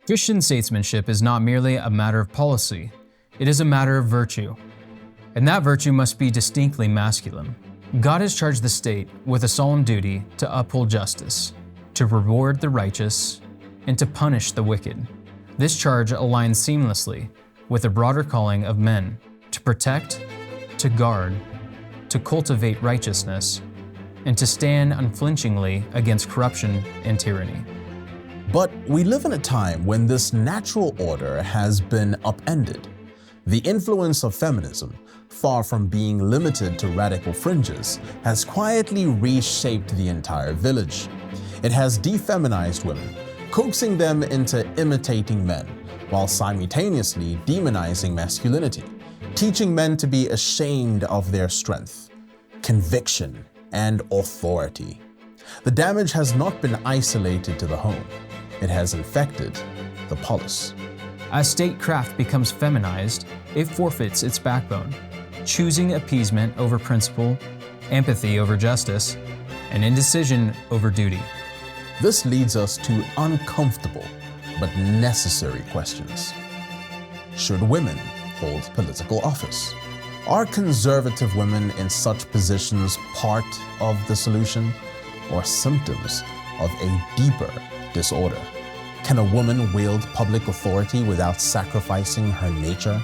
Christian statesmanship is not merely a matter of policy, it is a matter of virtue. And that virtue must be distinctly masculine. God has charged the state with a solemn duty to uphold justice, to reward the righteous, and to punish the wicked. This charge aligns seamlessly with the broader calling of men to protect, to guard, to cultivate righteousness, and to stand unflinchingly against corruption and tyranny. But we live in a time when this natural order has been upended. The influence of feminism, far from being limited to radical fringes, has quietly reshaped the entire village. It has defeminized women, coaxing them into imitating men, while simultaneously demonizing masculinity, teaching men to be ashamed of their strength, conviction, and authority. The damage has not been isolated to the home. It has infected the polis. As statecraft becomes feminized, it forfeits its backbone, choosing appeasement over principle, empathy over justice, and indecision over duty. This leads us to uncomfortable but necessary questions. Should women hold political office? Are conservative women in such positions part of the solution or symptoms of a deeper disorder? Can a woman wield public authority without sacrificing her nature?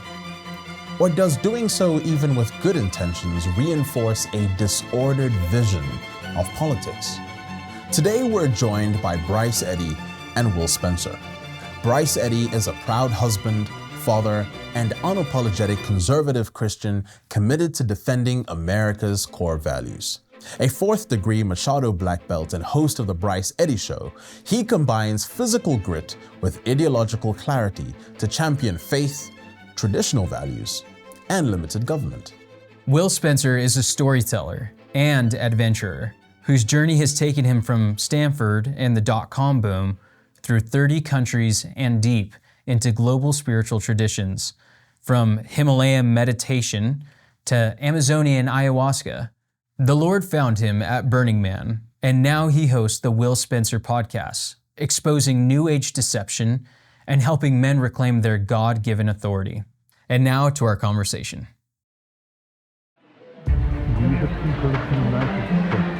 Or does doing so, even with good intentions, reinforce a disordered vision of politics? Today we're joined by Bryce Eddy and Will Spencer. Bryce Eddy is a proud husband, father, and unapologetic conservative Christian committed to defending America's core values. A fourth-degree Machado black belt and host of The Bryce Eddy Show, he combines physical grit with ideological clarity to champion faith, traditional values, and limited government. Will Spencer is a storyteller and adventurer whose journey has taken him from Stanford and the dot-com boom through 30 countries and deep into global spiritual traditions, from Himalayan meditation to Amazonian ayahuasca. The Lord found him at Burning Man, and now he hosts the Will Spencer podcast, exposing New Age deception and helping men reclaim their God-given authority. And now to our conversation. We the people of the United States,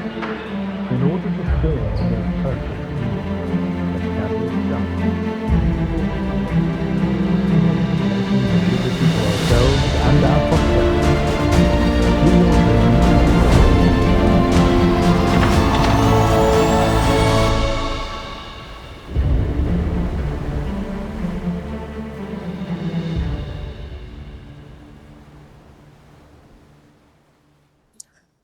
in order to serve their purpose, establish justice, for ourselves and our posterity, we ordain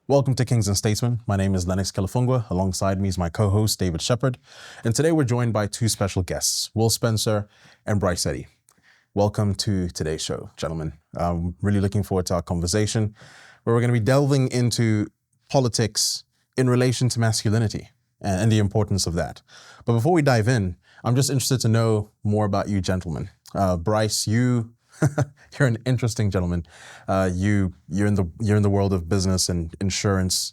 Welcome to Kings and Statesmen. My name is Lennox Kalifungwa. Alongside me is my co-host, David Shepard. And today we're joined by two special guests, Will Spencer and Bryce Eddy. Welcome to today's show, gentlemen. I'm really looking forward to our conversation, where we're going to be delving into politics in relation to masculinity and the importance of that. But before we dive in, I'm just interested to know more about you gentlemen. Bryce, you're an interesting gentleman. You're in the world of business and insurance.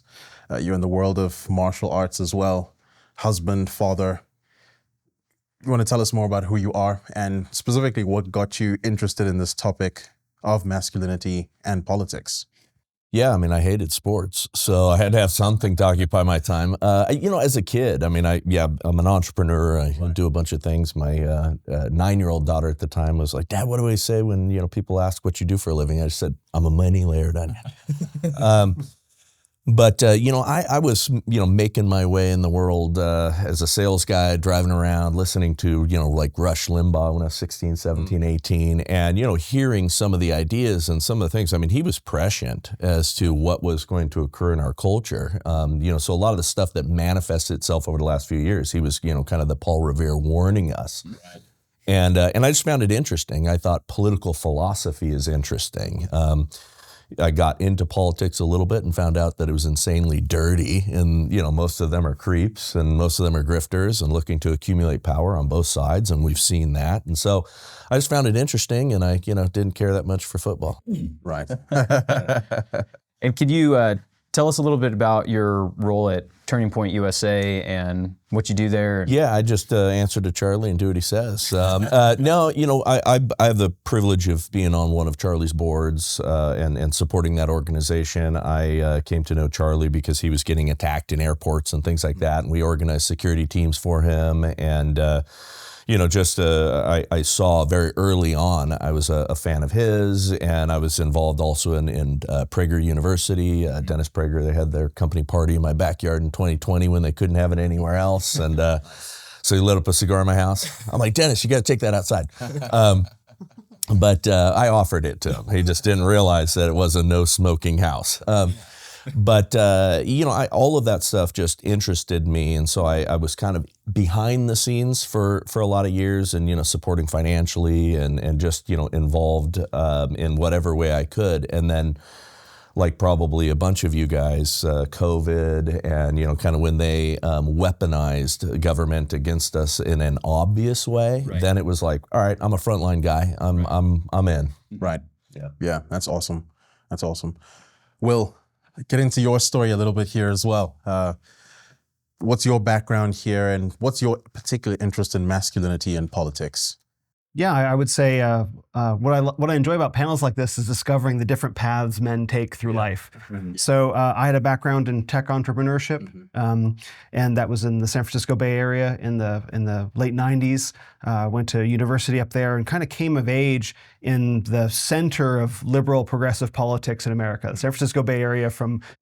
You're in the world of martial arts as well. Husband, father. You want to tell us more about who you are and specifically what got you interested in this topic of masculinity and politics? Yeah, I mean, I hated sports, so I had to have something to occupy my time. As a kid, I'm an entrepreneur. I do a bunch of things. My 9-year-old daughter at the time was like, "Dad, what do I say when people ask what you do for a living?" I just said, "I'm a money laird." I was, making my way in the world as a sales guy, driving around, listening to, like Rush Limbaugh when I was 16, 17, 18, and, hearing some of the ideas and some of the things. I mean, he was prescient as to what was going to occur in our culture. So a lot of the stuff that manifested itself over the last few years, he was, kind of the Paul Revere warning us. Right. And I just found it interesting. I thought political philosophy is interesting. I got into politics a little bit and found out that it was insanely dirty, and most of them are creeps and most of them are grifters and looking to accumulate power on both sides, and we've seen that. And so I just found it interesting, and I didn't care that much for football. Right. And could you Tell us a little bit about your role at Turning Point USA and what you do there. Yeah, I just answer to Charlie and do what he says. No, I have the privilege of being on one of Charlie's boards and supporting that organization. I came to know Charlie because he was getting attacked in airports and things like that, and we organized security teams for him. And I saw very early on, I was a fan of his, and I was involved also in Prager University. Dennis Prager, they had their company party in my backyard in 2020 when they couldn't have it anywhere else. And so he lit up a cigar in my house. I'm like, Dennis, you got to take that outside. But I offered it to him. He just didn't realize that it was a no smoking house. But all of that stuff just interested me, and so I was kind of behind the scenes for a lot of years, and supporting financially and just involved in whatever way I could. And then, like probably a bunch of you guys, COVID and kind of when they weaponized government against us in an obvious way, then it was like, all right, I'm a frontline guy. I'm in. Right. Yeah. That's awesome. Will, get into your story a little bit here as well. What's your background here, and what's your particular interest in masculinity and politics? Yeah, I would say what I enjoy about panels like this is discovering the different paths men take through life. Mm-hmm. So I had a background in tech entrepreneurship, and that was in the San Francisco Bay Area in the late 90s. Went to university up there and kind of came of age in the center of liberal progressive politics in America. The San Francisco Bay Area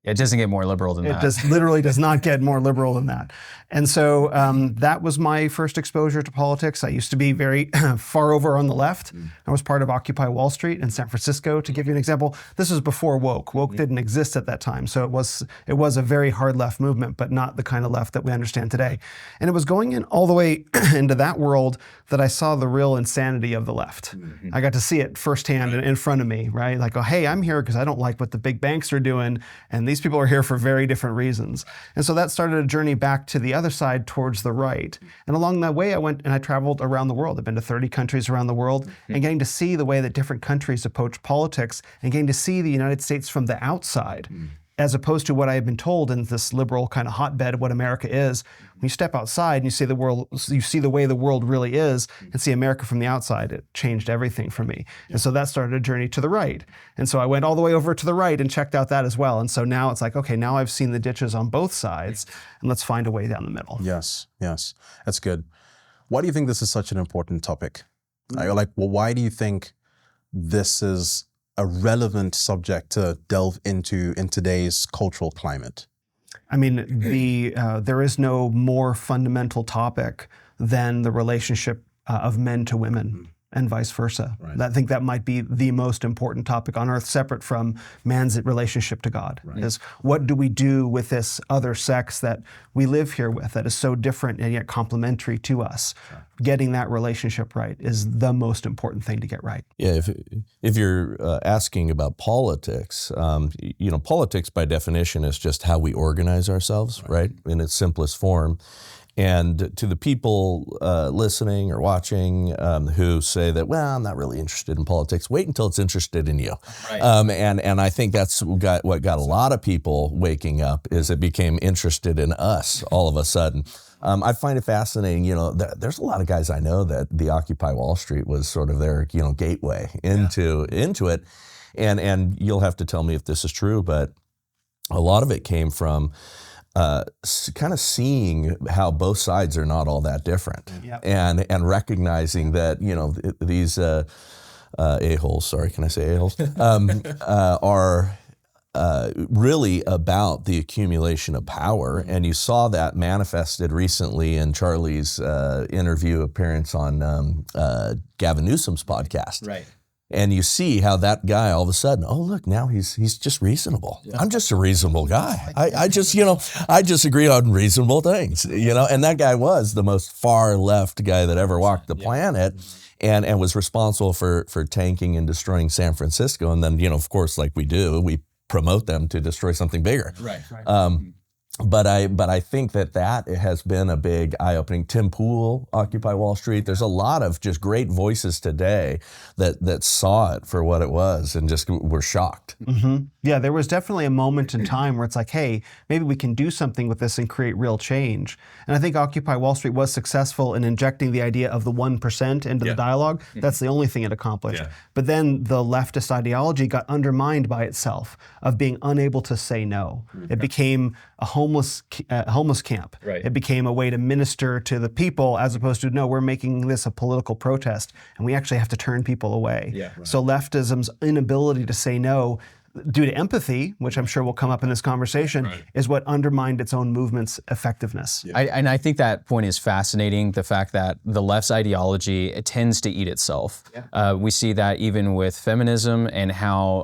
It doesn't get more liberal than that. It just literally does not get more liberal than that. And so that was my first exposure to politics. I used to be very far over on the left. I was part of Occupy Wall Street in San Francisco, to give you an example. This was before woke. Woke didn't exist at that time. So it was a very hard left movement, but not the kind of left that we understand today. And it was going in all the way into that world that I saw the real insanity of the left. I got to see it firsthand in front of me, right? Like, oh, hey, I'm here because I don't like what the big banks are doing, and these people are here for very different reasons. And so that started a journey back to the other side towards the right. And along that way, I went and I traveled around the world. I've been to 30 countries around the world, and getting to see the way that different countries approach politics, and getting to see the United States from the outside, as opposed to what I had been told in this liberal kind of hotbed of what America is. When you step outside and you see the world, you see the way the world really is, and see America from the outside, it changed everything for me. And so that started a journey to the right. And so I went all the way over to the right and checked out that as well. And so now it's like, okay, now I've seen the ditches on both sides, and let's find a way down the middle. Yes, that's good. Why do you think this is such an important topic? Why do you think this is a relevant subject to delve into in today's cultural climate? I mean, there is no more fundamental topic than the relationship of men to women and vice versa. Right. I think that might be the most important topic on earth, separate from man's relationship to God. Is what do we do with this other sex that we live here with that is so different and yet complementary to us? Getting that relationship right is the most important thing to get right. Yeah, if you're asking about politics, politics by definition is just how we organize ourselves, right? In its simplest form. And to the people listening or watching who say that, well, I'm not really interested in politics, wait until it's interested in you. Right. And I think that's what got a lot of people waking up, is it became interested in us all of a sudden. I find it fascinating, there's a lot of guys I know that the Occupy Wall Street was sort of their, gateway into it. And you'll have to tell me if this is true, but a lot of it came from kind of seeing how both sides are not all that different, and recognizing that these a-holes, sorry, can I say a-holes, are really about the accumulation of power. And you saw that manifested recently in Charlie's interview appearance on Gavin Newsom's podcast. Right. And you see how that guy all of a sudden, oh, look, now he's just reasonable. Yeah. I'm just a reasonable guy. I just agree on reasonable things, and that guy was the most far left guy that ever walked the planet, and was responsible for tanking and destroying San Francisco. And then, of course, like we do, we promote them to destroy something bigger. Right. But I think that has been a big eye-opening. Tim Pool, Occupy Wall Street. There's a lot of just great voices today that saw it for what it was and just were shocked. Mm-hmm. Yeah, there was definitely a moment in time where it's like, hey, maybe we can do something with this and create real change. And I think Occupy Wall Street was successful in injecting the idea of the 1% into the dialogue. That's the only thing it accomplished. Yeah. But then the leftist ideology got undermined by itself of being unable to say no. It became a homeless camp. Right. It became a way to minister to the people as opposed to, no, we're making this a political protest and we actually have to turn people away. Yeah, right. So leftism's inability to say no due to empathy, which I'm sure will come up in this conversation, is what undermined its own movement's effectiveness. Yeah. And I think that point is fascinating, the fact that the left's ideology, it tends to eat itself. Yeah. We see that even with feminism and how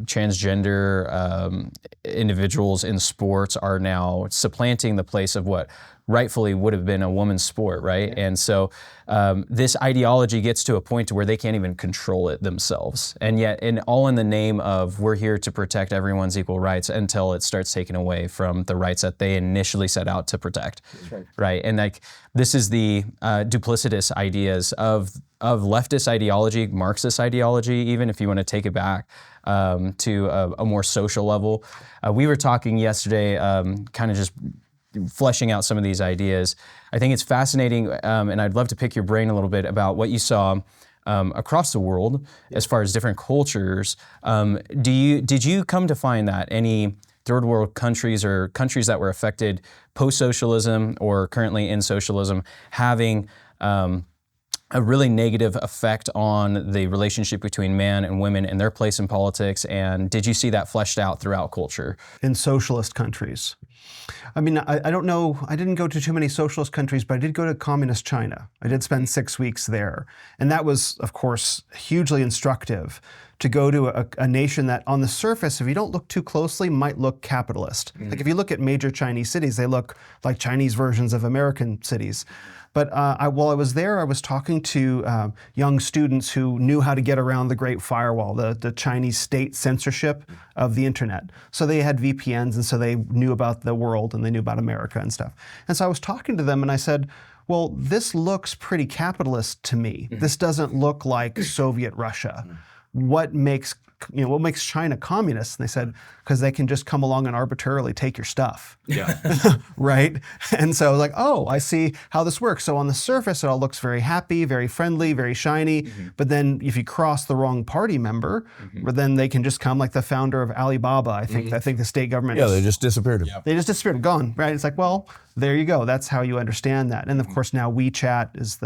transgender individuals in sports are now supplanting the place of what rightfully would have been a woman's sport, right? Yeah. And so this ideology gets to a point to where they can't even control it themselves. And yet, all in the name of we're here to protect everyone's equal rights until it starts taking away from the rights that they initially set out to protect, right? And like this is the duplicitous ideas of leftist ideology, Marxist ideology, even if you want to take it back to a more social level. We were talking yesterday, kind of just fleshing out some of these ideas. I think it's fascinating, and I'd love to pick your brain a little bit about what you saw across the world as far as different cultures. Did you come to find that any third world countries or countries that were affected post-socialism or currently in socialism having a really negative effect on the relationship between man and women and their place in politics? And did you see that fleshed out throughout culture? In socialist countries. I mean, I don't know, I didn't go to too many socialist countries, but I did go to communist China. I did spend 6 weeks there. And that was, of course, hugely instructive to go to a nation that on the surface, if you don't look too closely, might look capitalist. Like if you look at major Chinese cities, they look like Chinese versions of American cities. But while I was there, I was talking to young students who knew how to get around the Great Firewall, the Chinese state censorship of the internet. So they had VPNs, and so they knew about the world, and they knew about America and stuff. And so I was talking to them, and I said, well, this looks pretty capitalist to me. This doesn't look like Soviet Russia. What makes China communist? And they said, because they can just come along and arbitrarily take your stuff. Yeah. Right? And so like, oh, I see how this works. So on the surface, it all looks very happy, very friendly, very shiny. But then if you cross the wrong party member, then they can just come like the founder of Alibaba. I think the state government. Yeah, they just disappeared. They just disappeared, gone, right? It's like, well, there you go. That's how you understand that. And of course now WeChat is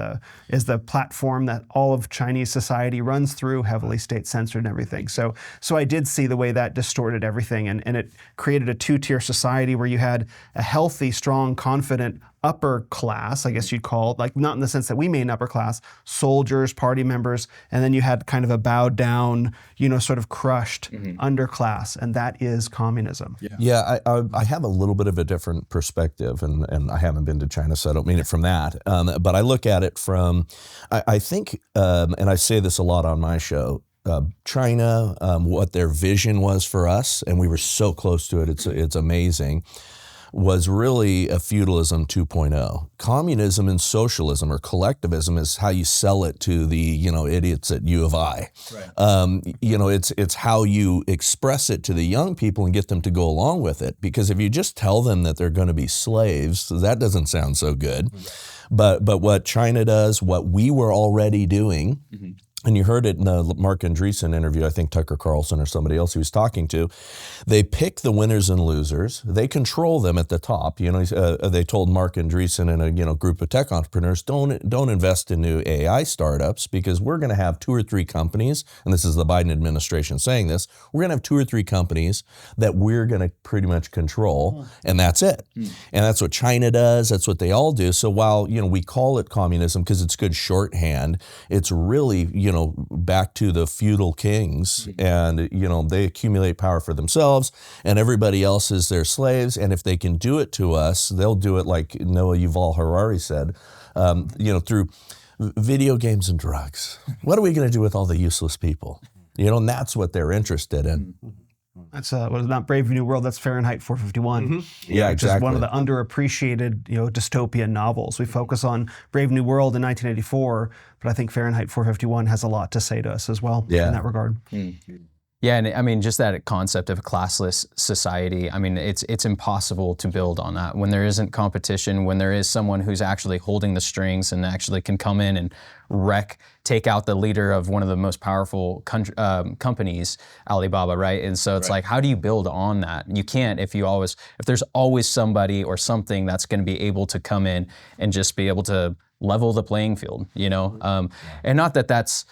the platform that all of Chinese society runs through, heavily state censored and everything. So I did see the way that distorted everything, and it created a two-tier society where you had a healthy, strong, confident upper class, I guess you'd call it, like not in the sense that we mean upper class, soldiers, party members, and then you had kind of a bowed down, sort of crushed underclass, and that is communism. Yeah, I have a little bit of a different perspective, and I haven't been to China, so I don't mean it from that. But I look at it from, I think, and I say this a lot on my show, China, what their vision was for us, and we were so close to it, it's amazing, was really a feudalism 2.0. Communism and socialism or collectivism is how you sell it to the idiots at U of I. Right. It's how you express it to the young people and get them to go along with it. Because if you just tell them that they're going to be slaves, that doesn't sound so good. Right. But what China does, what we were already doing. And you heard it in the Mark Andreessen interview, I think Tucker Carlson or somebody else he was talking to. They pick the winners and losers. They control them at the top. They told Mark Andreessen and a group of tech entrepreneurs, don't invest in new AI startups because we're going to have 2 or 3 companies, and this is the Biden administration saying this, we're going to have 2 or 3 companies that we're going to pretty much control, and that's it. And that's what China does. That's what they all do. So while we call it communism because it's good shorthand, it's really back to the feudal kings, and they accumulate power for themselves, and everybody else is their slaves. And if they can do it to us, they'll do it like Noah Yuval Harari said, through video games and drugs. What are we going to do with all the useless people? And that's what they're interested in. That's was not Brave New World. That's Fahrenheit 451. Yeah, which is one of the underappreciated, dystopian novels. We focus on Brave New World in 1984, but I think Fahrenheit 451 has a lot to say to us as well in that regard. Yeah, and I mean, just that concept of a classless society, I mean, it's impossible to build on that. When there isn't competition, when there is someone who's actually holding the strings and actually can come in and take out the leader of one of the most powerful companies, Alibaba, right? And so it's like, how do you build on that? You can't if there's always somebody or something that's going to be able to come in and just be able to level the playing field, And not that that's,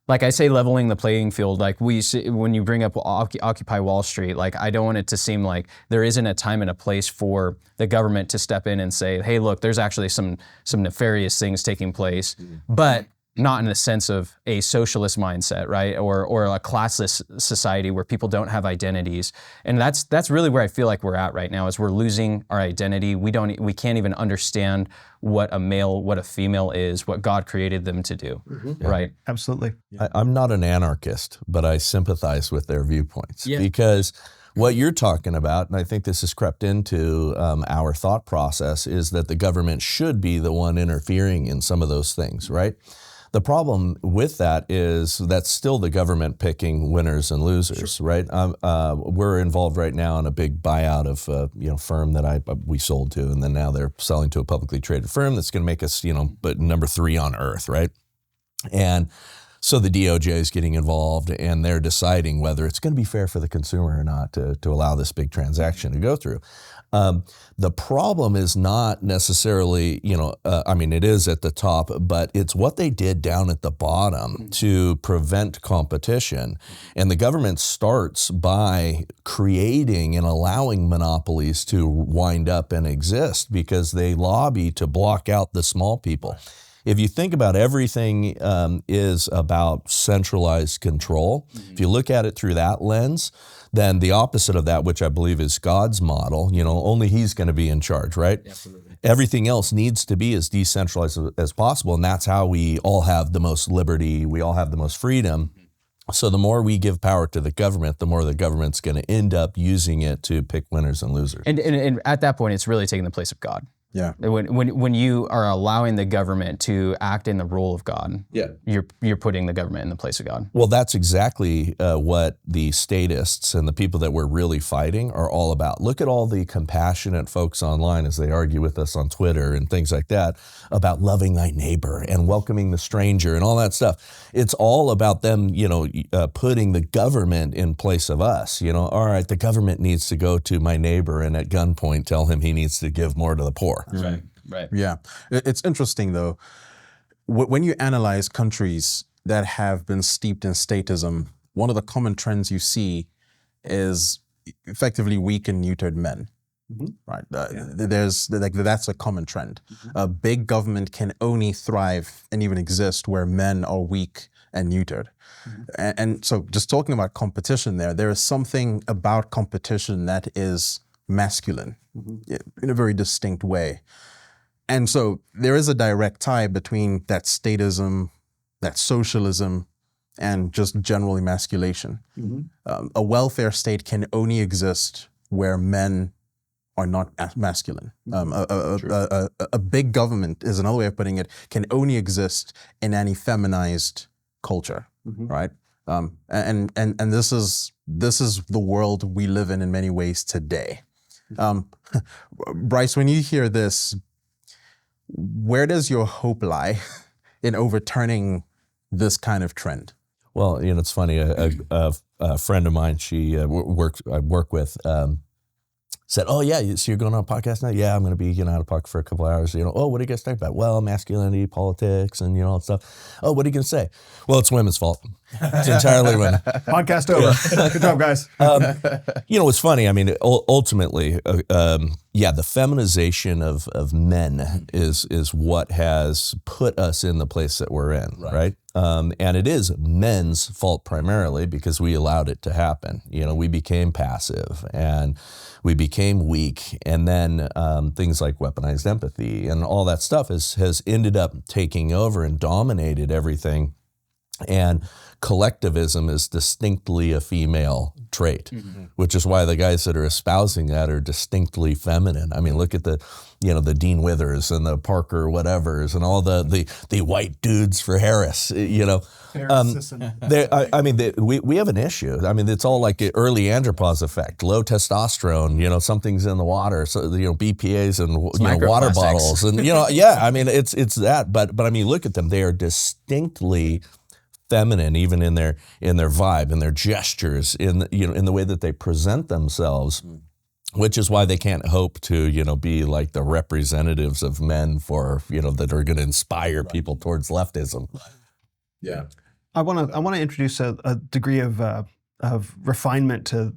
like I say, leveling the playing field, like we see when you bring up Occupy Wall Street, like I don't want it to seem like there isn't a time and a place for the government to step in and say, hey, look, there's actually some nefarious things taking place, but not in the sense of a socialist mindset, right? Or a classless society where people don't have identities. And that's really where I feel like we're at right now, is we're losing our identity. We can't even understand what a male, what a female is, what God created them to do, right? Absolutely. I'm not an anarchist, but I sympathize with their viewpoints because what you're talking about, and I think this has crept into our thought process, is that the government should be the one interfering in some of those things, right? The problem with that is that's still the government picking winners and losers, right? We're involved right now in a big buyout of a firm that we sold to, and then now they're selling to a publicly traded firm that's going to make us, but number 3 on earth, right? And so the DOJ is getting involved, and they're deciding whether it's going to be fair for the consumer or not to allow this big transaction to go through. The problem is not necessarily, it is at the top, but it's what they did down at the bottom to prevent competition. And the government starts by creating and allowing monopolies to wind up and exist because they lobby to block out the small people. If you think about everything is about centralized control, if you look at it through that lens, then the opposite of that, which I believe is God's model, only He's going to be in charge, right? Absolutely. Everything else needs to be as decentralized as possible, and that's how we all have the most liberty, we all have the most freedom. So the more we give power to the government, the more the government's going to end up using it to pick winners and losers. And at that point, it's really taking the place of God. Yeah. When you are allowing the government to act in the role of God, you're putting the government in the place of God. Well, that's exactly what the statists and the people that we're really fighting are all about. Look at all the compassionate folks online as they argue with us on Twitter and things like that about loving thy neighbor and welcoming the stranger and all that stuff. It's all about them, putting the government in place of us. All right, the government needs to go to my neighbor and at gunpoint tell him he needs to give more to the poor. Right. Yeah. It's interesting, though, when you analyze countries that have been steeped in statism, one of the common trends you see is effectively weak and neutered men. Right. That's a common trend. A big government can only thrive and even exist where men are weak and neutered. And so just talking about competition there is something about competition that is masculine in a very distinct way. And so there is a direct tie between that statism, that socialism, and just general emasculation. A welfare state can only exist where men are not masculine. A big government, is another way of putting it, can only exist in any feminized culture, right? And this is the world we live in many ways today. Bryce, when you hear this, where does your hope lie in overturning this kind of trend? Well, it's funny. A friend of mine, I work with, said, "Oh yeah, so you're going on a podcast now? Yeah, I'm going to be out of pocket for a couple of hours. Oh, what are you guys talking about? Well, masculinity, politics, and all that stuff. Oh, what are you going to say? Well, it's women's fault. It's entirely women. Podcast over. Good job, guys. It's funny. I mean, ultimately, the feminization of men is what has put us in the place that we're in, right? And it is men's fault primarily because we allowed it to happen. We became passive and we became weak, and then things like weaponized empathy and all that stuff has ended up taking over and dominated everything. And collectivism is distinctly a female trait, which is why the guys that are espousing that are distinctly feminine. I mean, look at the Dean Withers and the Parker whatevers and all the white dudes for Harris, we have an issue. I mean, it's all like the early andropause effect, low testosterone, something's in the water, so, BPAs and, water bottles and, I mean, it's that, but I mean, look at them. They are distinctly feminine, even in their vibe, in their gestures, in the way that they present themselves, which is why they can't hope to be like the representatives of men for that are going to inspire people towards leftism. Yeah, I want to introduce a degree of refinement to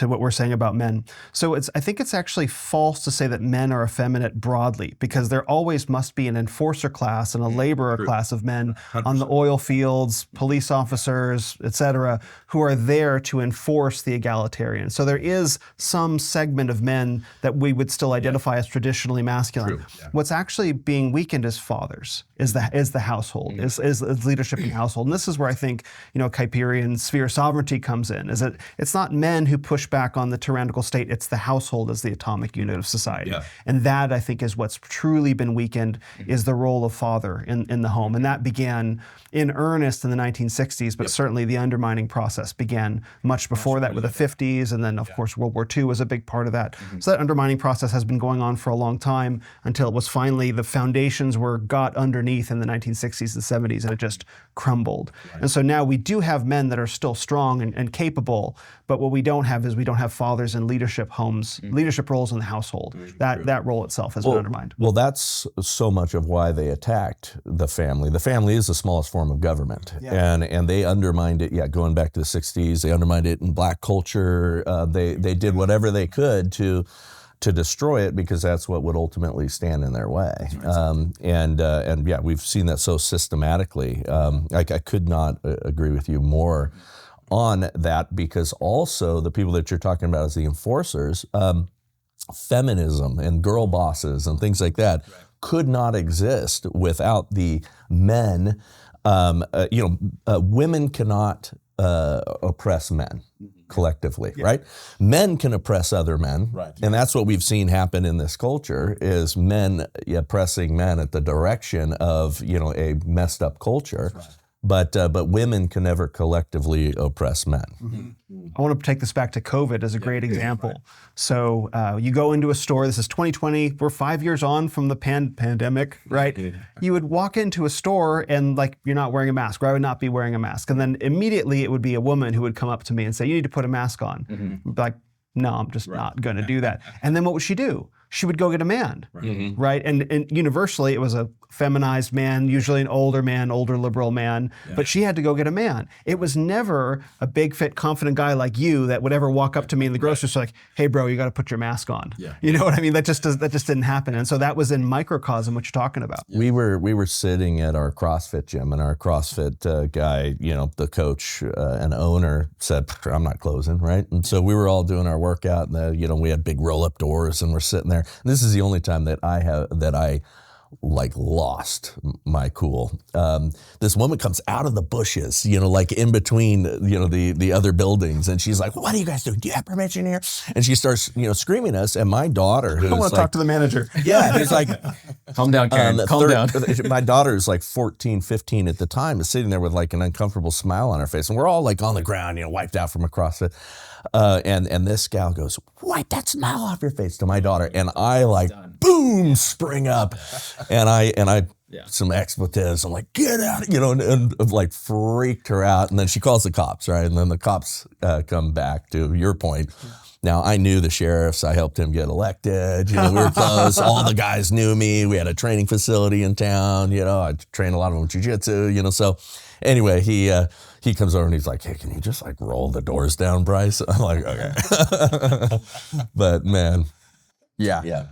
what we're saying about men. So I think it's actually false to say that men are effeminate broadly, because there always must be an enforcer class and a laborer class of men 100%. On the oil fields, police officers, etc., who are there to enforce the egalitarian. So there is some segment of men that we would still identify as traditionally masculine. What's actually being weakened is fathers, is the household, is leadership in household. And this is where I think, Kuyperian sphere sovereignty comes in, is that it's not men who push back on the tyrannical state, it's the household as the atomic unit of society. And that, I think, is what's truly been weakened, is the role of father in the home. And that began in earnest in the 1960s, but certainly the undermining process began much before that with the 50s, and then of course World War II was a big part of that. So that undermining process has been going on for a long time, until it was finally, the foundations were got underneath in the 1960s and 70s, and it just crumbled. And so now we do have men that are still strong and capable, but what we don't have is we don't have fathers in leadership homes, leadership roles in the household. That role itself has been undermined. Well, that's so much of why they attacked the family. The family is the smallest form of government, and they undermined it. Yeah, going back to the 60s, they undermined it in black culture. They did whatever they could to destroy it, because that's what would ultimately stand in their way. And we've seen that so systematically. I could not agree with you more on that, because also the people that you're talking about as the enforcers, feminism and girl bosses and things like that could not exist without the men. Women cannot oppress men collectively, right? Men can oppress other men, and that's what we've seen happen in this culture, is men oppressing men at the direction of a messed up culture. But women can never collectively oppress men. I want to take this back to COVID as a great example. So you go into a store, this is 2020, we're 5 years on from the pandemic, right? You would walk into a store and you're not wearing a mask, or I would not be wearing a mask. And then immediately it would be a woman who would come up to me and say, you need to put a mask on. I'd be like, no, I'm just not going to do that. And then what would she do? She would go get a man, right? And universally, it was a feminized man, usually an older man, older liberal man, but she had to go get a man. It was never a big, fit, confident guy like you that would ever walk up to me in the grocery store like, hey, bro, you got to put your mask on. You know what I mean? That just didn't happen. And so that was in microcosm what you're talking about. We were sitting at our CrossFit gym, and our CrossFit guy, the coach and owner said, I'm not closing, right? And so we were all doing our workout, and we had big roll-up doors, and we're sitting there. And this is the only time that I lost my cool. This woman comes out of the bushes, in between, the other buildings, and she's like, "What are you guys doing? Do you have permission here?" And she starts, screaming at us. And my daughter, I want to talk to the manager. Yeah, he's like, "Calm down, Karen. Calm down." My daughter is 14, 15 at the time, is sitting there with an uncomfortable smile on her face, and we're all on the ground, wiped out from across it. And this gal goes, "Wipe that smile off your face," to my daughter, and I boom, spring up, and I some expletives. I'm like, "Get out!" and freaked her out. And then she calls the cops, right? And then the cops come back. To your point, now I knew the sheriffs. I helped him get elected. We were close. All the guys knew me. We had a training facility in town. I trained a lot of them with jiu-jitsu. So anyway, he comes over and he's like, "Hey, can you just roll the doors down, Bryce?" I'm like, "Okay." But man. Yeah.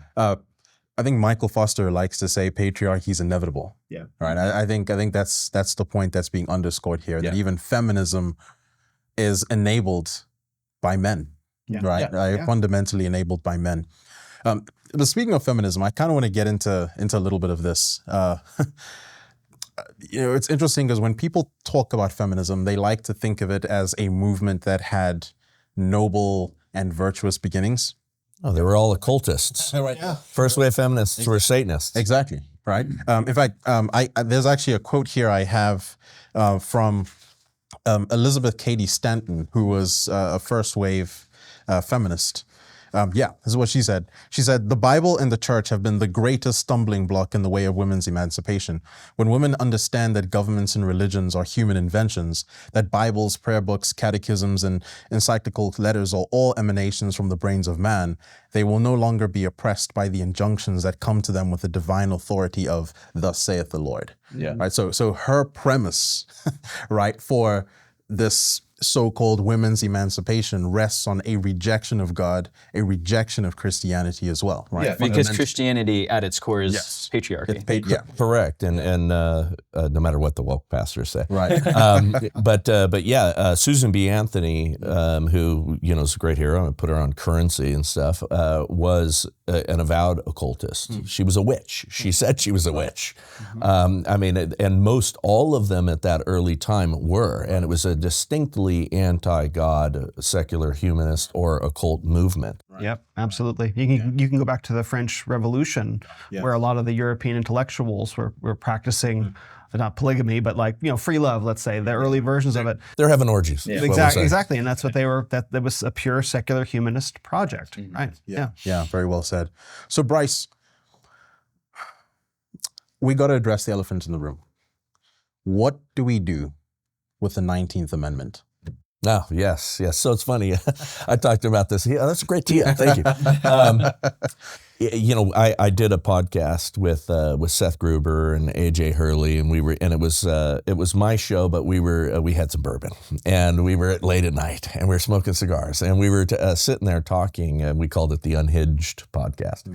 I think Michael Foster likes to say patriarchy is inevitable. Yeah. Right. I think that's the point that's being underscored here, that even feminism is enabled by men. Yeah. Right. Fundamentally enabled by men. But speaking of feminism, I kind of want to get into a little bit of this. it's interesting because when people talk about feminism, they like to think of it as a movement that had noble and virtuous beginnings. Oh, they were all occultists. Right. First wave feminists were Satanists. Exactly. Right. In fact, there's actually a quote here I have from Elizabeth Cady Stanton, who was a first wave feminist. This is what she said. She said, "The Bible and the church have been the greatest stumbling block in the way of women's emancipation. When women understand that governments and religions are human inventions, that Bibles, prayer books, catechisms, and encyclical letters are all emanations from the brains of man, they will no longer be oppressed by the injunctions that come to them with the divine authority of 'Thus saith the Lord.'" Yeah. Right. So her premise, right, for this so-called women's emancipation rests on a rejection of God, a rejection of Christianity as well, right? Yeah, because Christianity at its core is patriarchy. Correct, and no matter what the woke pastors say, Right. Susan B. Anthony, who is a great hero, I put her on Currency and stuff, was an avowed occultist. She was a witch. She said she was a witch. And most all of them at that early time were, and it was a distinctly anti-God, secular humanist or occult movement. Yep, absolutely. You can go back to the French Revolution, where a lot of the European intellectuals were practicing not polygamy, but free love. Let's say the early versions of it. They're having orgies. Exactly, and that's what they were. That was a pure secular humanist project, right? Yeah. Very well said. So Bryce, we got to address the elephant in the room. What do we do with the 19th Amendment? Oh, yes. So it's funny. I talked about this. Yeah, that's a great tee up. Thank you. I did a podcast with Seth Gruber and AJ Hurley, and it was my show, but we had some bourbon, and we were late at night, and we were smoking cigars, and we were sitting there talking, and we called it the Unhinged podcast,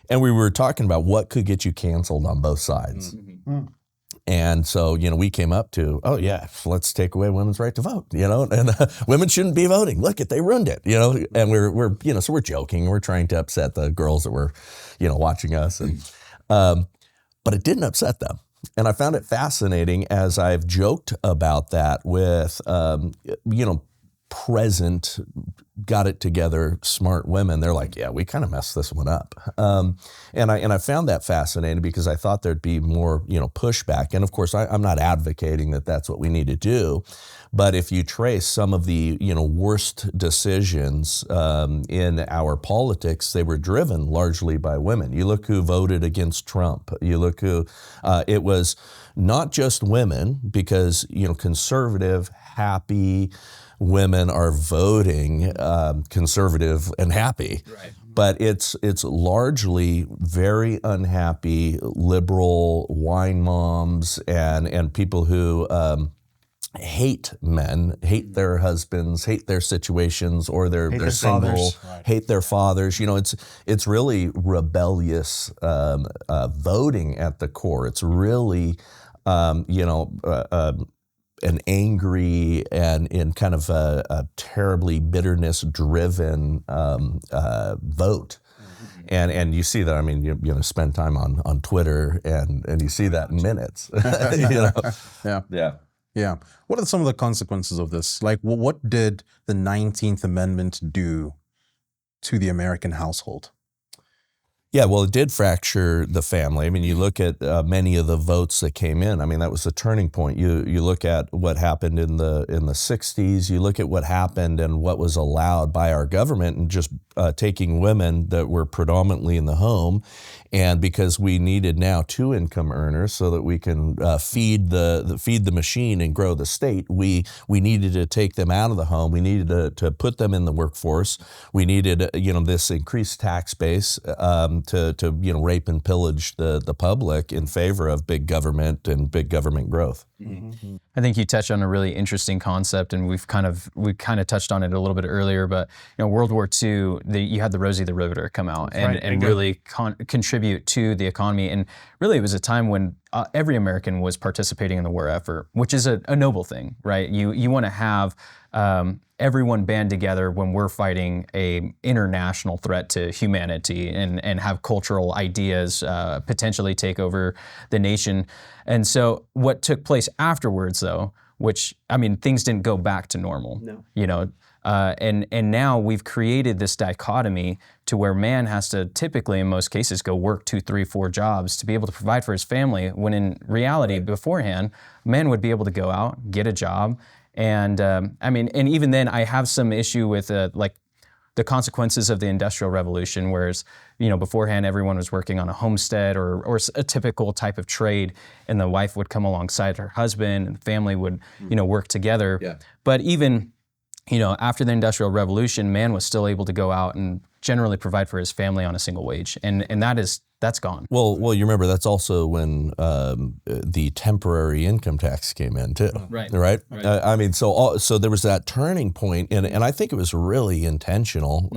and we were talking about what could get you canceled on both sides. Mm-hmm. And so, we came up to, let's take away women's right to vote, and women shouldn't be voting. Look, they ruined it, and so we're joking. We're trying to upset the girls that were, watching us. And, but it didn't upset them. And I found it fascinating as I've joked about that with, present, got it together, smart women. They're like, yeah, we kind of messed this one up. And I found that fascinating because I thought there'd be more, pushback. And of course, I'm not advocating that that's what we need to do. But if you trace some of the, worst decisions in our politics, they were driven largely by women. You look who voted against Trump. You look who, it was not just women because, conservative, happy women are voting conservative and happy, right. But it's largely very unhappy liberal wine moms and people who hate men, hate their husbands, hate their situations, or they're single, hate their fathers. It's really rebellious voting at the core. It's really an angry and in kind of a terribly bitterness-driven vote. Mm-hmm. And you see that, you spend time on Twitter and you see that in minutes. Yeah. What are some of the consequences of this? Like, what did the 19th Amendment do to the American household? Yeah, well, it did fracture the family. You look at many of the votes that came in. That was the turning point. You look at what happened in the 60s. You look at what happened and what was allowed by our government and just taking women that were predominantly in the home. And because we needed now 2 income earners so that we can feed the machine and grow the state, we needed to take them out of the home. We needed to put them in the workforce. We needed this increased tax base to rape and pillage the public in favor of big government and big government growth. Mm-hmm. I think you touched on a really interesting concept, and we kind of touched on it a little bit earlier. But World War II, you had the Rosie the Riveter come out and, right, and really contribute to the economy. And really, it was a time when every American was participating in the war effort, which is a noble thing, right? You want to have everyone band together when we're fighting a international threat to humanity and have cultural ideas potentially take over the nation. And so what took place afterwards, though, which, I mean, things didn't go back to normal. No. You know, and now we've created this dichotomy to where man has to typically, in most cases, go work 2, 3, 4 jobs to be able to provide for his family, when in reality, beforehand, man would be able to go out, get a job. And I mean, and even then, I have some issue with like the consequences of the Industrial Revolution, whereas, you know, beforehand, everyone was working on a homestead or a typical type of trade, and the wife would come alongside her husband, and the family would, you know, work together. Yeah. But even, you know, after the Industrial Revolution, man was still able to go out and generally provide for his family on a single wage, and that's gone. Well, you remember that's also when the temporary income tax came in too, right? I mean, so there was that turning point, and I think it was really intentional,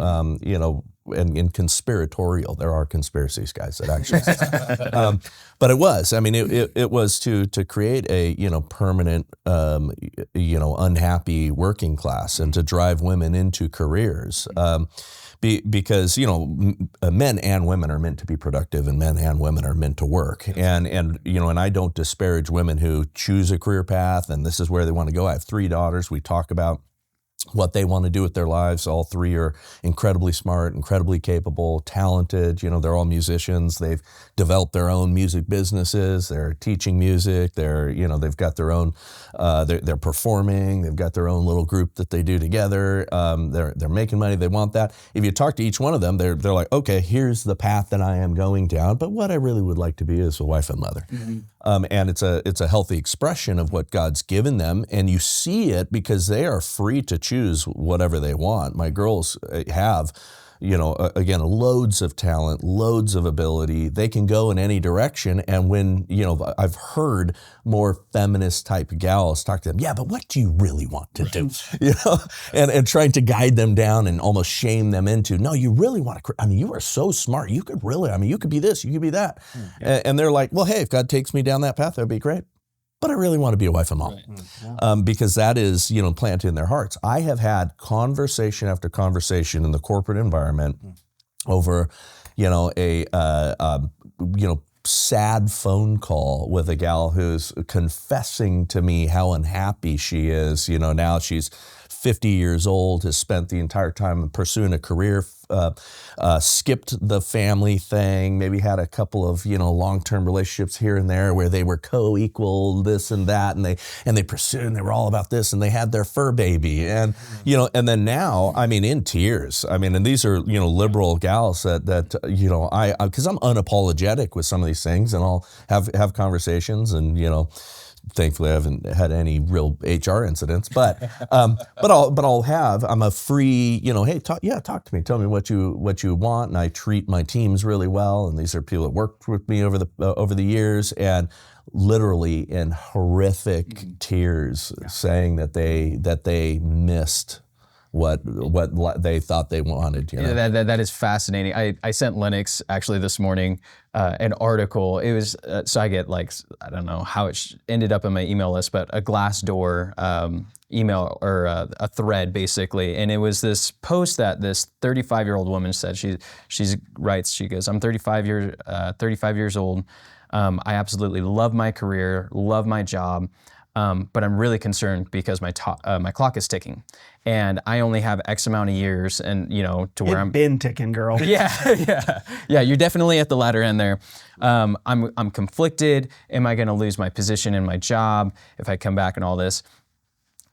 you know, and conspiratorial. There are conspiracies, guys, that actually, but it was. I mean, it was to create a, you know, permanent, you know, unhappy working class, and to drive women into careers. Because, you know, men and women are meant to be productive, and men and women are meant to work. And you know, and I don't disparage women who choose a career path and this is where they want to go. I have 3 daughters. We talk about what they want to do with their lives. All 3 are incredibly smart, incredibly capable, talented. You know, they're all musicians. They've developed their own music businesses. They're teaching music. They're, you know, they've got their own, they're performing. They've got their own little group that they do together. They're making money. They want that. If you talk to each one of them, they're like, okay, here's the path that I am going down, but what I really would like to be is a wife and mother. And it's a healthy expression of what God's given them, and you see it because they are free to choose whatever they want. My girls have, you know, again, loads of talent, loads of ability. They can go in any direction. And when, you know, I've heard more feminist type gals talk to them, yeah, but what do you really want to do? You know, and trying to guide them down and almost shame them into, no, you really want to, I mean, you are so smart. You could really, I mean, you could be this, you could be that. And they're like, well, hey, if God takes me down that path, that'd be great. But I really want to be a wife and mom, because that is, you know, planted in their hearts. I have had conversation after conversation in the corporate environment over, you know, you know, sad phone call with a gal who's confessing to me how unhappy she is. You know, now she's 50 years old, has spent the entire time pursuing a career, skipped the family thing, maybe had a couple of, you know, long-term relationships here and there where they were co-equal, this and that, and they pursued, and they were all about this, and they had their fur baby, and you know, and then now, I mean, in tears. I mean, and these are, you know, liberal gals that you know, because I'm unapologetic with some of these things, and I'll have conversations, and you know, thankfully, I haven't had any real HR incidents, but I'll have. I'm a free, you know. Hey, talk to me. Tell me what you want, and I treat my teams really well. And these are people that worked with me over the years, and literally in horrific tears, saying that they missed what they thought they wanted. You know? That is fascinating. I sent Lennox actually this morning an article. It was so I get like, I don't know how it ended up in my email list, but a Glassdoor email or a thread basically, and it was this post that this 35-year-old woman said. She writes, she goes, I'm 35 years old. I absolutely love my career, love my job. But I'm really concerned because my clock is ticking, and I only have X amount of years, and you know, to where I'm been ticking, girl. Yeah. You're definitely at the latter end there. I'm conflicted. Am I going to lose my position in my job if I come back and all this?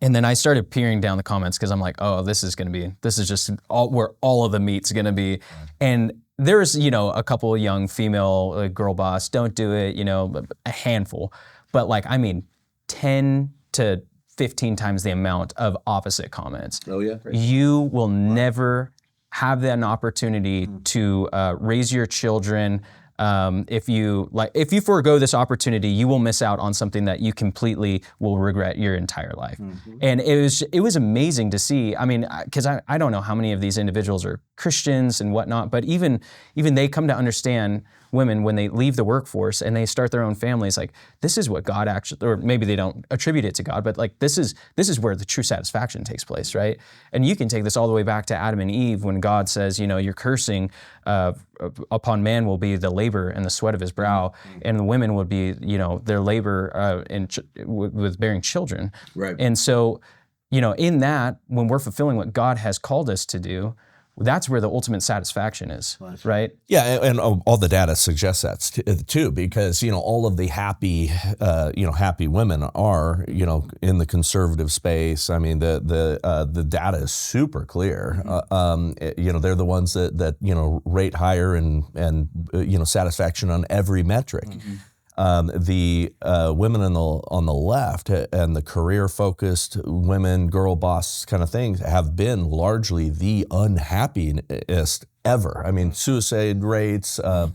And then I started peering down the comments because I'm like, oh, this is just where all of the meat's going to be, and there's, you know, a couple of young female girl boss, don't do it, you know, a handful, but like, I mean, 10 to 15 times the amount of opposite comments. Oh yeah. You will never have an opportunity to raise your children if you forego this opportunity, you will miss out on something that you completely will regret your entire life. And it was amazing to see. I mean, because I don't know how many of these individuals are Christians and whatnot, but even they come to understand women when they leave the workforce and they start their own families. Like, this is what God actually, or maybe they don't attribute it to God, but like this is where the true satisfaction takes place, right? And you can take this all the way back to Adam and Eve when God says, your cursing upon man will be the labor and the sweat of his brow, and the women would be, their labor with bearing children. Right. And so, in that, when we're fulfilling what God has called us to do, that's where the ultimate satisfaction is, right? Yeah, and all the data suggests that too, because all of the happy women are in the conservative space. I mean, the data is super clear. They're the ones that rate higher and satisfaction on every metric. The women on the left and the career-focused women, girl boss kind of things have been largely the unhappiest ever. I mean, suicide rates, I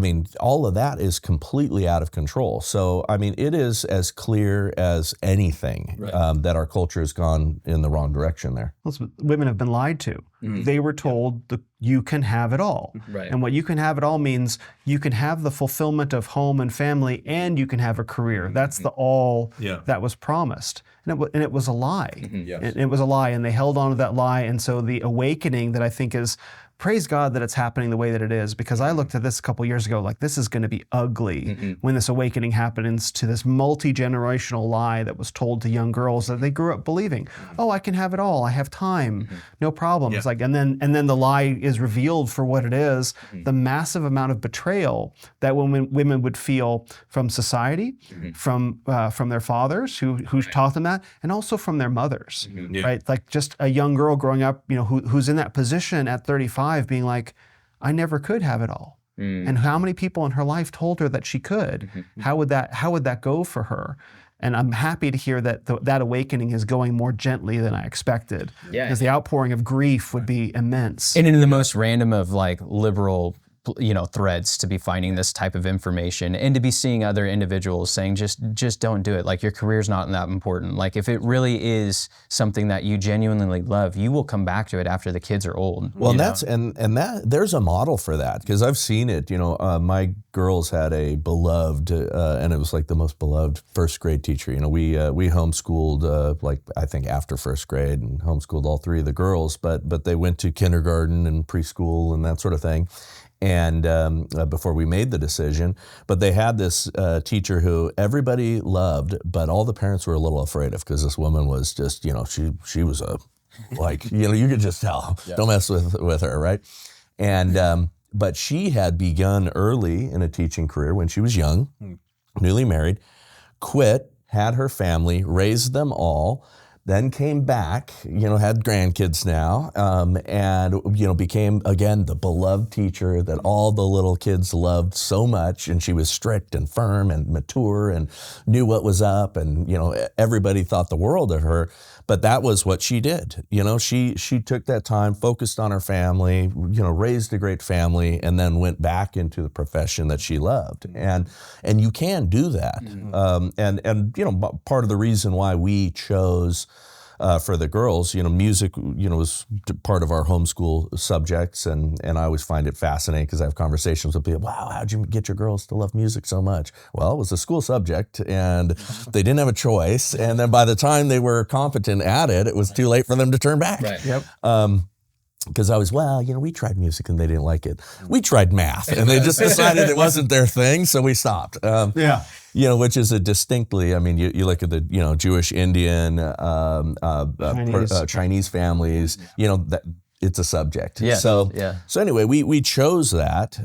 mean, all of that is completely out of control. So, I mean, it is as clear as anything that our culture has gone in the wrong direction there. Women have been lied to. They were told that you can have it all. And what you can have it all means you can have the fulfillment of home and family, and you can have a career. That's the all that was promised. And it was a lie. And it was a lie, and they held on to that lie. And so the awakening that I think is, praise God that it's happening the way that it is, because I looked at this a couple years ago like, this is going to be ugly when this awakening happens to this multi-generational lie that was told to young girls that they grew up believing. Oh, I can have it all. I have time. No problem. It's like, and then the lie is revealed for what it is, the massive amount of betrayal that women would feel from society, from their fathers who taught them that, and also from their mothers, right? Like just a young girl growing up, who's in that position at 35, being like, I never could have it all. And how many people in her life told her that she could? How would that go for her? And I'm happy to hear that that awakening is going more gently than I expected. Because the outpouring of grief would be immense. And in the most random of like liberal threads to be finding this type of information, and to be seeing other individuals saying, just don't do it. Like, your career's not that important. Like, if it really is something that you genuinely love, you will come back to it after the kids are old. Well, and there's a model for that, because I've seen it. My girls had a beloved, and it was like the most beloved first grade teacher. We homeschooled I think after first grade, and homeschooled all three of the girls, but they went to kindergarten and preschool and that sort of thing. And before we made the decision, but they had this teacher who everybody loved, but all the parents were a little afraid of, because this woman was just, she was you could just tell, don't mess with her, right? And but she had begun early in a teaching career when she was young, newly married, quit, had her family, raised them all. Then came back, had grandkids now, and, became, again, the beloved teacher that all the little kids loved so much. And she was strict and firm and mature and knew what was up. And, everybody thought the world of her. But that was what she did. She took that time, focused on her family, raised a great family, and then went back into the profession that she loved. And you can do that. And part of the reason why we chose for the girls, music, was part of our homeschool subjects, and I always find it fascinating because I have conversations with people. Wow, how'd you get your girls to love music so much? Well, it was a school subject, and they didn't have a choice. And then by the time they were competent at it, it was too late for them to turn back. Right. Yep. Because I was, we tried music and they didn't like it. We tried math and they just decided it wasn't their thing, so we stopped. Which is a distinctly, you look at the, Jewish, Indian, Chinese families, that it's a subject. Yeah. So anyway, we chose that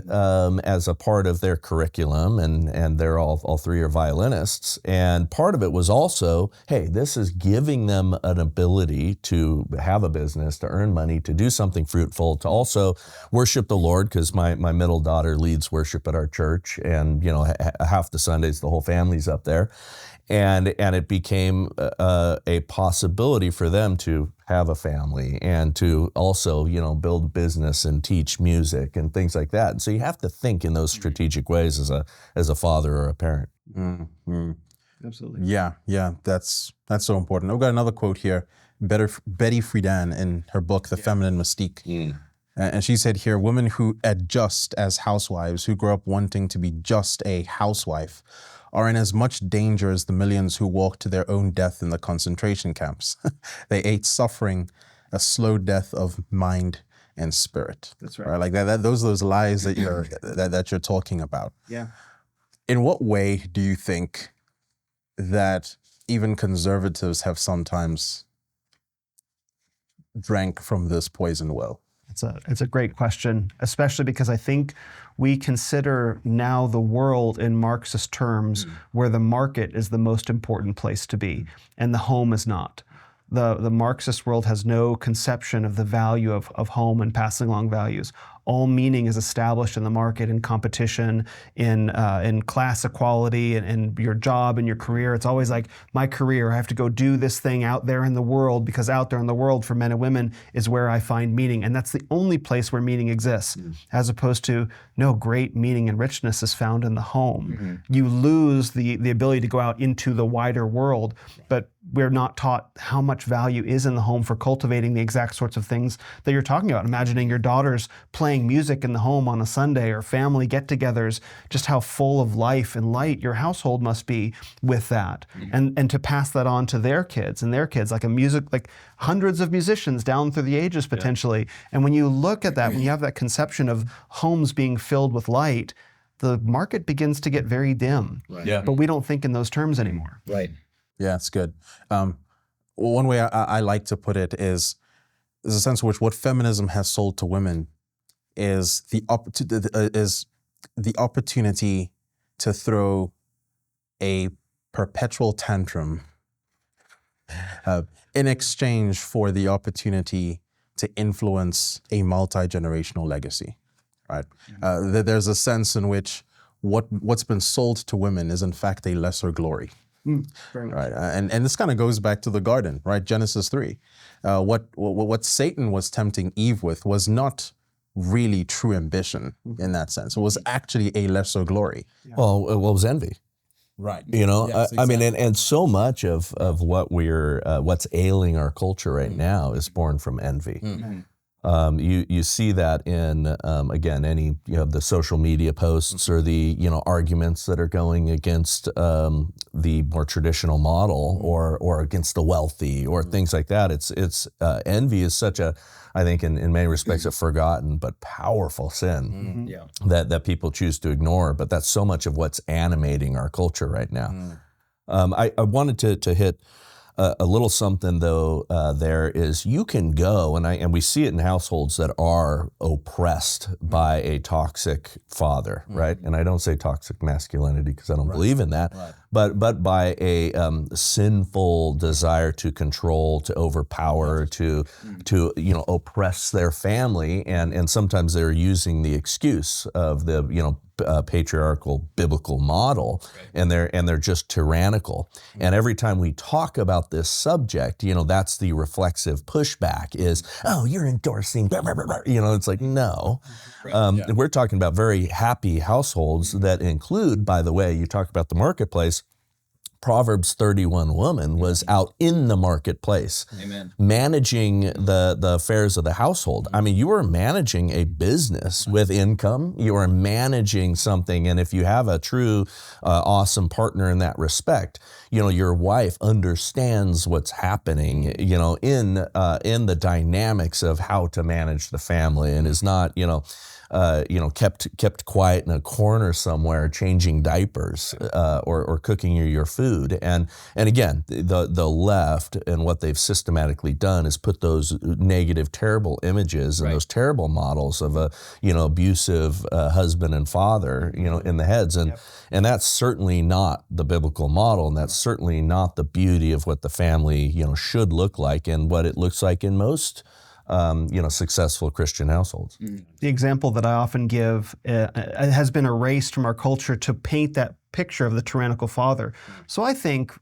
as a part of their curriculum, and they're all three are violinists. And part of it was also, hey, this is giving them an ability to have a business, to earn money, to do something fruitful, to also worship the Lord, because my middle daughter leads worship at our church, and half the Sundays the whole family's up there. And it became a possibility for them to have a family and to also, build business and teach music and things like that. And so you have to think in those strategic ways as a father or a parent. Mm-hmm. Absolutely. Yeah, that's so important. I've got another quote here. Betty Friedan in her book, The Feminine Mystique. And she said here, women who adjust as housewives, who grow up wanting to be just a housewife, are in as much danger as the millions who walked to their own death in the concentration camps. They ate suffering, a slow death of mind and spirit. That's right. Like that those lies that you're talking about. Yeah. In what way do you think that even conservatives have sometimes drank from this poison well? It's a great question, especially because I think we consider now the world in Marxist terms where the market is the most important place to be and the home is not. The Marxist world has no conception of the value of home and passing along values. All meaning is established in the market, in competition, in class equality, and your job and your career. It's always like, my career, I have to go do this thing out there in the world, because out there in the world for men and women is where I find meaning. And that's the only place where meaning exists, as opposed to, no, great meaning and richness is found in the home. You lose the ability to go out into the wider world, but we're not taught how much value is in the home for cultivating the exact sorts of things that you're talking about. Imagining your daughters playing music in the home on a Sunday, or family get-togethers, just how full of life and light your household must be with that. And to pass that on to their kids, like hundreds of musicians down through the ages potentially. And when you look at that, when you have that conception of homes being filled with light, the market begins to get very dim. But we don't think in those terms anymore. Right. Yeah, it's good. One way I like to put it is there's a sense in which what feminism has sold to women is the opportunity to throw a perpetual tantrum in exchange for the opportunity to influence a multi-generational legacy. Right? There's a sense in which what's been sold to women is in fact a lesser glory. Right, and this kind of goes back to the garden, right? Genesis 3. What Satan was tempting Eve with was not really true ambition in that sense. It was actually a lesser glory. Well, it was envy. Right. Yes, exactly. I mean, and so much of what what's ailing our culture right now is born from envy. You see that in again the social media posts or the arguments that are going against the more traditional model or against the wealthy or things like that. It's envy is such a, I think in many respects, a forgotten but powerful sin that people choose to ignore. But that's so much of what's animating our culture right now. I wanted to hit a little something though. There is, you can go and we see it in households that are oppressed by a toxic father, right? And I don't say toxic masculinity because I don't believe in that, but by a sinful desire to control, to overpower, to oppress their family, and sometimes they're using the excuse of the patriarchal biblical model, and they're just tyrannical. And every time we talk about this subject, that's the reflexive pushback is, oh, you're endorsing, blah, blah, blah, blah. It's like, no. We're talking about very happy households that include, by the way, you talk about the marketplace. Proverbs 31 woman was out in the marketplace, managing the affairs of the household. I mean, you are managing a business with income. You are managing something, and if you have a true, awesome partner in that respect, your wife understands what's happening, in the dynamics of how to manage the family, and is not, kept quiet in a corner somewhere, changing diapers or cooking your food. And again, the left and what they've systematically done is put those negative, terrible images and those terrible models of a abusive husband and father in the heads, and that's certainly not the biblical model, and that's certainly not the beauty of what the family should look like and what it looks like in most successful Christian households. The example that I often give has been erased from our culture to paint that picture of the tyrannical father. So I think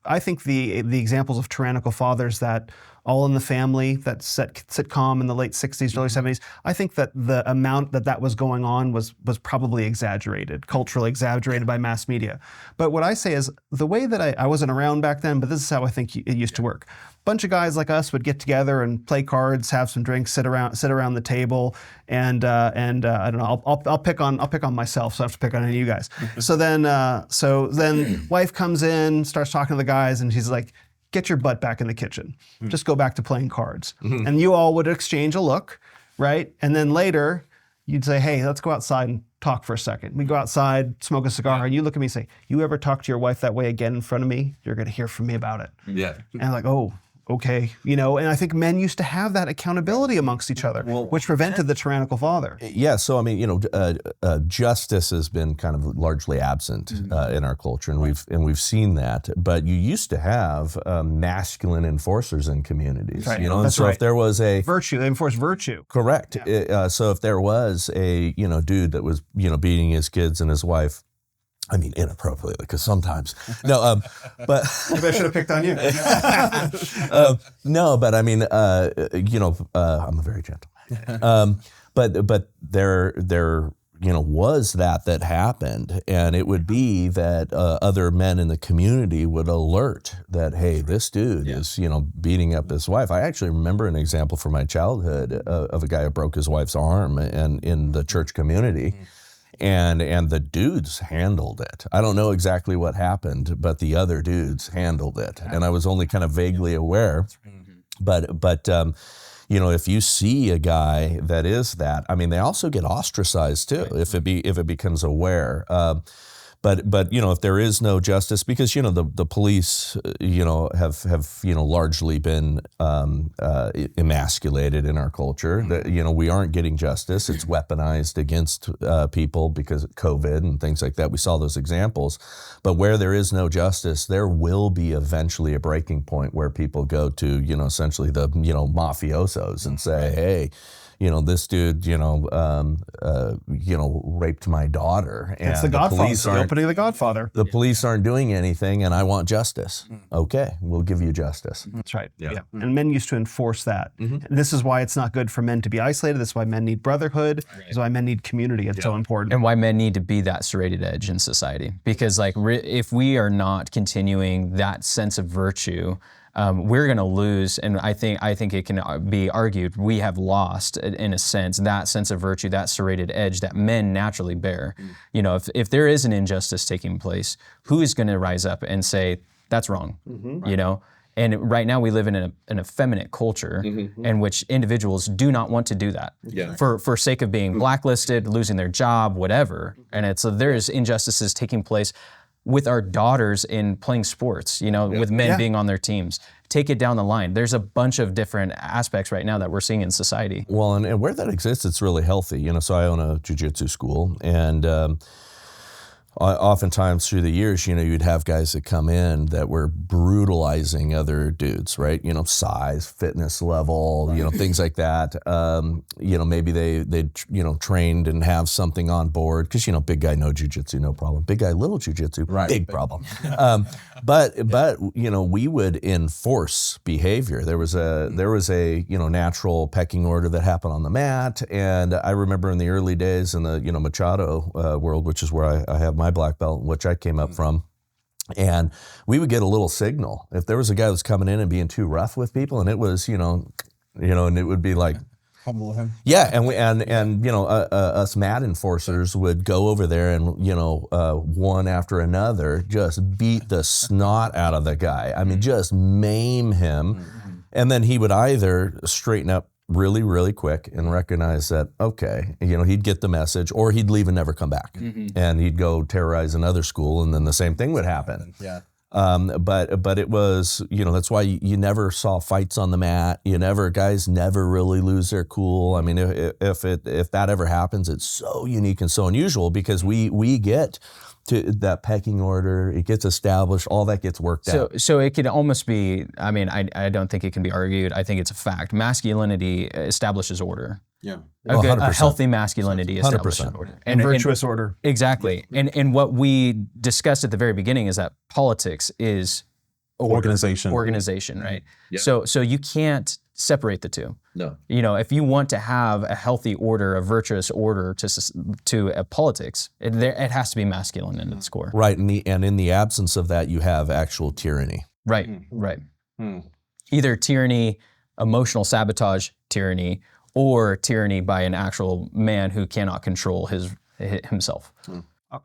the examples of tyrannical fathers, that All in the Family, that sitcom in the late 60s, early 70s, I think that the amount that was going on was probably exaggerated, culturally exaggerated by mass media. But what I say is, the way that I wasn't around back then, but this is how I think it used to work. Bunch of guys like us would get together and play cards, have some drinks, sit around the table, and I don't know. I'll pick on myself, so I have to pick on any of you guys. So then wife comes in, starts talking to the guys, and she's like, "Get your butt back in the kitchen. Just go back to playing cards." And you all would exchange a look, right? And then later, you'd say, "Hey, let's go outside and talk for a second." We go outside, smoke a cigar, and you look at me and say, "You ever talk to your wife that way again in front of me? You're going to hear from me about it." Yeah. And I'm like, "Oh, okay." And I think men used to have that accountability amongst each other, which prevented the tyrannical father. Yeah, so I mean, justice has been kind of largely absent in our culture, and we've seen that. But you used to have masculine enforcers in communities, Right. and That's so right. if there was a Virtue, they enforce virtue. correct, so if there was a dude that was beating his kids and his wife. I mean, inappropriately, because sometimes but Maybe I should have picked on you. no, but I mean, I'm a very gentleman. But there was that happened, and it would be that other men in the community would alert that, hey, this dude is beating up his wife. I actually remember an example from my childhood of a guy who broke his wife's arm, and in the church community. And the dudes handled it. I don't know exactly what happened, but the other dudes handled it, and I was only kind of vaguely aware. But if you see a guy that is that, I mean, they also get ostracized too if it becomes aware. But if there is no justice, because the police have largely been emasculated in our culture. That we aren't getting justice. It's weaponized against people because of COVID and things like that. We saw those examples. But where there is no justice, there will be eventually a breaking point where people go to essentially the mafiosos and say, hey, this dude, raped my daughter. And It's the Godfather, police the opening of The Godfather. The police aren't doing anything, and I want justice. Okay, we'll give you justice. That's right. Yeah. And men used to enforce that. And this is why it's not good for men to be isolated. This is why men need brotherhood. This is why men need community. It's so important. And why men need to be that serrated edge in society. Because if we are not continuing that sense of virtue, we're going to lose, and I think it can be argued we have lost, in a sense, that sense of virtue, that serrated edge that men naturally bear. If there is an injustice taking place, who is going to rise up and say that's wrong? And right now we live in an effeminate culture in which individuals do not want to do that for sake of being blacklisted, losing their job, whatever. And there's injustices taking place with our daughters in playing sports, with men being on their teams. Take it down the line. There's a bunch of different aspects right now that we're seeing in society. Well, and where that exists, it's really healthy. So I own a jiu-jitsu school, and oftentimes through the years, you'd have guys that come in that were brutalizing other dudes, right? Size, fitness level, things like that. Maybe they trained and have something on board because, big guy, no jiu-jitsu, no problem. Big guy, little jiu-jitsu, big problem. But we would enforce behavior. There was a natural pecking order that happened on the mat. And I remember in the early days in the, Machado world, which is where I have my black belt, which I came up from, and we would get a little signal if there was a guy that was coming in and being too rough with people, and it was and it would be like Humble him. Yeah, and us mat enforcers would go over there and one after another just beat the snot out of the guy. I mean, just maim him, and then he would either straighten up really, really quick and recognize that, okay, he'd get the message, or he'd leave and never come back. And he'd go terrorize another school, and then the same thing would happen. Yeah. But it was, that's why you never saw fights on the mat. Guys never really lose their cool. I mean, if that ever happens, it's so unique and so unusual because we get that pecking order. It gets established. All that gets worked out. So it could almost be, I mean, I don't think it can be argued. I think it's a fact. Masculinity establishes order. Yeah. A healthy masculinity establishes 100%. order. And virtuous order. Exactly. And what we discussed at the very beginning is that politics is Organization. Organization, right? Yeah. So you can't separate the two. No. You know, if you want to have a healthy order, a virtuous order to politics, it has to be masculine in its core. Right, and in the absence of that, you have actual tyranny. Right, right. Either tyranny, emotional sabotage tyranny, or tyranny by an actual man who cannot control himself.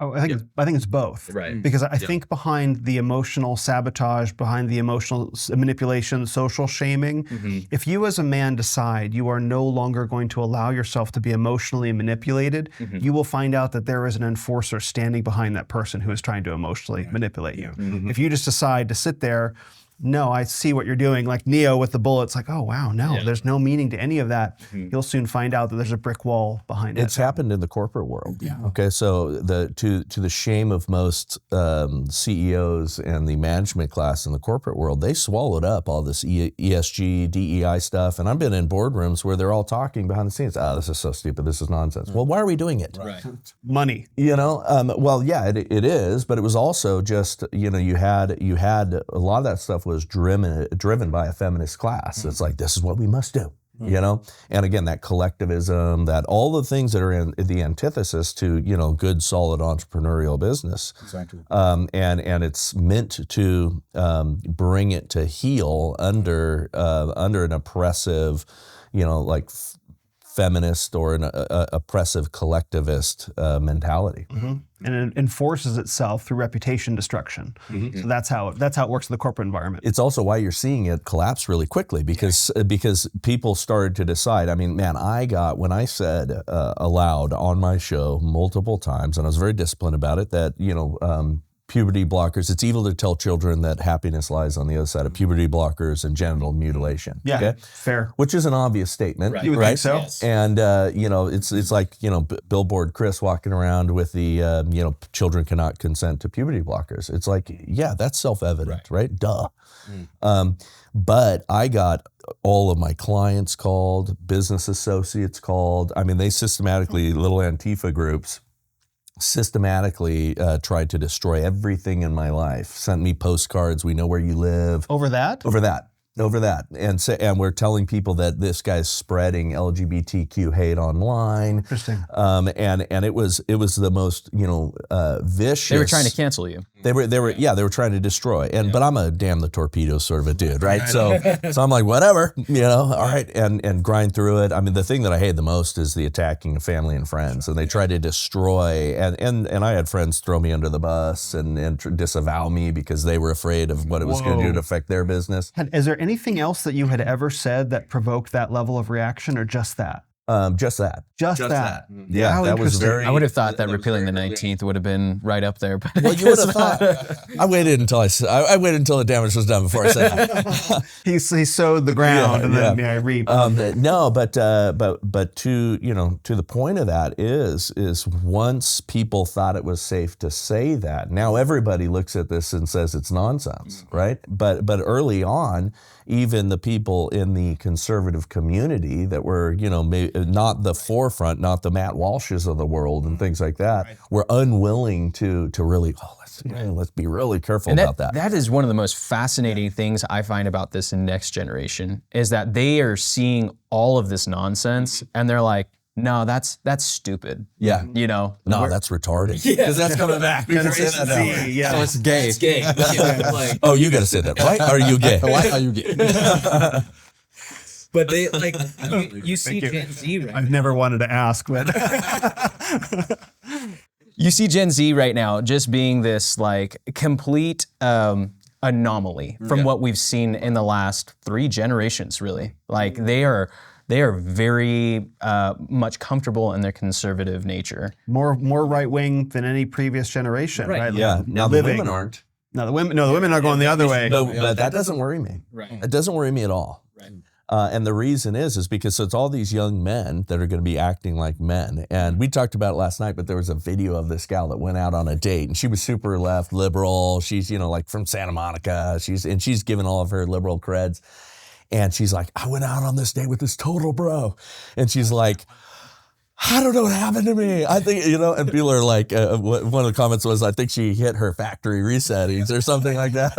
I think it's both. Right. Because I think behind the emotional sabotage, behind the emotional manipulation, social shaming, if you as a man decide you are no longer going to allow yourself to be emotionally manipulated, you will find out that there is an enforcer standing behind that person who is trying to emotionally manipulate you. If you just decide to sit there, no, I see what you're doing, like Neo with the bullets, like, oh wow, no, there's no meaning to any of that. You'll soon find out that there's a brick wall behind it. It's happened in the corporate world. Yeah. Okay, so to the shame of most CEOs and the management class in the corporate world, they swallowed up all this ESG, DEI stuff. And I've been in boardrooms where they're all talking behind the scenes. Oh, this is so stupid. This is nonsense. Well, why are we doing it? Right. Money. You know, well, yeah, it is, but it was also just, you know, you had a lot of that stuff was driven by a feminist class. It's like, this is what we must do, you know? And again, that collectivism, that all the things that are in the antithesis to, you know, good, solid entrepreneurial business. Exactly. And it's meant to bring it to heel under an oppressive, you know, like feminist or an oppressive collectivist mentality. And it enforces itself through reputation destruction. So that's how it works in the corporate environment. It's also why you're seeing it collapse really quickly because people started to decide. I mean, man, when I said aloud on my show multiple times, and I was very disciplined about it, that, you know, puberty blockers, it's evil to tell children that happiness lies on the other side of puberty blockers and genital mutilation. Yeah, okay? fair. Which is an obvious statement, Right. You would right? think so. Yes. And, you know, it's like, you know, Billboard Chris walking around with the, you know, children cannot consent to puberty blockers. It's like, yeah, that's self-evident, right? Duh. But I got all of my clients called, business associates called. I mean, they systematically, little Antifa groups, systematically tried to destroy everything in my life. Sent me postcards. We know where you live. Over that? Over that. And we're telling people that this guy's spreading LGBTQ hate online. Interesting. And it was the most, you know, vicious. They were trying to cancel you. They were trying to destroy. But I'm a damn the torpedo sort of a dude, right? So I'm like, whatever, you know, all right, and grind through it. I mean, the thing that I hate the most is the attacking of family and friends, and they try to destroy. And I had friends throw me under the bus and disavow me because they were afraid of what it was going to do to affect their business. Is there anything else that you had ever said that provoked that level of reaction, or just that? Just that. Just that. Yeah, How that was interesting. very. I would have thought that repealing the 19th would have been right up there. But Well, you would have thought. I waited until the damage was done before I said that. He sowed the ground and then reaped. No, but to, you know, to the point of that is once people thought it was safe to say that, now everybody looks at this and says it's nonsense, right? But early on, even the people in the conservative community that were, you know, not the forefront, not the Matt Walshes of the world and things like that, were unwilling to really, let's be really careful about that. That is one of the most fascinating things I find about this next generation is that they are seeing all of this nonsense and they're like, no, that's stupid. Yeah. You know? No, that's retarded. Because that's coming back. You gotta say that now. Yeah. So it's gay. It's gay. Yeah, like, Oh, you got to say that. Why are you gay? Why are you gay? but they like you see Gen Z right I've never wanted to ask, but You see Gen Z right now just being this like complete anomaly from what we've seen in the last 3 generations, really. Like they are very much comfortable in their conservative nature. more right wing than any previous generation, right? Yeah. Now the women aren't. No, the women are going the other way. No, but that doesn't worry me. Right. It doesn't worry me at all. Right. And the reason is because it's all these young men that are going to be acting like men. And we talked about it last night, but there was a video of this gal that went out on a date, and she was super left liberal. She's, like from Santa Monica. She's given all of her liberal creds. And she's like, I went out on this date with this total bro. And she's like, I don't know what happened to me. I think, and people are like, one of the comments was, I think she hit her factory resettings or something like that.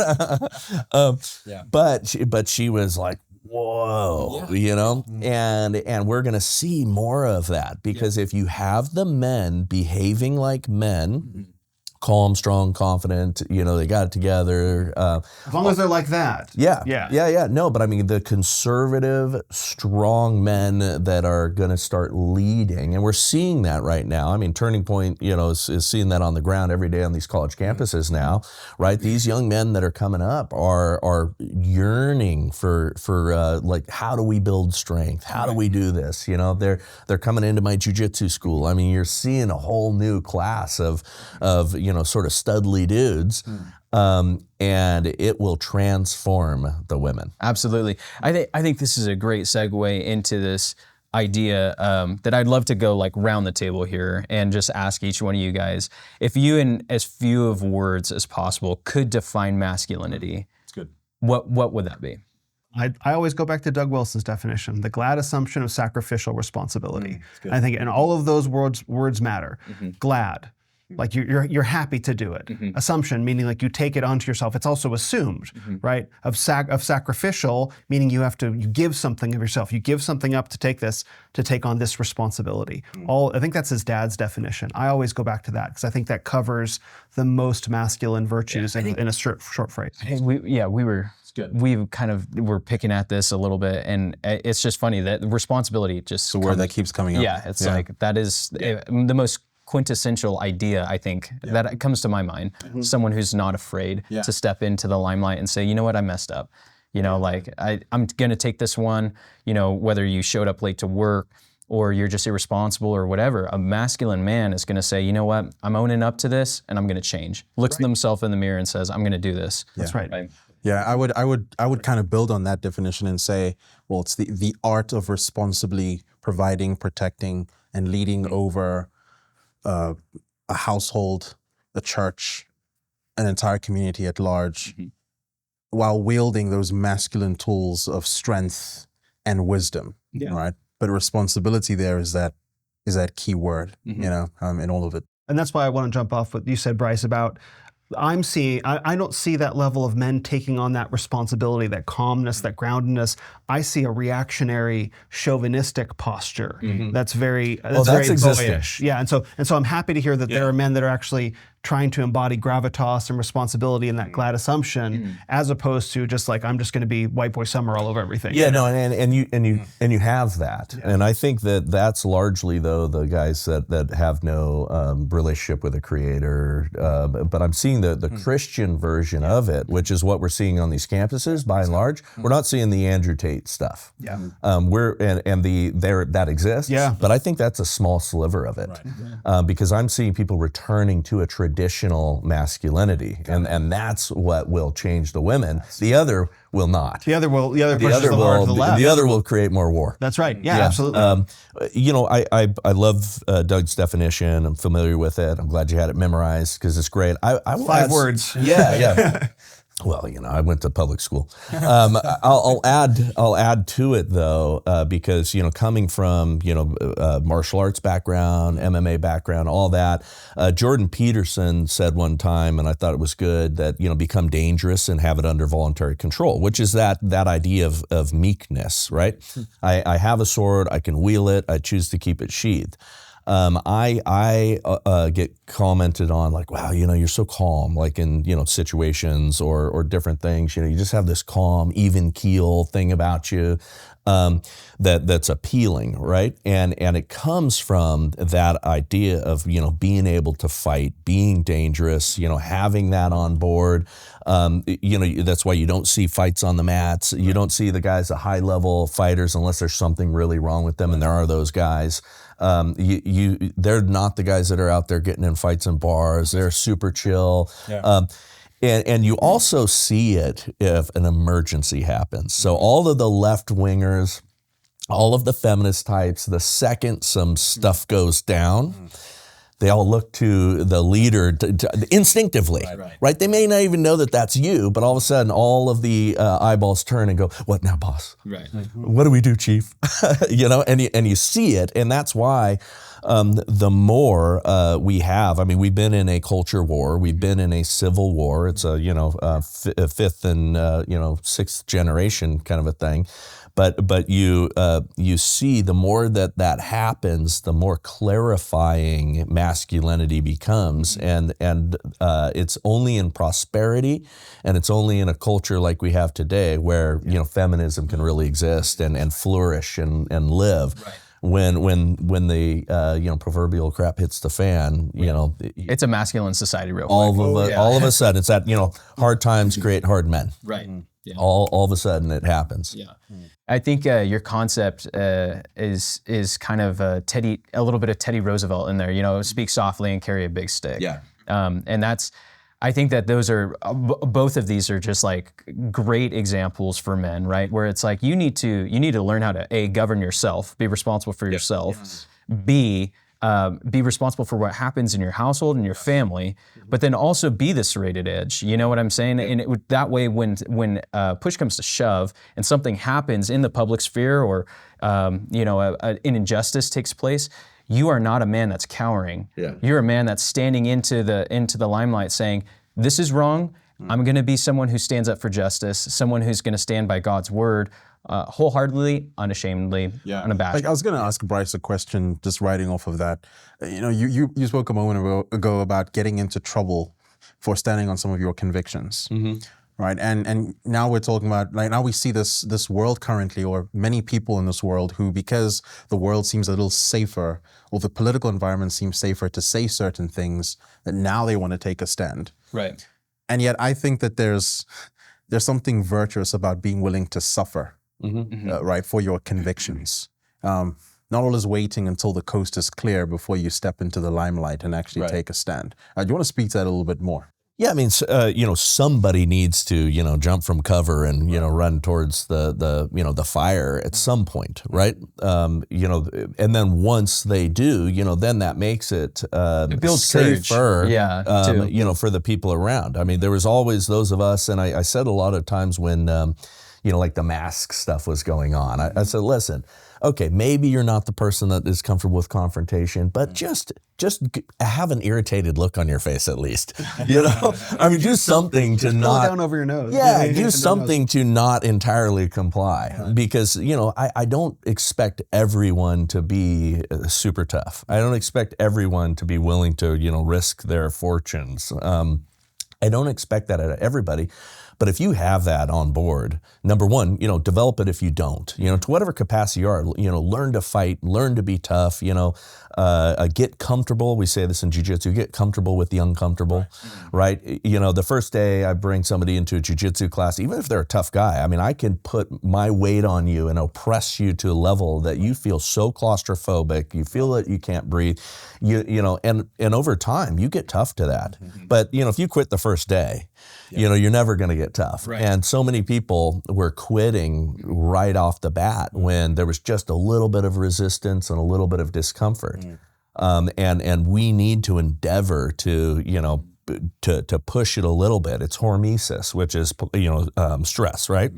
But she was like, whoa, and we're going to see more of that because if you have the men behaving like men, calm, strong, confident, they got it together. As long as they're like that. Yeah. No, but I mean, the conservative, strong men that are going to start leading, and we're seeing that right now. I mean, Turning Point, is seeing that on the ground every day on these college campuses now, right? These young men that are coming up are yearning for like, how do we build strength? How do we do this? They're coming into my jiu-jitsu school. I mean, you're seeing a whole new class of sort of studly dudes, and it will transform the women. Absolutely. I think this is a great segue into this idea that I'd love to go like round the table here and just ask each one of you guys, if you in as few of words as possible could define masculinity, It's good. What would that be? I always go back to Doug Wilson's definition, the glad assumption of sacrificial responsibility. I think, and all of those words matter. Glad. Like you're happy to do it. Assumption, meaning like you take it onto yourself. It's also assumed, right? Of sacrificial, meaning you give something of yourself. You give something up to take on this responsibility. I think that's his dad's definition. I always go back to that because I think that covers the most masculine virtues in a short phrase. We kind of were picking at this a little bit, and it's just funny that responsibility just the word that keeps coming up. Yeah, it's like that is the most quintessential idea, I think, that comes to my mind. Someone who's not afraid to step into the limelight and say, you know what, I messed up. Like I'm going to take this one, whether you showed up late to work or you're just irresponsible or whatever. A masculine man is going to say, you know what, I'm owning up to this and I'm going to change. Looks at themselves in the mirror and says, I'm going to do this. That's right. Yeah, I would kind of build on that definition and say, well, it's the art of responsibly providing, protecting, and leading over a household, a church, an entire community at large, while wielding those masculine tools of strength and wisdom, right? But responsibility there is that key word, in all of it. And that's why I want to jump off what you said, Bryce, about I don't see that level of men taking on that responsibility, that calmness, that groundedness. I see a reactionary, chauvinistic posture that's very boyish. Yeah, and so I'm happy to hear that there are men that are actually trying to embody gravitas and responsibility and that glad assumption, as opposed to just like, I'm just going to be white boy summer all over everything. Yeah, no, and you have that, and I think that's largely though the guys that have no relationship with a creator. But I'm seeing the Christian version of it, which is what we're seeing on these campuses by and large. We're not seeing the Andrew Tate stuff. Yeah, that exists. Yeah, but I think that's a small sliver of it, because I'm seeing people returning to a traditional masculinity, and that's what will change the women. The other will not. The other pushes the hard to the left. The other will create more war. That's right. Yeah, absolutely. I love Doug's definition. I'm familiar with it. I'm glad you had it memorized because it's great. I will 5 words. Yeah. Well, I went to public school. I'll add to it though, because coming from martial arts background, MMA background, all that. Jordan Peterson said one time, and I thought it was good, that become dangerous and have it under voluntary control, which is that idea of meekness, right? I have a sword, I can wield it, I choose to keep it sheathed. I get commented on like, wow, you're so calm, like in, situations or different things, you just have this calm, even keel thing about you, that's appealing, right? And it comes from that idea of, being able to fight, being dangerous, having that on board. That's why you don't see fights on the mats. You don't see the guys, the high level fighters, unless there's something really wrong with them. And there are those guys. They're not the guys that are out there getting in fights in bars. They're super chill. Yeah. And you also see it if an emergency happens. So all of the left-wingers, all of the feminist types, the second some stuff goes down, they all look to the leader instinctively, right? They may not even know that that's you, but all of a sudden, all of the eyeballs turn and go, "What now, boss? Right. What do we do, chief?" And you see it, and that's why the more we have. I mean, we've been in a culture war, we've been in a civil war. It's a fifth and sixth generation kind of a thing. But you see the more that happens, the more clarifying masculinity becomes, and it's only in prosperity, and it's only in a culture like we have today where feminism can really exist and flourish and live. Right. When the proverbial crap hits the fan, it's a masculine society real quick. All of a sudden it's that hard times create hard men. Right. Yeah. All of a sudden it happens. Yeah. I think your concept is kind of a little bit of Teddy Roosevelt in there. Speak softly and carry a big stick. Yeah. And I think that those are both of these are just like great examples for men, right? Where it's like you need to learn how to A, govern yourself, be responsible for yourself, yes. B, be responsible for what happens in your household and your family, but then also be the serrated edge. You know what I'm saying? And that way, when push comes to shove and something happens in the public sphere, or an injustice takes place, you are not a man that's cowering. Yeah. You're a man that's standing into the limelight, saying, "This is wrong. I'm going to be someone who stands up for justice, someone who's going to stand by God's word." Wholeheartedly, unashamedly, unabashed. Like I was going to ask Bryce a question, just riding off of that. You spoke a moment ago about getting into trouble for standing on some of your convictions, right? And now we're talking about now we see this world currently, or many people in this world who, because the world seems a little safer, or the political environment seems safer to say certain things, that now they want to take a stand. Right. And yet, I think that there's something virtuous about being willing to suffer. Right, for your convictions. Not always waiting until the coast is clear before you step into the limelight and actually take a stand. Do you want to speak to that a little bit more? Yeah, I mean, somebody needs to, jump from cover and, run towards the fire at some point, right? And then once they do, then that makes it builds safer, courage. For the people around. I mean, there was always those of us, and I said a lot of times when, like the mask stuff was going on, I said, listen, okay, maybe you're not the person that is comfortable with confrontation, but just have an irritated look on your face at least. I mean, do something to not down over your nose. Yeah, do something to not entirely comply, because I don't expect everyone to be super tough. I don't expect everyone to be willing to risk their fortunes. I don't expect that out of everybody. But if you have that on board, number one, develop it if you don't. To whatever capacity you are, learn to fight, learn to be tough, get comfortable. We say this in jiu-jitsu, get comfortable with the uncomfortable, right? The first day I bring somebody into a jiu-jitsu class, even if they're a tough guy, I mean, I can put my weight on you and oppress you to a level that you feel so claustrophobic, you feel that you can't breathe, and over time, you get tough to that. But, if you quit the first day, you're never going to get tough. Right. And so many people were quitting right off the bat when there was just a little bit of resistance and a little bit of discomfort. And we need to endeavor to, to push it a little bit. It's hormesis, which is, stress, right?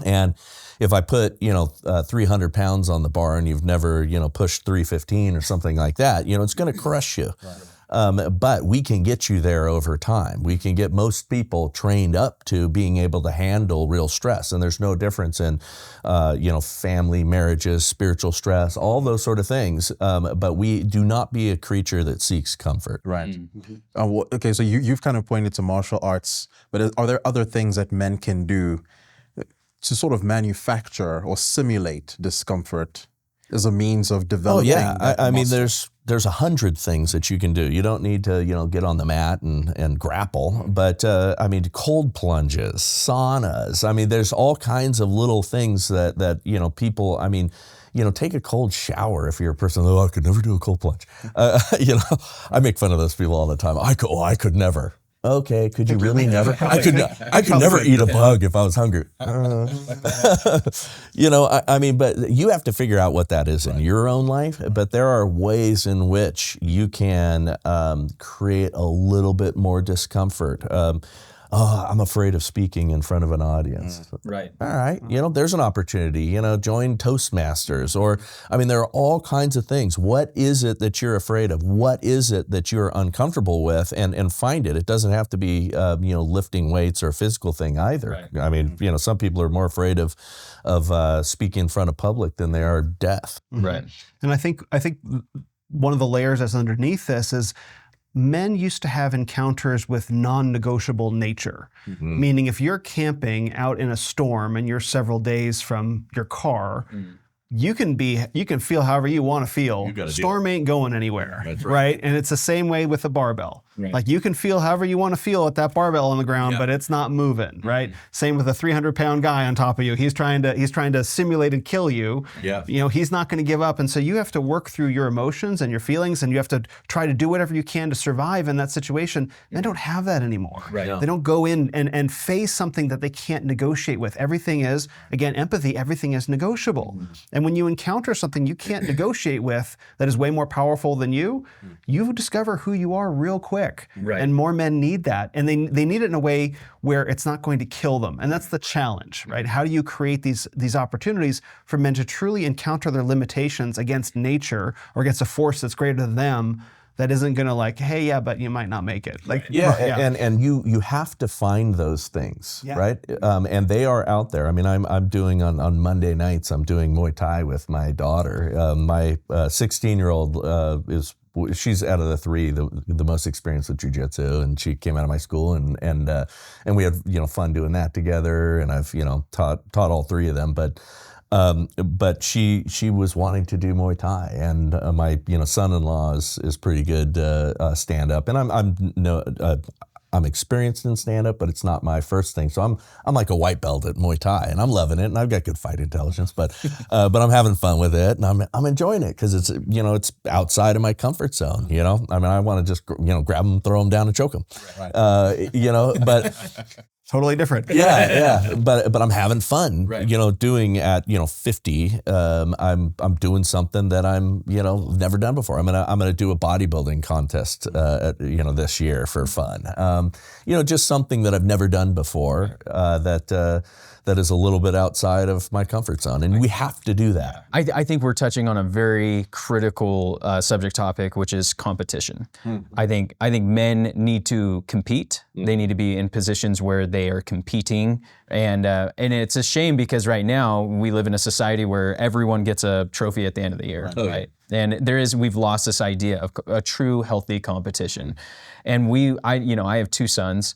And if I put, 300 pounds on the bar and you've never, pushed 315 or something like that, it's going to crush you. Right. But we can get you there over time. We can get most people trained up to being able to handle real stress. And there's no difference in, family, marriages, spiritual stress, all those sort of things. But we do not be a creature that seeks comfort. Right. Okay, so you've kind of pointed to martial arts, but are there other things that men can do to sort of manufacture or simulate discomfort as a means of developing? Oh yeah, I mean, there's 100 things that you can do. You don't need to, get on the mat and grapple, but I mean, cold plunges, saunas. I mean, there's all kinds of little things that people. I mean, take a cold shower if you're a person. Oh, I could never do a cold plunge. I make fun of those people all the time. I could never. Okay, could you really never? I could never eat a bug if I was hungry. I mean, but you have to figure out what that is in your own life. But there are ways in which you can create a little bit more discomfort. I'm afraid of speaking in front of an audience. Right. All right. There's an opportunity, join Toastmasters there are all kinds of things. What is it that you're afraid of? What is it that you're uncomfortable with? And find it. It doesn't have to be, lifting weights or a physical thing either. Right. I mean, some people are more afraid of speaking in front of public than they are death. Right. And I think one of the layers that's underneath this is men used to have encounters with non-negotiable nature, meaning if you're camping out in a storm and you're several days from your car, you can feel however you want to feel. Storm ain't going anywhere, right? And it's the same way with the barbell. Right. Like you can feel however you want to feel at that barbell on the ground, but it's not moving, right? Same with a 300-pound guy on top of you. He's trying to simulate and kill you. Yeah. He's not going to give up, and so you have to work through your emotions and your feelings, and you have to try to do whatever you can to survive in that situation. Men don't have that anymore. Right. No. They don't go in and face something that they can't negotiate with. Everything is, again, empathy. Everything is negotiable. And when you encounter something you can't negotiate with that is way more powerful than you discover who you are real quick. Right. And more men need that. And they need it in a way where it's not going to kill them. And that's the challenge, right? How do you create these opportunities for men to truly encounter their limitations against nature or against a force that's greater than them, that isn't going to hey, yeah, but you might not make it. And you have to find those things, right? And they are out there. I mean, I'm doing on Monday nights, I'm doing Muay Thai with my daughter. My 16-year-old she's out of the three the most experienced with jiu-jitsu, and she came out of my school, and we had fun doing that together, and I've taught all three of them, but she was wanting to do Muay Thai, and my son-in-law is pretty good stand-up, and I'm experienced in stand-up, but it's not my first thing. So I'm like a white belt at Muay Thai, and I'm loving it, and I've got good fight intelligence, but I'm having fun with it, and I'm enjoying it because it's it's outside of my comfort zone. I mean, I want to just grab them, throw them down, and choke them. Right. But. Totally different. Yeah. But I'm having fun, right. Doing at 50. I'm doing something that I'm never done before. I'm gonna do a bodybuilding contest this year for fun. Just something that I've never done before. That is a little bit outside of my comfort zone, and we have to do that. I think we're touching on a very critical subject topic, which is competition. I think men need to compete. They need to be in positions where they are competing, and it's a shame because right now we live in a society where everyone gets a trophy at the end of the year, right? And we've lost this idea of a true healthy competition. And I have two sons.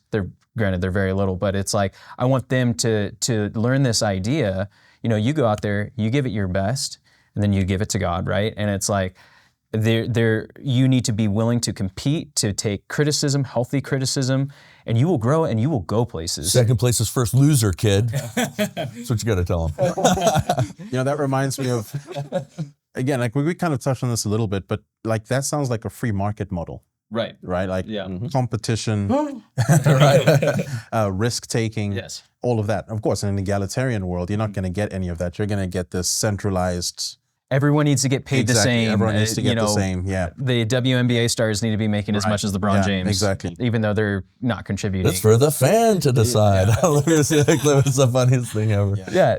Granted, they're very little, but it's like I want them to learn this idea. You go out there, you give it your best, and then you give it to God, right? And it's like you need to be willing to compete, to take criticism, healthy criticism, and you will grow and you will go places. Second place is first loser, kid. That's what you got to tell them. That reminds me of, again, like we kind of touched on this a little bit, but like that sounds like a free market model. Right. Like competition, risk taking, yes, all of that. Of course, in an egalitarian world, you're not going to get any of that. You're going to get this centralized. Everyone needs to get paid the same. Everyone needs to get the same. Yeah. The WNBA stars need to be making as much as LeBron James. Exactly. Even though they're not contributing. It's for the fan to decide. It's the funniest thing ever. Yeah.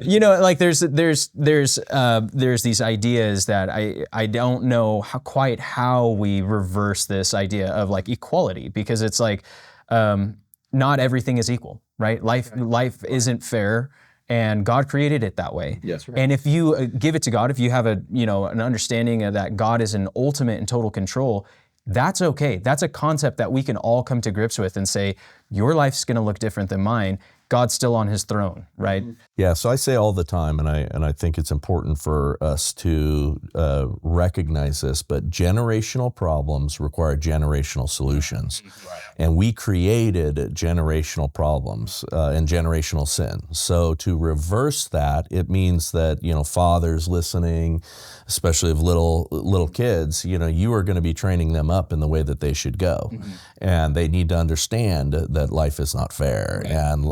There's these ideas that I don't know how we reverse this idea of like equality, because it's like not everything is equal, right? Life isn't fair. And God created it that way. Yes, right. And if you give it to God, if you have an understanding of that God is in ultimate and total control, that's okay. That's a concept that we can all come to grips with and say, your life's going to look different than mine. God's still on his throne, right? Yeah, so I say all the time, and I think it's important for us to recognize this, but generational problems require generational solutions. And we created generational problems and generational sin. So to reverse that, it means that, you know, fathers listening, especially of little kids, you know, you are going to be training them up in the way that they should go. And they need to understand that life is not fair, and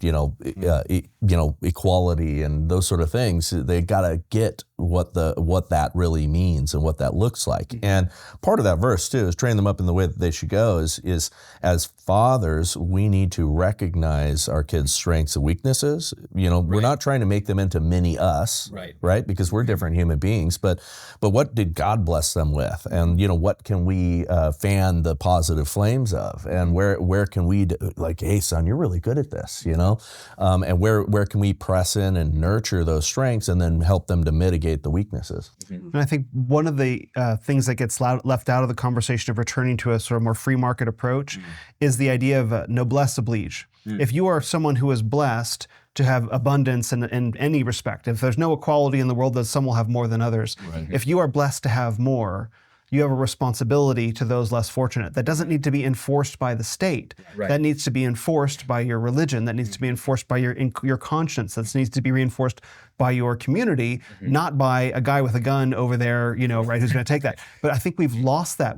you know, equality and those sort of things. They got to get what that really means and what that looks like. And part of that verse too is train them up in the way that they should go. Is as fathers, we need to recognize our kids' strengths and weaknesses. You know, we're not trying to make them into mini us, right? Because we're different human beings. But what did God bless them with? And you know, what can we fan the positive flames of? And where can we like, hey son, you're really good at this, you know? And where can we press in and nurture those strengths and then help them to mitigate the weaknesses? And I think one of the things that gets left out of the conversation of returning to a sort of more free market approach is the idea of noblesse oblige. If you are someone who is blessed to have abundance in any respect, if there's no equality in the world that some will have more than others, if you are blessed to have more, you have a responsibility to those less fortunate. That doesn't need to be enforced by the state. That needs to be enforced by your religion. That needs to be enforced by your conscience. That needs to be reinforced by your community, not by a guy with a gun over there, you know, right, who's going to take that. But I think we've lost that.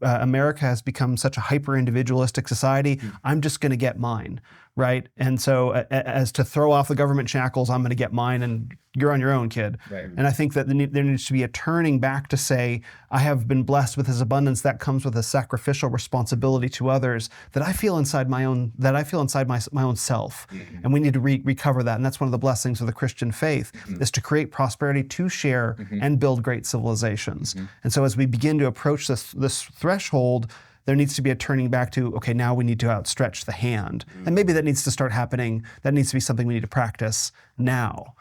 America has become such a hyper-individualistic society. I'm just going to get mine, right? And so as to throw off the government shackles, I'm going to get mine, and you're on your own, kid. And I think that there needs to be a turning back to say, I have been blessed with his abundance. That comes with a sacrificial responsibility to others that I feel inside my own self. And we need to recover that. And that's one of the blessings of the Christian faith, is to create prosperity, to share and build great civilizations. And so as we begin to approach this threshold, there needs to be a turning back to, okay, now we need to outstretch the hand. And maybe that needs to start happening. That needs to be something we need to practice now,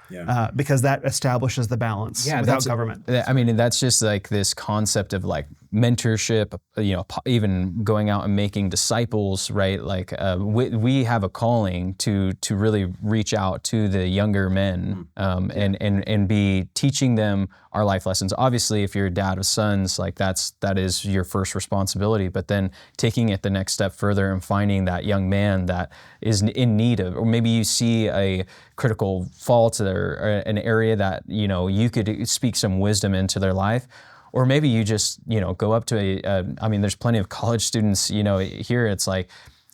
because that establishes the balance without government. I mean, that's just like this concept of like mentorship, you know, even going out and making disciples, right? Like we have a calling to really reach out to the younger men and be teaching them our life lessons. Obviously, if you're a dad of sons, like that is your first responsibility, but then taking it the next step further and finding that young man that is in need of, or maybe you see a critical fault or an area that, you know, you could speak some wisdom into their life. Or maybe you just, you know, go up to I mean, there's plenty of college students, you know, here it's like,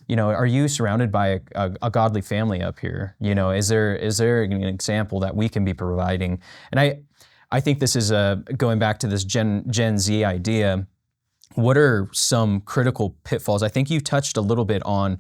you know, are you surrounded by a godly family up here? You know, is there an example that we can be providing? And I think this is going back to this Gen Z idea. What are some critical pitfalls? I think you touched a little bit on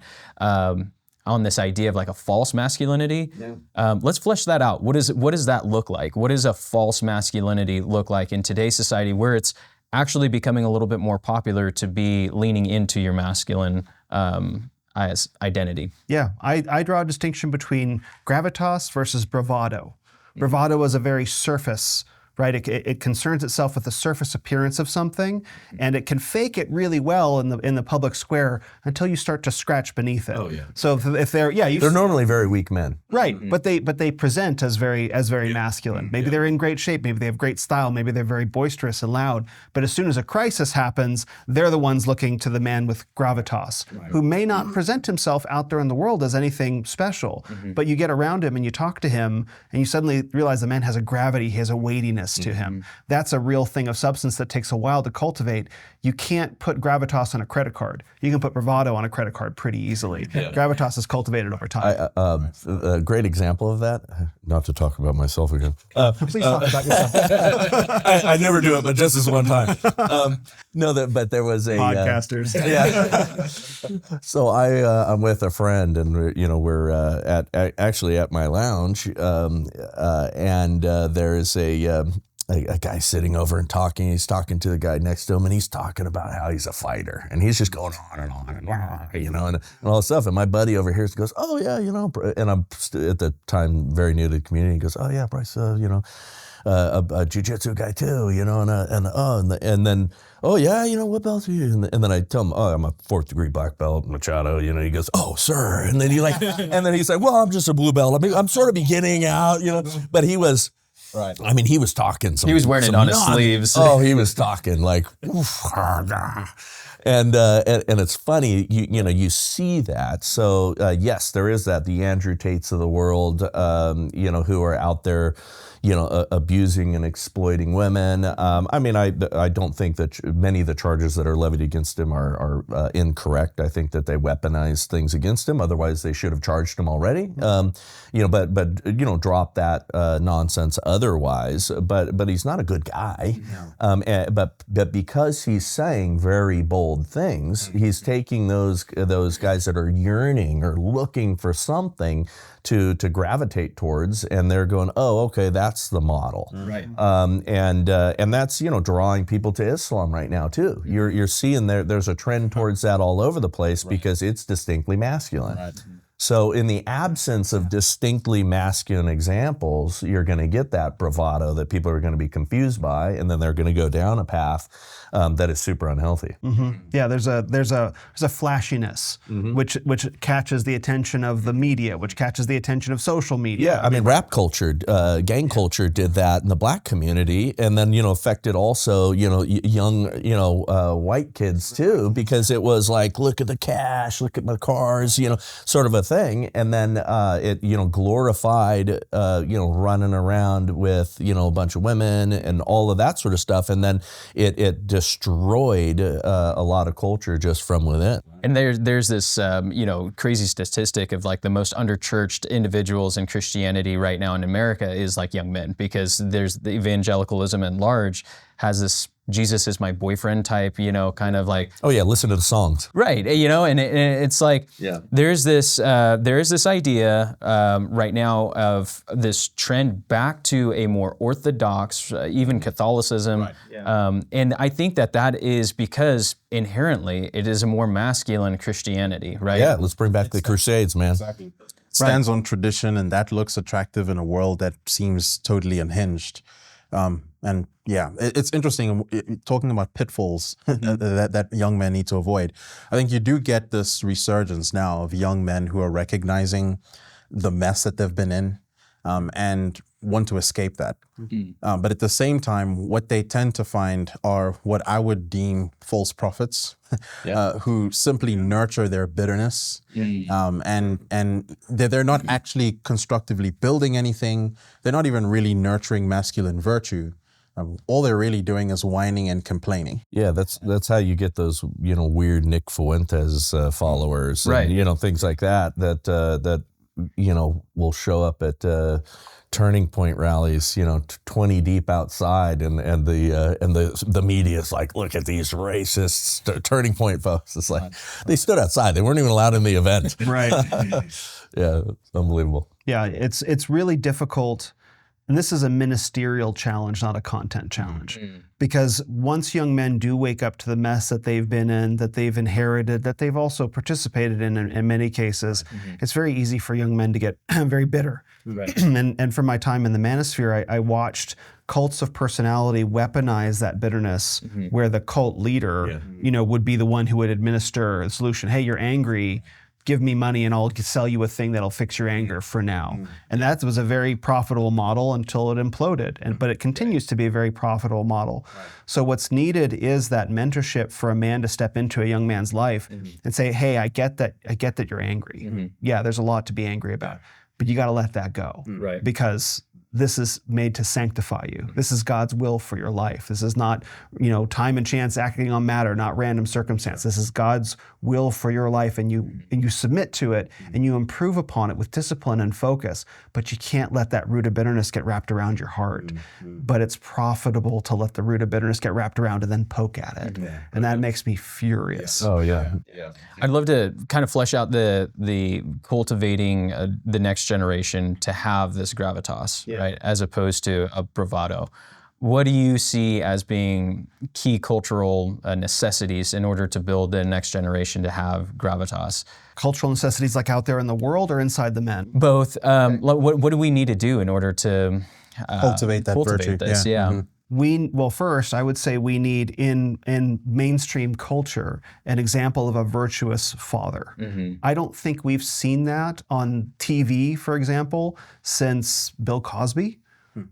this idea of like a false masculinity. Let's flesh that out. What does that look like? What does a false masculinity look like in today's society, where it's actually becoming a little bit more popular to be leaning into your masculine as identity? Yeah, I draw a distinction between gravitas versus bravado. Bravado is a very surface, right? It concerns itself with the surface appearance of something, and it can fake it really well in the public square until you start to scratch beneath it. So if they're normally very weak men, right? But they present as very masculine. Maybe they're in great shape. Maybe they have great style. Maybe they're very boisterous and loud. But as soon as a crisis happens, they're the ones looking to the man with gravitas, who may not present himself out there in the world as anything special. But you get around him and you talk to him, and you suddenly realize the man has a gravity, he has a weightiness to him. That's a real thing of substance that takes a while to cultivate. You can't put gravitas on a credit card. You can put bravado on a credit card pretty easily. Gravitas is cultivated over time. A great example of that, not to talk about myself again. Please talk about yourself. I never do it, but just this one time. But there was a podcasters. So I'm with a friend, and we're actually at my lounge, and there's a guy sitting over and talking. He's talking to the guy next to him, and he's talking about how he's a fighter, and he's just going on and on and on, and all this stuff. And my buddy over here goes, "Oh yeah, and I'm at the time very new to the community. He goes, "Oh yeah, Bryce, a jiu-jitsu guy too, and then, oh yeah, what belt are you? And then I tell him, oh, I'm a 4th degree black belt, Machado, he goes, oh, sir. And then and then he's like, well, I'm just a blue belt. I mean, I'm sort of beginning out, but he was, right. I mean, he was talking he was wearing it on his sleeves. Oh, he was talking like, and it's funny, you see that. So yes, there is that, the Andrew Tates of the world, who are out there, abusing and exploiting women. I mean, I don't think that many of the charges that are levied against him are incorrect. I think that they weaponize things against him. Otherwise, they should have charged him already. But drop that nonsense otherwise. But he's not a good guy. No. But because he's saying very bold things, he's taking those guys that are yearning or looking for something to gravitate towards, and they're going, oh, okay, that's the model, right? And that's drawing people to Islam right now too. You're seeing there's a trend towards that all over the place, because it's distinctly masculine. Right. So in the absence of distinctly masculine examples, you're going to get that bravado that people are going to be confused by, and then they're going to go down a path that is super unhealthy. Mm-hmm. Yeah, there's a flashiness, which catches the attention of the media, which catches the attention of social media. Yeah, I mean, rap culture, gang culture did that in the black community, and then affected also young white kids too, because it was like, look at the cash, look at my cars, sort of a thing, and then it glorified running around with a bunch of women and all of that sort of stuff, and then it destroyed a lot of culture just from within. And there's this crazy statistic of like the most underchurched individuals in Christianity right now in America is like young men, because there's the evangelicalism at large has this Jesus is my boyfriend type, kind of like, oh yeah, listen to the songs, right? And it's like, there is this idea right now of this trend back to a more orthodox, even Catholicism, right. And I think that is because inherently it is a more masculine Christianity, right? Yeah, let's bring back the Crusades, man. Exactly. Stands on tradition, and that looks attractive in a world that seems totally unhinged. And yeah, it's interesting talking about pitfalls that young men need to avoid. I think you do get this resurgence now of young men who are recognizing the mess that they've been in and want to escape that. But at the same time, what they tend to find are what I would deem false prophets who simply nurture their bitterness. And they're not actually constructively building anything. They're not even really nurturing masculine virtue. All they're really doing is whining and complaining. Yeah, that's how you get those weird Nick Fuentes followers, right? And, things like that will show up at turning point rallies, 20 deep outside, and the media is like, look at these racist turning point folks. It's like they stood outside; they weren't even allowed in the event. Right? Yeah, unbelievable. Yeah, it's really difficult. And this is a ministerial challenge, not a content challenge. Because once young men do wake up to the mess that they've been in, that they've inherited, that they've also participated in many cases, it's very easy for young men to get very bitter. Right. And from my time in the manosphere, I watched cults of personality weaponize that bitterness, where the cult leader, would be the one who would administer the solution. Hey, you're angry. Give me money and I'll sell you a thing that'll fix your anger for now. And that was a very profitable model until it imploded. But it continues to be a very profitable model. Right. So what's needed is that mentorship for a man to step into a young man's life and say, hey, I get that you're angry. Yeah, there's a lot to be angry about, but you got to let that go. Right. Because this is made to sanctify you. This is God's will for your life. This is not, time and chance acting on matter, not random circumstance. This is God's will for your life, and you submit to it, and you improve upon it with discipline and focus. But you can't let that root of bitterness get wrapped around your heart. But it's profitable to let the root of bitterness get wrapped around and then poke at it. And that makes me furious. Oh yeah. I'd love to kind of flesh out the cultivating the next generation to have this gravitas. Right, as opposed to a bravado. What do you see as being key cultural necessities in order to build the next generation to have gravitas? Cultural necessities like out there in the world or inside the men? Both. What do we need to do in order to Cultivate that virtue. this? Yeah. Well, first, I would say we need in mainstream culture an example of a virtuous father. I don't think we've seen that on TV, for example, since Bill Cosby.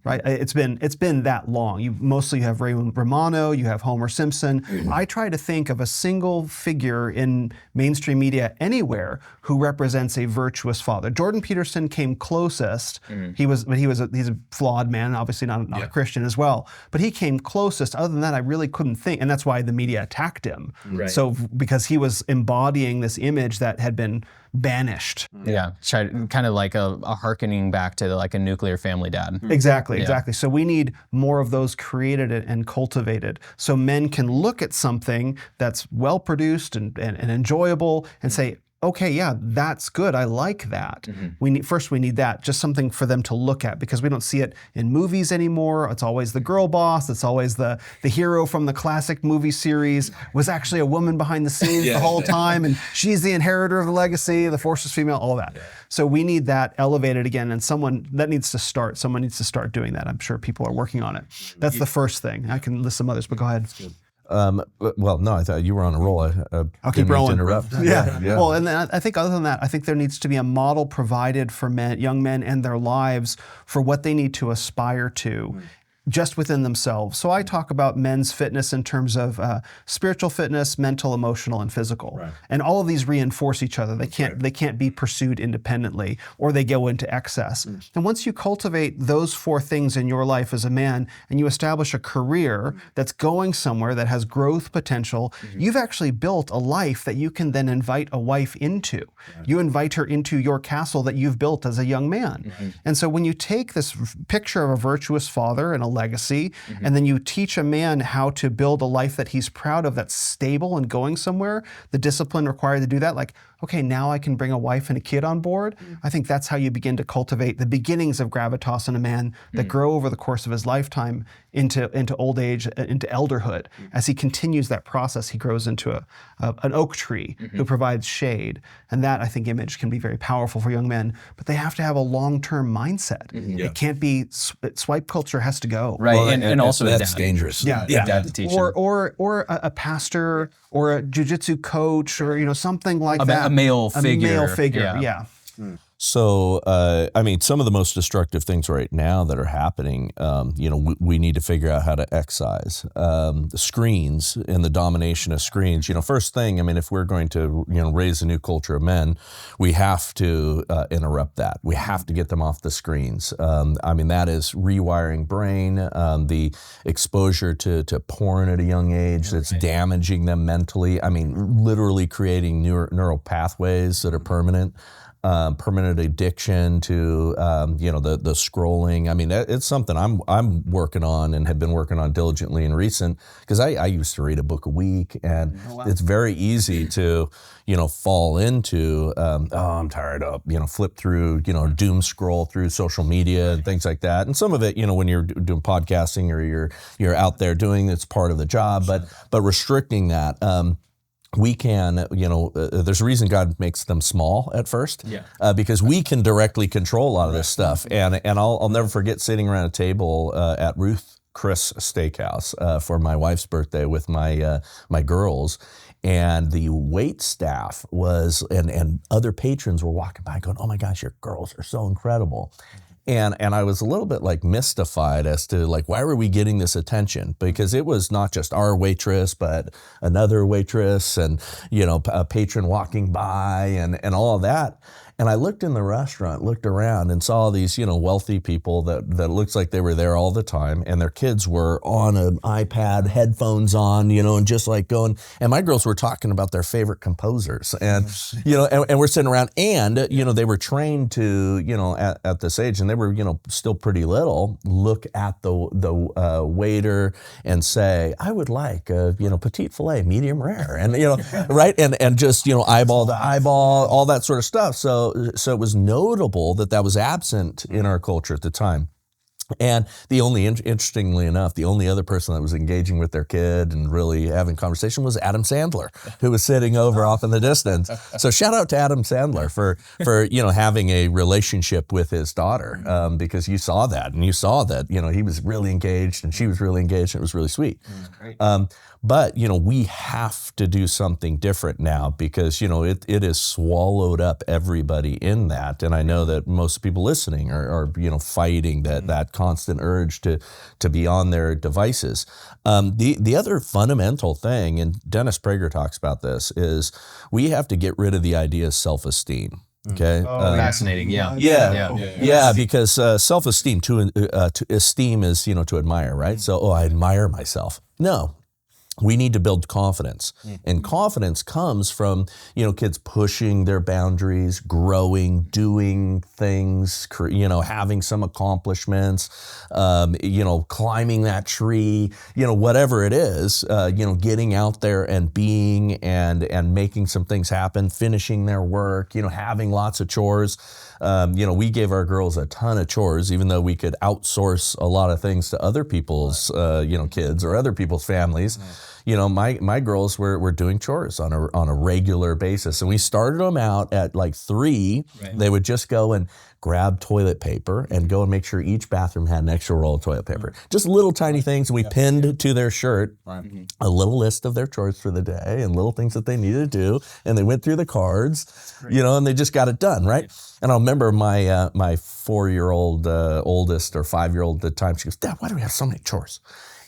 Right, it's been that long. You mostly have Ray Romano, you have Homer Simpson. I try to think of a single figure in mainstream media anywhere who represents a virtuous father. Jordan Peterson came closest. He's a flawed man, obviously not a Christian as well. But he came closest. Other than that, I really couldn't think, and that's why the media attacked him. Right. So because he was embodying this image that had been banished. Yeah, kind of like a hearkening back to like a nuclear family dad. Exactly. So we need more of those created and cultivated so men can look at something that's well produced and enjoyable and say, okay, yeah, that's good. I like that. We need that, just something for them to look at, because we don't see it in movies anymore. It's always the girl boss. It's always the hero from the classic movie series was actually a woman behind the scenes the whole time, and she's the inheritor of the legacy, the force is female, all that. So we need that elevated again, and someone needs to start doing that. I'm sure people are working on it. That's the first thing. I can list some others, but go ahead. Well, no, I thought you were on a roll. I'll keep rolling. Interrupt. Yeah. Well, and then I think other than that, I think there needs to be a model provided for young men and their lives for what they need to aspire to. Just within themselves. So I talk about men's fitness in terms of spiritual fitness, mental, emotional, and physical. Right. And all of these reinforce each other. They can't be pursued independently, or they go into excess. And once you cultivate those four things in your life as a man, and you establish a career that's going somewhere that has growth potential, you've actually built a life that you can then invite a wife into. You invite her into your castle that you've built as a young man. And so when you take this picture of a virtuous father and a legacy, and then you teach a man how to build a life that he's proud of, that's stable and going somewhere, the discipline required to do that, like, okay, now I can bring a wife and a kid on board. I think that's how you begin to cultivate the beginnings of gravitas in a man that grow over the course of his lifetime into old age, into elderhood. As he continues that process, he grows into an oak tree who provides shade. And that, I think, image can be very powerful for young men, but they have to have a long-term mindset. It can't be, swipe culture has to go. Right, well, and also that's dangerous. Yeah. Dad to teach or a pastor or a jiu-jitsu coach, or something like that. A male figure. Yeah. So, I mean, some of the most destructive things right now that are happening, we need to figure out how to excise the screens and the domination of screens. First thing, I mean, if we're going to, raise a new culture of men, we have to interrupt that. We have to get them off the screens. I mean, that is rewiring brain, the exposure to porn at a young age that's damaging them mentally. I mean, literally creating neural pathways that are permanent. Permanent addiction to the scrolling. I mean, it's something I'm working on and have been working on diligently in recent, because I used to read a book a week, and it's very easy to fall into I'm tired of flip through doom scroll through social media and things like that. And some of it when you're doing podcasting or you're out there doing, it's part of the job, but restricting that. We can, there's a reason God makes them small at first, because we can directly control a lot of this stuff. And I'll never forget sitting around a table at Ruth Chris Steakhouse for my wife's birthday with my girls. And the wait staff was, and other patrons were walking by going, "Oh my gosh, your girls are so incredible." And I was a little bit mystified as to why were we getting this attention? Because it was not just our waitress, but another waitress and, a patron walking by and all of that. And I looked in the restaurant, looked around and saw these, wealthy people that looks like they were there all the time. And their kids were on an iPad, headphones on, and just going. And my girls were talking about their favorite composers. And, and we're sitting around and, they were trained to, at this age, and they were, still pretty little, look at the waiter and say, "I would like a, petite filet, medium rare." And, right. And just, eyeball to eyeball, all that sort of stuff. So it was notable that was absent in our culture at the time. And interestingly enough, the only other person that was engaging with their kid and really having conversation was Adam Sandler, who was sitting over off in the distance. So shout out to Adam Sandler for having a relationship with his daughter, because you saw that he was really engaged and she was really engaged, and it was really sweet. But we have to do something different now, because it has swallowed up everybody in that, and I know that most people listening are fighting that constant urge to be on their devices. The other fundamental thing, and Dennis Prager talks about this, is we have to get rid of the idea of self-esteem. Okay. Fascinating. Yeah. Yeah. Because self-esteem to esteem is to admire, right? So I admire myself. No. We need to build confidence, and confidence comes from, kids pushing their boundaries, growing, doing things, having some accomplishments, climbing that tree, whatever it is, getting out there and being and making some things happen, finishing their work, having lots of chores. We gave our girls a ton of chores, even though we could outsource a lot of things to other people's, kids or other people's families. My girls were doing chores on a regular basis, and we started them out at like 3. Right. They would just go and grab toilet paper and go and make sure each bathroom had an extra roll of toilet paper. Just little tiny things. We pinned to their shirt a little list of their chores for the day and little things that they needed to do, and they went through the cards, and they just got it done, right? And I'll remember my 4-year-old oldest, or 5-year-old at the time, she goes, "Dad, why do we have so many chores?"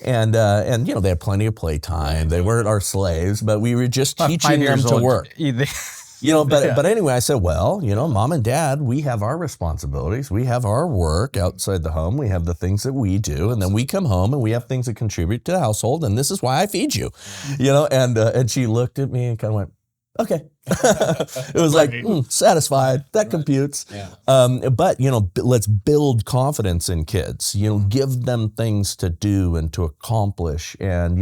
And they had plenty of playtime. They weren't our slaves, but we were just teaching them to work. But anyway, I said, well, Mom and Dad, we have our responsibilities. We have our work outside the home. We have the things that we do, and then we come home and we have things that contribute to the household, and this is why I feed you. And she looked at me and kind of went, okay. It was like, satisfied, that computes. But let's build confidence in kids, give them things to do and to accomplish, and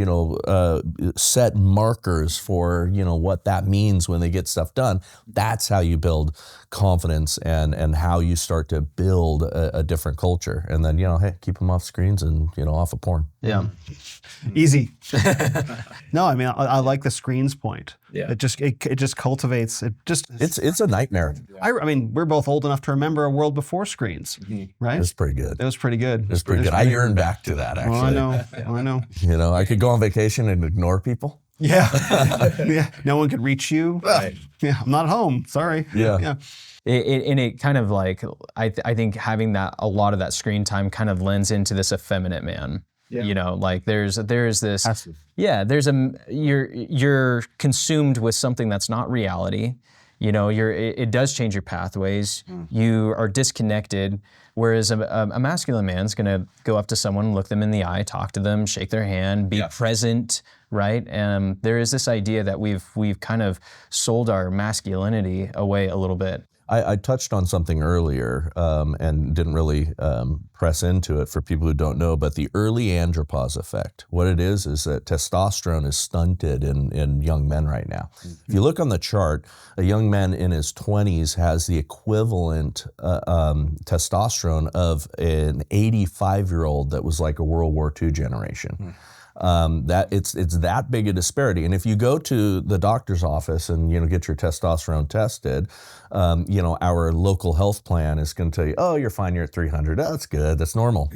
set markers for what that means when they get stuff done. That's how you build confidence, and how you start to build a different culture. And then hey, keep them off screens and off of porn. Easy. No, I mean, I like the screens point. It just cultivates. It's a nightmare. I mean, we're both old enough to remember a world before screens, right? It was pretty good. It was pretty good. It was pretty good. I yearn back to that, actually. I know. I could go on vacation and ignore people. Yeah. No one could reach you. Right. Yeah. I'm not home. Sorry. Yeah. It kind of like, I think having a lot of that screen time kind of lends into this effeminate man. Like there's this, Passive. you're consumed with something that's not reality. It does change your pathways. You are disconnected. Whereas a masculine man's gonna go up to someone, look them in the eye, talk to them, shake their hand, be present, right? And there is this idea that we've kind of sold our masculinity away a little bit. I touched on something earlier and didn't really press into it for people who don't know, but the early andropause effect. What it is that testosterone is stunted in young men right now. If you look on the chart, a young man in his 20s has the equivalent testosterone of an 85-year-old that was like a World War II generation. That it's that big a disparity. And if you go to the doctor's office and get your testosterone tested, our local health plan is going to tell you, oh, you're fine, you're at 300. Oh, that's good, that's normal.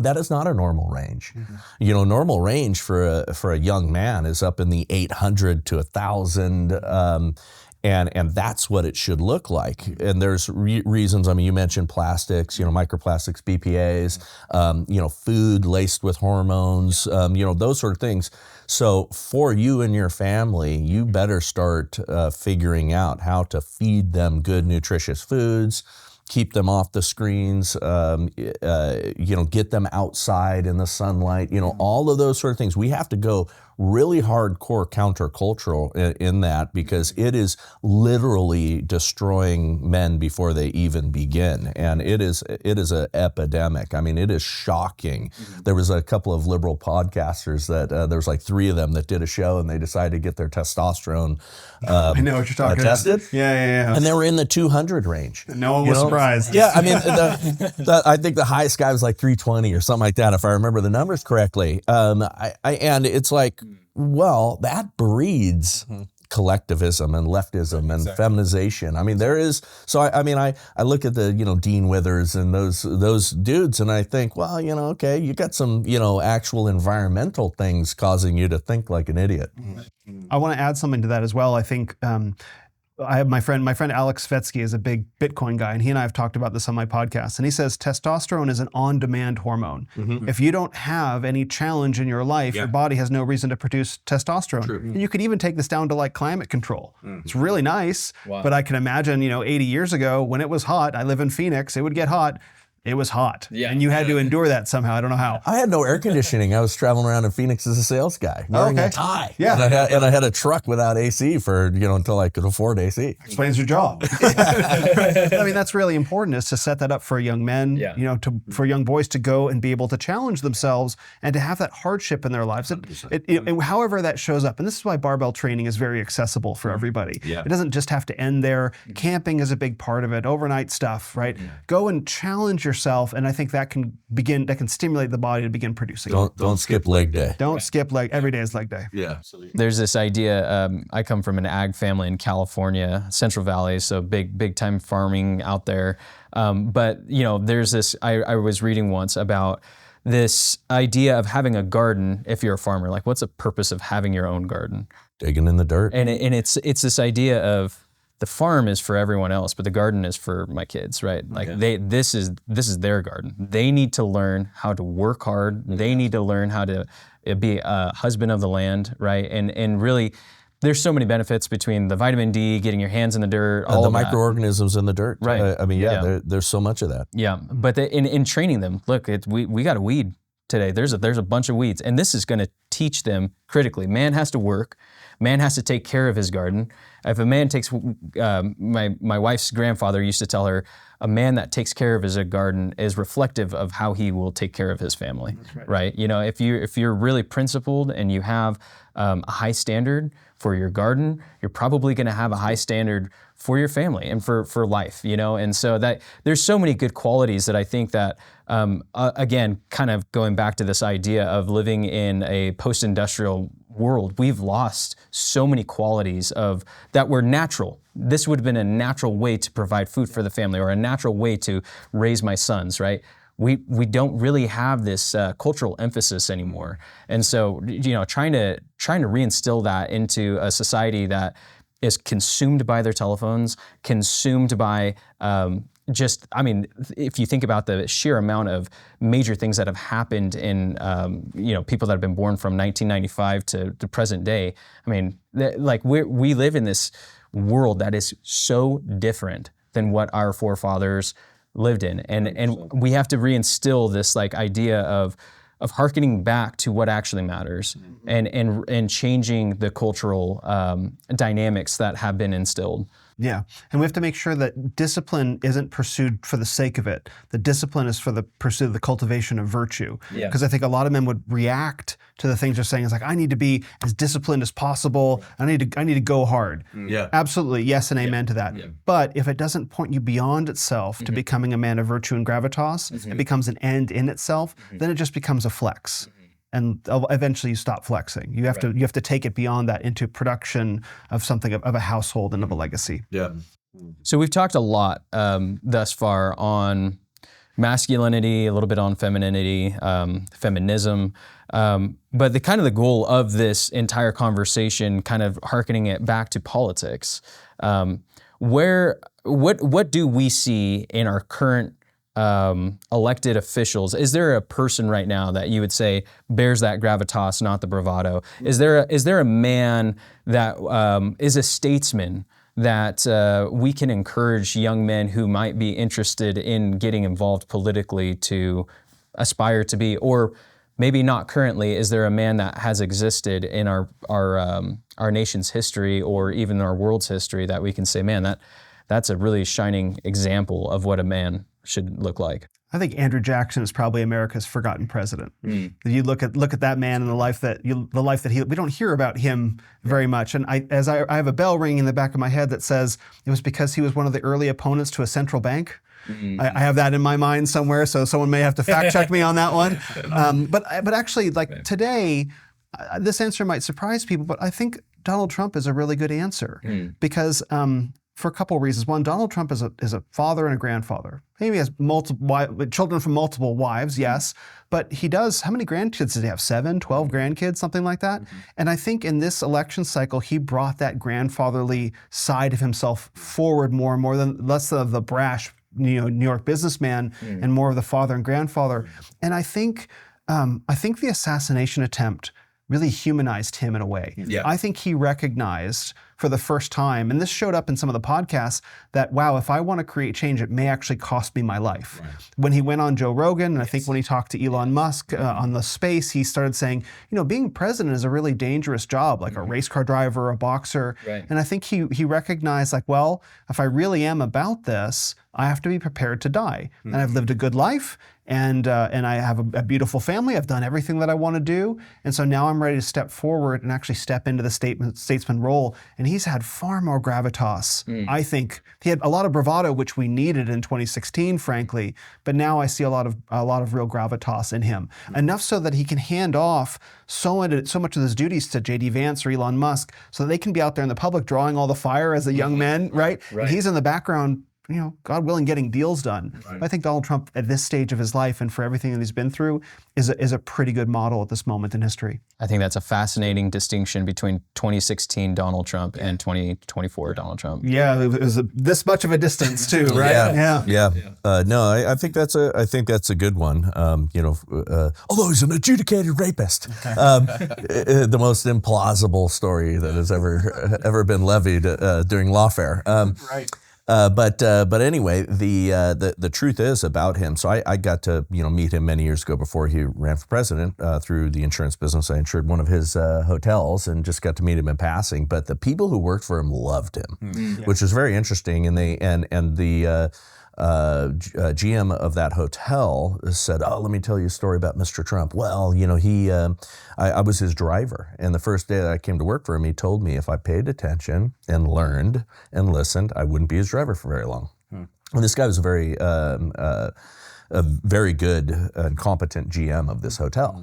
That is not a normal range. Normal range for a young man is up in the 800 to 1,000. And that's what it should look like. And there's reasons. I mean, you mentioned plastics, microplastics, BPAs, food laced with hormones, those sort of things. So for you and your family, you better start figuring out how to feed them good, nutritious foods, keep them off the screens, get them outside in the sunlight, all of those sort of things. We have to go really hardcore countercultural in that, because it is literally destroying men before they even begin. And it is an epidemic. I mean, it is shocking. There was a couple of liberal podcasters that there was like 3 of them that did a show, and they decided to get their testosterone I know what you're talking tested. about. Yeah. And they were in the 200 range. No one was surprised. Yeah, I mean, I think the highest guy was like 320 or something like that, if I remember the numbers correctly. And it's like, well, that breeds collectivism and leftism and feminization. I mean, there is. So I look at the Dean Withers and those dudes, and I think, well, okay, you got some actual environmental things causing you to think like an idiot. I want to add something to that as well. I think I have my friend Alex Svetsky is a big Bitcoin guy, and he and I have talked about this on my podcast. And he says testosterone is an on-demand hormone. If you don't have any challenge in your life, your body has no reason to produce testosterone. And you could even take this down to like climate control. It's really nice, but I can imagine 80 years ago when it was hot. I live in Phoenix. It would get hot. It was hot, and you had to endure that somehow. I don't know how. I had no air conditioning. I was traveling around in Phoenix as a sales guy, wearing a tie. Yeah, and I had a truck without AC for until I could afford AC. Explains your job. I mean, that's really important, is to set that up for young men. For young boys to go and be able to challenge themselves and to have that hardship in their lives. And however that shows up, and this is why barbell training is very accessible for everybody. It doesn't just have to end there. Camping is a big part of it. Overnight stuff, right? Go and challenge yourself, and I think that can stimulate the body to begin producing. Don't skip leg day. Don't skip every day is leg day. Yeah, absolutely. There's this idea. I come from an ag family in California, Central Valley, so big time farming out there. But there's this. I was reading once about this idea of having a garden. If you're a farmer, like, what's the purpose of having your own garden? Digging in the dirt. And it's this idea of, the farm is for everyone else, but the garden is for my kids, right? Like this is their garden. They need to learn how to work hard. They need to learn how to be a husband of the land, right? And really, there's so many benefits between the vitamin D, getting your hands in the dirt, all the of microorganisms in the dirt. Right. There's so much of that. Yeah, but in training them, look, we got a weed today. There's a bunch of weeds, and this is going to teach them critically. Man has to work. Man has to take care of his garden. If a man takes, my wife's grandfather used to tell her, a man that takes care of his garden is reflective of how he will take care of his family, right? If you're really principled and you have a high standard for your garden, you're probably going to have a high standard for your family and for life, And so that there's so many good qualities that I think that, again, kind of going back to this idea of living in a post-industrial world, we've lost so many qualities that were natural. This would have been a natural way to provide food for the family, or a natural way to raise my sons, right? We don't really have this cultural emphasis anymore, and so trying to reinstill that into a society that is consumed by their telephones, consumed by if you think about the sheer amount of major things that have happened in, people that have been born from 1995 to the present day, we live in this world that is so different than what our forefathers lived in. And we have to reinstill this idea of hearkening back to what actually matters, and changing the cultural dynamics that have been instilled. Yeah, and we have to make sure that discipline isn't pursued for the sake of it. The discipline is for the pursuit of the cultivation of virtue. Because I think a lot of men would react to the things you're saying. It's like, I need to be as disciplined as possible. I need to go hard. Yeah, absolutely, yes and amen to that. But if it doesn't point you beyond itself to becoming a man of virtue and gravitas, it becomes an end in itself. Then it just becomes a flex. And eventually you stop flexing. You have to take it beyond that into production of something of a household and of a legacy. Yeah. So we've talked a lot thus far on masculinity, a little bit on femininity, feminism, but the goal of this entire conversation, kind of hearkening it back to politics. What do we see in our current elected officials? Is there a person right now that you would say bears that gravitas, not the bravado? Is there a man that is a statesman that we can encourage young men who might be interested in getting involved politically to aspire to be, or maybe not currently, is there a man that has existed in our nation's history or even our world's history that we can say, man, that's a really shining example of what a man should look like? I think Andrew Jackson is probably America's forgotten president. You look at that man and the life that we don't hear about him very much. And I have a bell ringing in the back of my head that says it was because he was one of the early opponents to a central bank. I have that in my mind somewhere, so someone may have to fact check me on that one. But actually, like today, this answer might surprise people, but I think Donald Trump is a really good answer because. For a couple of reasons. One, Donald Trump is a father and a grandfather. Maybe he has children from multiple wives, yes, but he does, how many grandkids did he have? 7, 12 grandkids, something like that? And I think in this election cycle, he brought that grandfatherly side of himself forward more and more, less of the brash, New York businessman and more of the father and grandfather. And I think the assassination attempt really humanized him in a way. Yeah. I think he recognized for the first time, and this showed up in some of the podcasts, that, wow, if I want to create change, it may actually cost me my life. Right. When he went on Joe Rogan, and I think when he talked to Elon Musk on the space, he started saying, being president is a really dangerous job, like a race car driver, a boxer. Right. And I think he recognized, like, well, if I really am about this, I have to be prepared to die. And I've lived a good life, and I have a beautiful family. I've done everything that I want to do. And so now I'm ready to step forward and actually step into the statesman role. And he's had far more gravitas. I think he had a lot of bravado, which we needed in 2016, frankly. But now I see a lot of real gravitas in him. Enough so that he can hand off so much of his duties to J.D. Vance or Elon Musk so that they can be out there in the public drawing all the fire as a young man, right? And he's in the background, God willing, getting deals done. Right. I think Donald Trump at this stage of his life and for everything that he's been through is a pretty good model at this moment in history. I think that's a fascinating distinction between 2016 Donald Trump and 2024 Donald Trump. Yeah, it was this much of a distance too, right? Yeah. No, I think that's a good one. Although he's an adjudicated rapist, the most implausible story that has ever been levied during lawfare. Right. But anyway, the truth is about him. So I got to meet him many years ago before he ran for president through the insurance business. I insured one of his hotels and just got to meet him in passing. But the people who worked for him loved him, which was very interesting. And the GM of that hotel said, "Oh, let me tell you a story about Mr. Trump. Well, I was his driver, and the first day that I came to work for him, he told me if I paid attention and learned and listened, I wouldn't be his driver for very long." And this guy was a very good and competent GM of this hotel.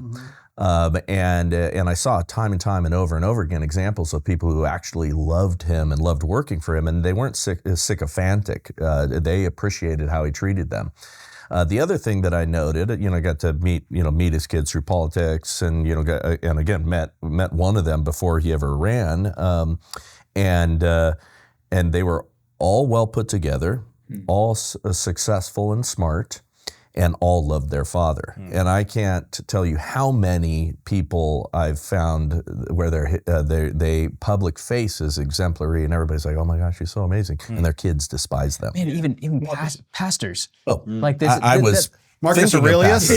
And I saw time and time and over again examples of people who actually loved him and loved working for him, and they weren't sycophantic. They appreciated how he treated them. The other thing that I noted, I got to meet his kids through politics, and and again met one of them before he ever ran, and they were all well put together, all successful and smart, and all loved their father. And I can't tell you how many people I've found where they public face is exemplary, and everybody's like, "Oh my gosh, he's so amazing," and their kids despise them. Man, even pastors. Oh, like this. I was. Marcus Aurelius.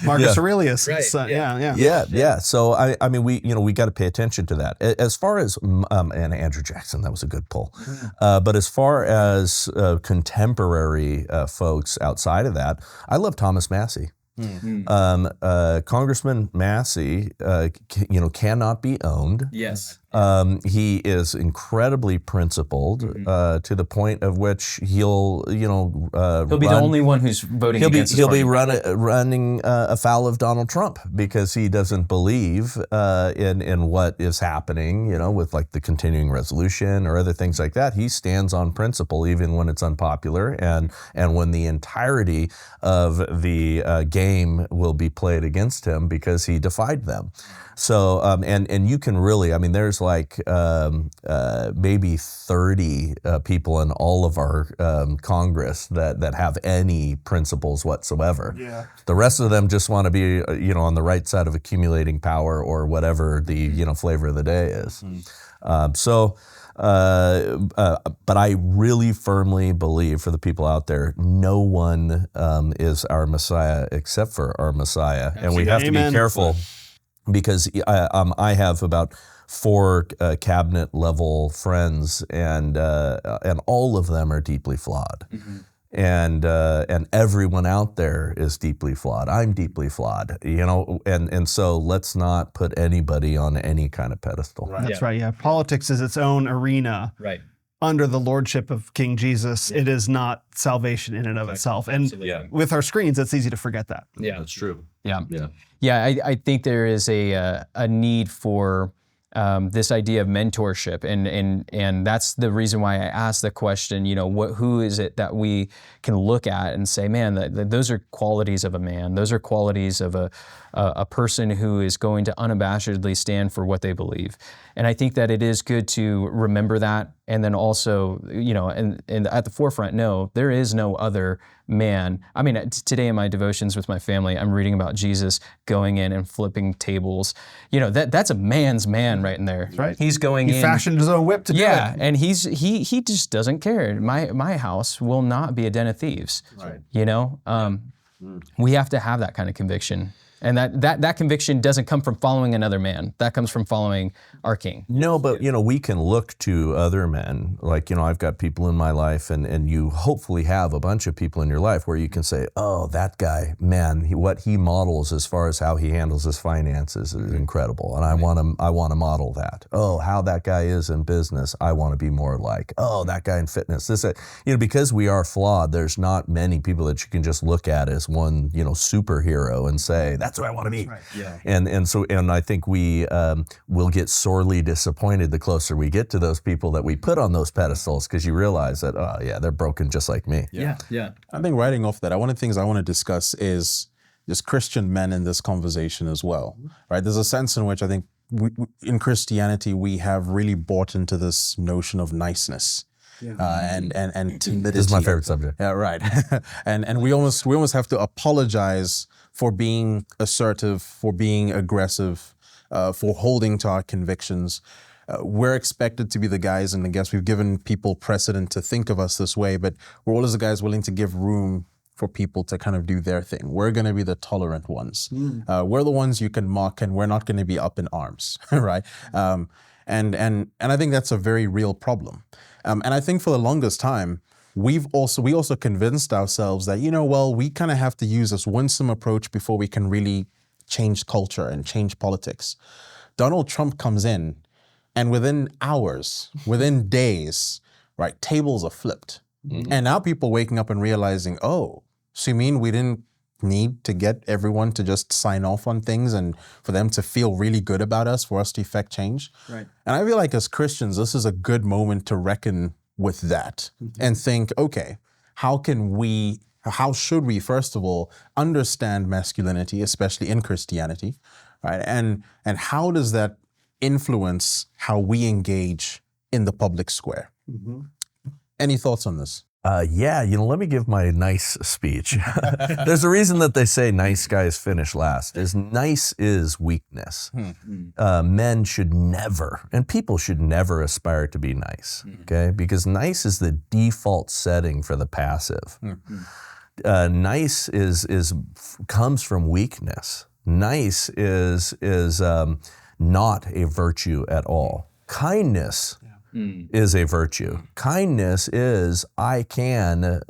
Marcus Aurelius. Right. Yeah. So I mean, we got to pay attention to that. As far as and Andrew Jackson, that was a good pull. But as far as contemporary folks outside of that, I love Thomas Massey. Congressman Massey, cannot be owned. Yes. He is incredibly principled to the point of which he'll be the only one who's voting against his party. Running afoul of Donald Trump because he doesn't believe in what is happening, with like the continuing resolution or other things like that. He stands on principle even when it's unpopular and when the entirety of the game will be played against him because he defied them. So, and you can really, there's like maybe 30 people in all of our Congress that have any principles whatsoever. Yeah. The rest of them just want to be, on the right side of accumulating power or whatever the, flavor of the day is. But I really firmly believe, for the people out there, no one is our Messiah except for our Messiah. And we have to be careful, because I have about 4 cabinet level friends, and all of them are deeply flawed. And everyone out there is deeply flawed. I'm deeply flawed, and so let's not put anybody on any kind of pedestal. That's right. Yeah. Politics is its own arena. Right. Under the lordship of King Jesus, it is not salvation in and of itself. And with our screens, it's easy to forget that. Yeah, That's true. Yeah. I think there is a need for this idea of mentorship, and that's the reason why I asked the question. Who is it that we can look at and say, man, those are qualities of a man. Those are qualities of a person who is going to unabashedly stand for what they believe. And I think that it is good to remember that, and then also, and at the forefront, no, there is no other man. I mean, today in my devotions with my family, I'm reading about Jesus going in and flipping tables. That's a man's man right in there. That's right. He's going in. He fashioned his own whip to do it. Yeah, and he just doesn't care. My house will not be a den of thieves. Right. We have to have that kind of conviction. And that conviction doesn't come from following another man. That comes from following our King. No, but we can look to other men. Like, I've got people in my life, and you hopefully have a bunch of people in your life where you can say, oh, that guy, man, what he models as far as how he handles his finances is incredible. And I want to model that. Oh, how that guy is in business, I want to be more like. Oh, that guy in fitness. Because we are flawed, there's not many people that you can just look at as one, superhero and say, that's what I want to be. Right. Yeah. And I think we will get sorely disappointed the closer we get to those people that we put on those pedestals, because you realize that, oh yeah, they're broken just like me. Yeah. I think writing off that, one of the things I want to discuss is just Christian men in this conversation as well, right? There's a sense in which I think in Christianity, we have really bought into this notion of niceness. And timidity. This is my favorite subject. Yeah, right. and we almost have to apologize for being assertive, for being aggressive, for holding to our convictions. We're expected to be the guys, and I guess we've given people precedent to think of us this way, but we're always the guys willing to give room for people to kind of do their thing. We're going to be the tolerant ones. We're the ones you can mock, and we're not going to be up in arms, right? And I think that's a very real problem. And I think for the longest time, we also convinced ourselves that, we kind of have to use this winsome approach before we can really change culture and change politics. Donald Trump comes in, and within hours, within days, right, tables are flipped. And now people waking up and realizing, oh, so you mean we didn't need to get everyone to just sign off on things and for them to feel really good about us, for us to effect change? Right. And I feel like as Christians, this is a good moment to reckon with that and think, okay, how should we, first of all, understand masculinity, especially in Christianity, right? And how does that influence how we engage in the public square? Any thoughts on this? Let me give my nice speech. There's a reason that they say nice guys finish last. Nice is weakness. Men should never, and people should never aspire to be nice, okay? Because nice is the default setting for the passive. Nice comes from weakness. Nice is not a virtue at all. Kindness is a virtue. Kindness is, I can,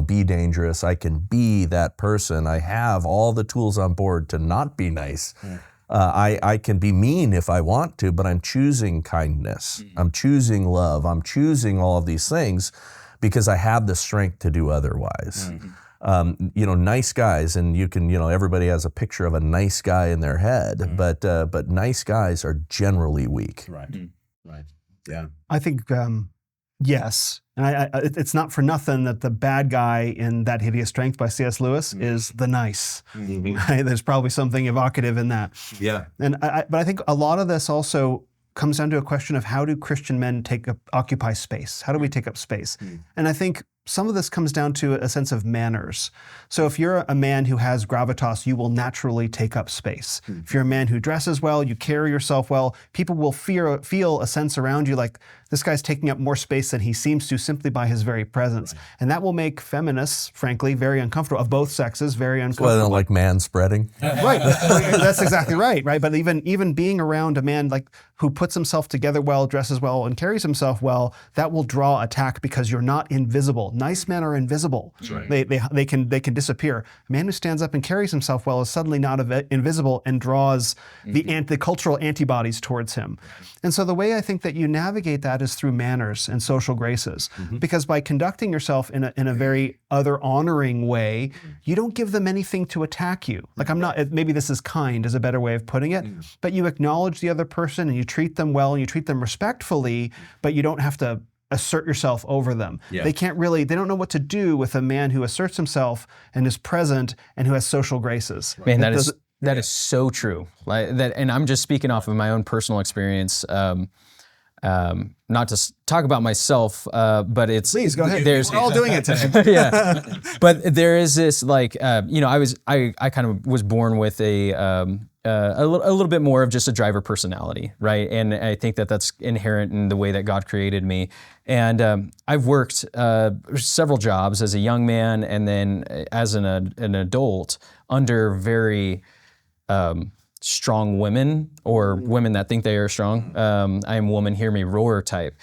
be dangerous. I can be that person. I have all the tools on board to not be nice. I can be mean if I want to, but I'm choosing kindness. I'm choosing love. I'm choosing all of these things because I have the strength to do otherwise. Nice guys, and you can, everybody has a picture of a nice guy in their head, but nice guys are generally weak. Right. Right. Yeah. I think, yes. And it's not for nothing that the bad guy in That Hideous Strength by C.S. Lewis is the nice. Right? There's probably something evocative in that. Yeah. But I think a lot of this also comes down to a question of how do Christian men occupy space? How do we take up space? And I think some of this comes down to a sense of manners. So if you're a man who has gravitas, you will naturally take up space. If you're a man who dresses well, you carry yourself well, people will feel a sense around you like this guy's taking up more space than he seems to simply by his very presence. Right. And that will make feminists, frankly, very uncomfortable, of both sexes, very uncomfortable. Well, they don't like man spreading. Right, that's exactly right. But even being around a man like who puts himself together well, dresses well, and carries himself well, that will draw attack because you're not invisible. Nice men are invisible. Right. They can disappear. A man who stands up and carries himself well is suddenly not invisible and draws the cultural antibodies towards him. And so the way I think that you navigate that is through manners and social graces, because by conducting yourself in a very other honoring way, you don't give them anything to attack you. Like maybe this is kind is a better way of putting it, but you acknowledge the other person and you treat them well and you treat them respectfully, but you don't have to assert yourself over them. Yeah. They don't know what to do with a man who asserts himself and is present and who has social graces. Man, that is so true. Like that, and I'm just speaking off of my own personal experience. Not to talk about myself, but it's please go ahead. We're all doing it today. Yeah, but there is this like I kind of was born with a little bit more of just a driver personality, right? And I think that that's inherent in the way that God created me. And I've worked several jobs as a young man and then as an adult under very strong women or women that think they are strong. I am woman, hear me roar type.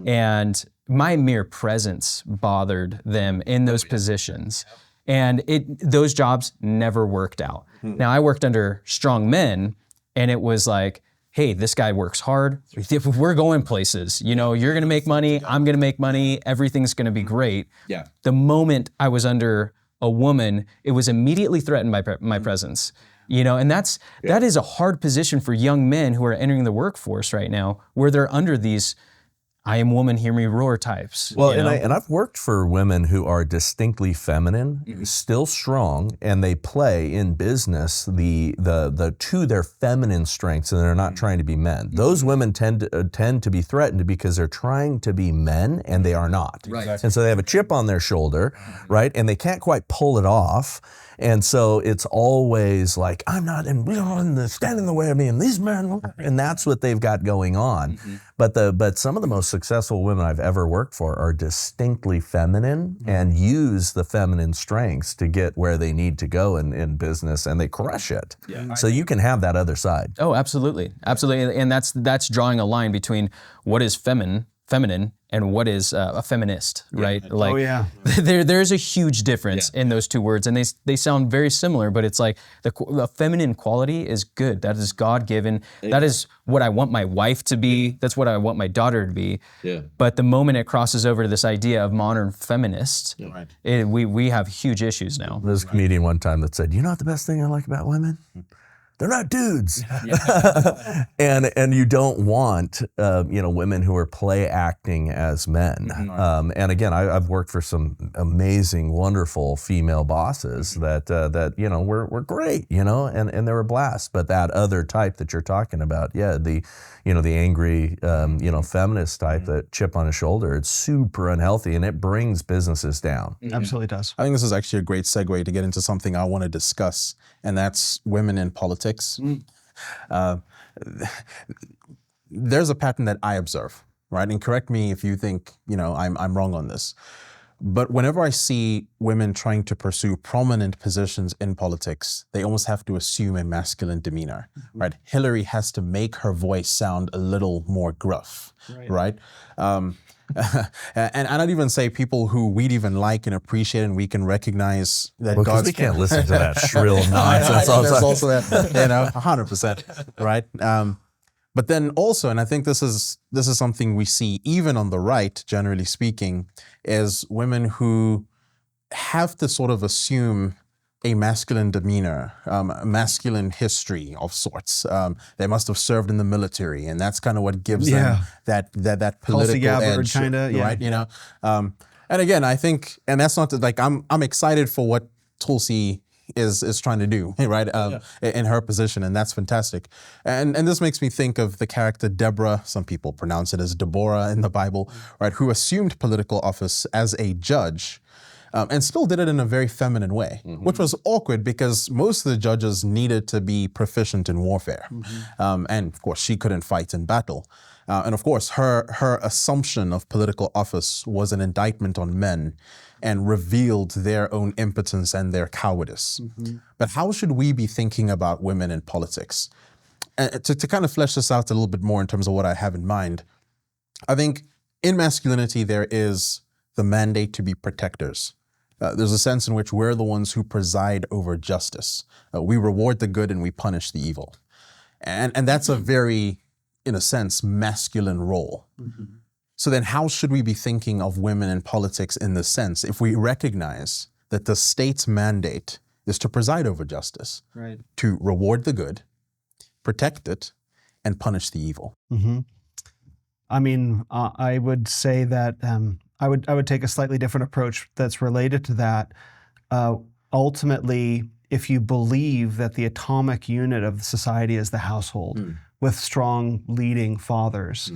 And my mere presence bothered them in those positions. And those jobs never worked out. Now I worked under strong men and it was like, hey, this guy works hard. We're going places, you're gonna make money, I'm gonna make money, everything's gonna be great. Yeah. The moment I was under a woman, it was immediately threatened by my presence. And that is a hard position for young men who are entering the workforce right now, where they're under these I am woman, hear me roar types. Well, and I've worked for women who are distinctly feminine, still strong, and they play in business the to their feminine strengths, and they're not trying to be men. Those women tend to be threatened because they're trying to be men, and they are not. Right. And so they have a chip on their shoulder, right? And they can't quite pull it off. And so it's always like, I'm not, and we don't stand in the way of me, and these men, and that's what they've got going on. But some of the most successful women I've ever worked for are distinctly feminine and use the feminine strengths to get where they need to go in business, and they crush it. Yeah. So you can have that other side. Oh, absolutely. Absolutely. And that's drawing a line between what is feminine and what is a feminist, right? Like, there's a huge difference in those two words, and they sound very similar, but it's like the feminine quality is good. That is God-given. That is what I want my wife to be. That's what I want my daughter to be. Yeah. But the moment it crosses over to this idea of modern feminists, we have huge issues now. There's a comedian one time that said, what the best thing I like about women? They're not dudes. and you don't want women who are play acting as men. And again, I've worked for some amazing, wonderful female bosses that were great, and they were a blast. But that other type that you're talking about, the angry feminist type, that chip on his shoulder, it's super unhealthy and it brings businesses down. Absolutely does. I think this is actually a great segue to get into something I want to discuss, and that's women in politics. There's a pattern that I observe, right? And correct me if you think, I'm wrong on this. But whenever I see women trying to pursue prominent positions in politics, they almost have to assume a masculine demeanor, right? Hillary has to make her voice sound a little more gruff, right? And I don't even say people who we'd even like and appreciate and we can recognize that God's... we can't listen to that shrill nonsense. There's also that, 100%, right? But then also, and I think this is something we see even on the right, generally speaking, is women who have to sort of assume a masculine demeanor, a masculine history of sorts. They must have served in the military, and that's kind of what gives them that political edge, right? And again, I think, and that's not like I'm excited for what Tulsi is trying to do, right? In her position, and that's fantastic. And this makes me think of the character Deborah. Some people pronounce it as Deborah in the Bible, right? Who assumed political office as a judge. And still did it in a very feminine way, which was awkward because most of the judges needed to be proficient in warfare. And of course, she couldn't fight in battle. And of course, her assumption of political office was an indictment on men and revealed their own impotence and their cowardice. But how should we be thinking about women in politics? To kind of flesh this out a little bit more in terms of what I have in mind, I think in masculinity, there is the mandate to be protectors. There's a sense in which we're the ones who preside over justice. We reward the good and we punish the evil. And that's a very, in a sense, masculine role. So then how should we be thinking of women in politics in this sense if we recognize that the state's mandate is to preside over justice, to reward the good, protect it, and punish the evil? I mean, I would say that I would take a slightly different approach that's related to that. Ultimately, if you believe that the atomic unit of society is the household with strong leading fathers,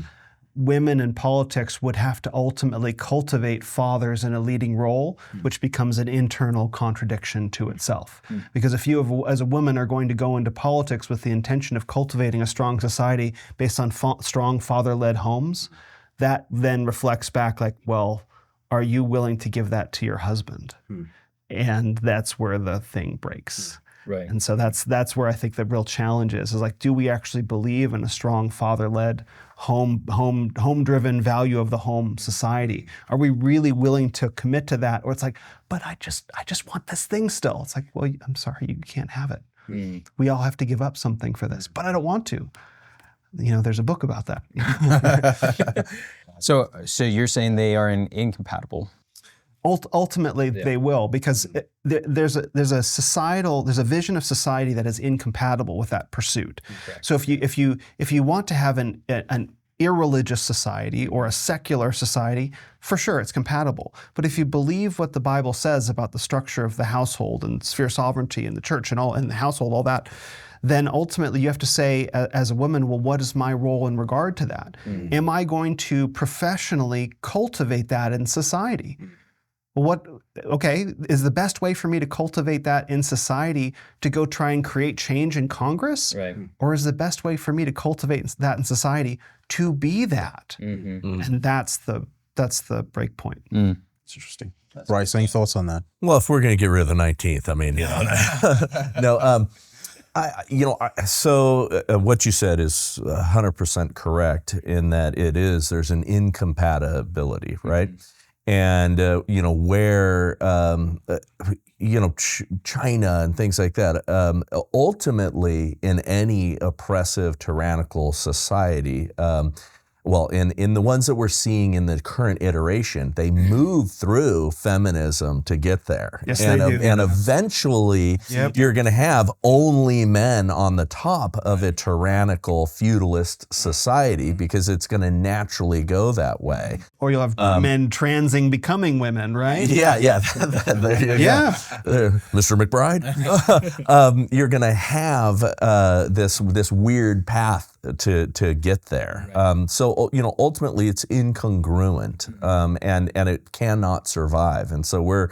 women in politics would have to ultimately cultivate fathers in a leading role, which becomes an internal contradiction to itself. Because if you, as a woman, are going to go into politics with the intention of cultivating a strong society based on strong father-led homes, that then reflects back like, well, are you willing to give that to your husband? And that's where the thing breaks. Right. And so that's where I think the real challenge is like, do we actually believe in a strong father-led, home-driven value of the home society? Are we really willing to commit to that? Or it's like, but I just want this thing still. It's like, well, I'm sorry, you can't have it. We all have to give up something for this, but I don't want to. You know, there's a book about that. So you're saying they are incompatible? Ultimately, they will, because there's a vision of society that is incompatible with that pursuit. Okay. So if you want to have an irreligious society or a secular society, for sure it's compatible. But if you believe what the Bible says about the structure of the household and sphere sovereignty and the church and the household, all that, then ultimately you have to say as a woman, well, what is my role in regard to that? Am I going to professionally cultivate that in society? Well, is the best way for me to cultivate that in society to go try and create change in Congress? Right. Or is the best way for me to cultivate that in society to be that? And that's the break point. It's interesting. Bryce, any thoughts on that? Well, if we're going to get rid of the 19th, I mean, no, what you said is 100% correct in that there's an incompatibility, right? And, where, China and things like that, ultimately in any oppressive, tyrannical society, in the ones that we're seeing in the current iteration, they move through feminism to get there. Yes, they do. And eventually, you're going to have only men on the top of a tyrannical, feudalist society because it's going to naturally go that way. Or you'll have men transing, becoming women, right? Yeah. There you go. Mr. McBride. You're going to have this weird path to get there. Right. So ultimately it's incongruent, and it cannot survive. And so we're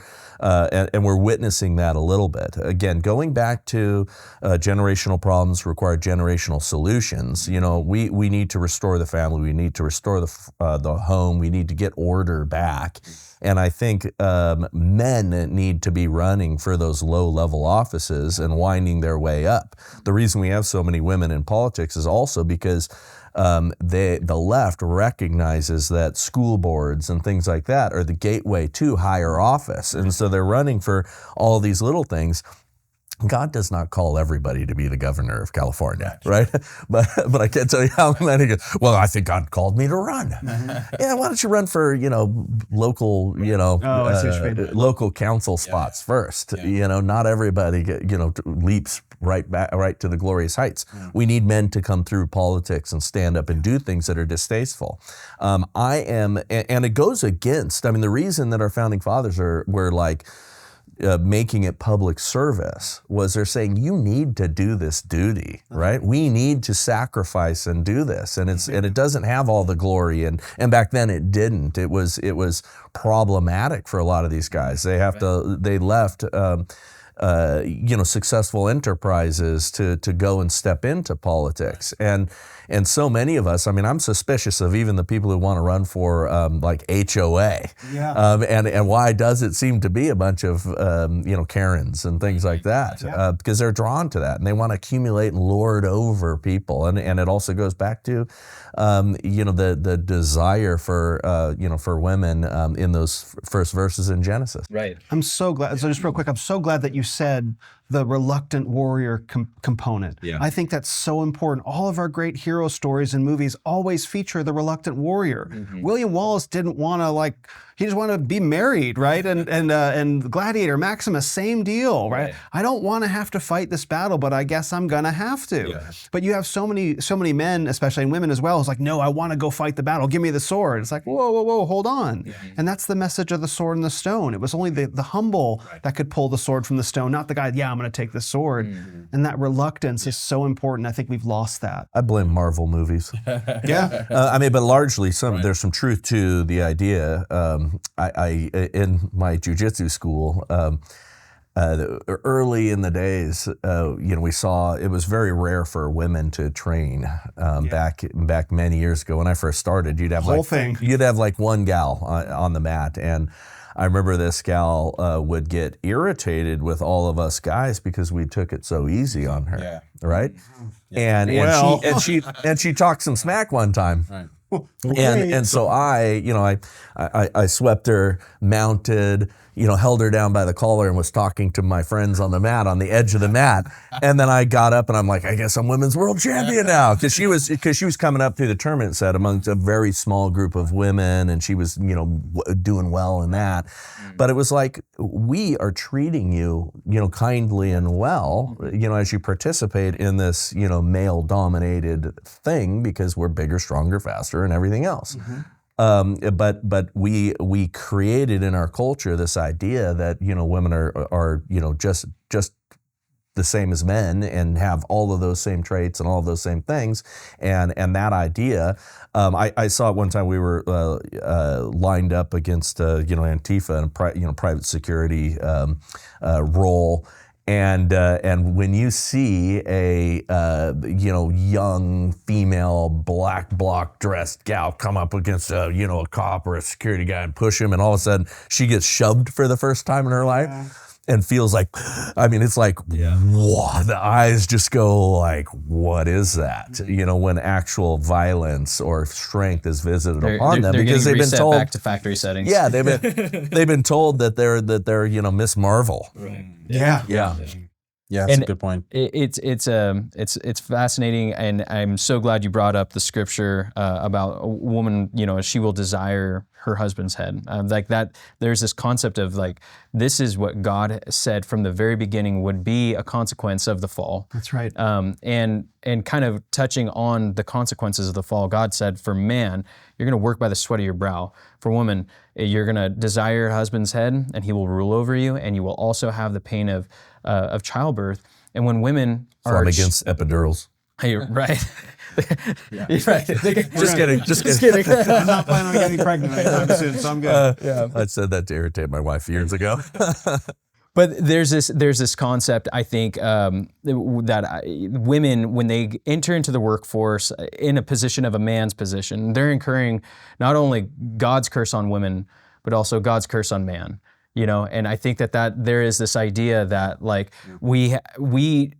witnessing that a little bit. Again, going back to generational problems require generational solutions. We need to restore the family. We need to restore the home. We need to get order back. And I think men need to be running for those low-level offices and winding their way up. The reason we have so many women in politics is also because the left recognizes that school boards and things like that are the gateway to higher office. And so they're running for all these little things. God does not call everybody to be the governor of California, right? But I can't tell you how many go, well, I think God called me to run. Yeah, why don't you run for, local, local council spots first? Not everybody, leaps right to the glorious heights. We need men to come through politics and stand up and do things that are distasteful. And it goes against, the reason that our founding fathers were like, making it public service was they're saying you need to do this duty, right? We need to sacrifice and do this, and it doesn't have all the glory, and back then it didn't. It was problematic for a lot of these guys. They left. Successful enterprises to go and step into politics. And so many of us, I mean, I'm suspicious of even the people who want to run for like HOA. Yeah. And why does it seem to be a bunch of, Karens and things like that? Because they're drawn to that and they want to accumulate and lord over people. And it also goes back to, the desire for women in those first verses in Genesis. Right. I'm so glad. So just real quick, I'm so glad that you said the reluctant warrior component. Yeah. I think that's so important. All of our great hero stories and movies always feature the reluctant warrior. William Wallace didn't want to he just wanted to be married, right? And Gladiator, Maximus, same deal, right? I don't want to have to fight this battle, but I guess I'm gonna have to. Yeah. But you have so many men, especially and women as well, is like, no, I want to go fight the battle. Give me the sword. It's like, whoa, hold on. Yeah. And that's the message of the sword and the stone. It was only the humble that could pull the sword from the stone, not the guy, I'm going to take the sword. And that reluctance is so important. I think we've lost that. I blame Marvel movies. Yeah. But largely there's some truth to the idea. I in my jiu-jitsu school, early in the days, we saw it was very rare for women to train. Back many years ago when I first started, you'd have like one gal on the mat, and I remember this gal would get irritated with all of us guys because we took it so easy on her, right? Yeah. And she talked some smack one time. Right. And so I swept her, mounted, held her down by the collar and was talking to my friends on the mat, on the edge of the mat. And then I got up and I'm like, I guess I'm women's world champion now. Because she was coming up through the tournament set amongst a very small group of women, and she was, doing well in that. But it was like, we are treating you, kindly and well, as you participate in this, male-dominated thing because we're bigger, stronger, faster, and everything else. But we created in our culture this idea that women are just the same as men and have all of those same traits and all of those same things, and that idea. I saw it one time. We were lined up against Antifa and a private security role. And when you see a young female black bloc dressed gal come up against a cop or a security guy and push him, and all of a sudden she gets shoved for the first time in her life. And feels like, it's like, whoa, the eyes just go like, what is that? When actual violence or strength is visited upon them, because they've been told back to factory settings. Yeah, they've been told that they're Miss Marvel. Right. Yeah. Yeah, that's a good point. It's fascinating, and I'm so glad you brought up the scripture about a woman. She will desire her husband's head. Like that, there's this concept of like, this is what God said from the very beginning would be a consequence of the fall. That's right. And kind of touching on the consequences of the fall, God said, for man, you're going to work by the sweat of your brow. For woman, you're going to desire your husband's head, and he will rule over you, and you will also have the pain of childbirth. And when women are against epidurals. Hey, right. Right. Just kidding. I'm not planning on getting pregnant anytime soon, so I'm good. I said that to irritate my wife years ago. But there's this concept, I think, that women, when they enter into the workforce in a position of a man's position, they're incurring not only God's curse on women, but also God's curse on man. And I think that there is this idea that like we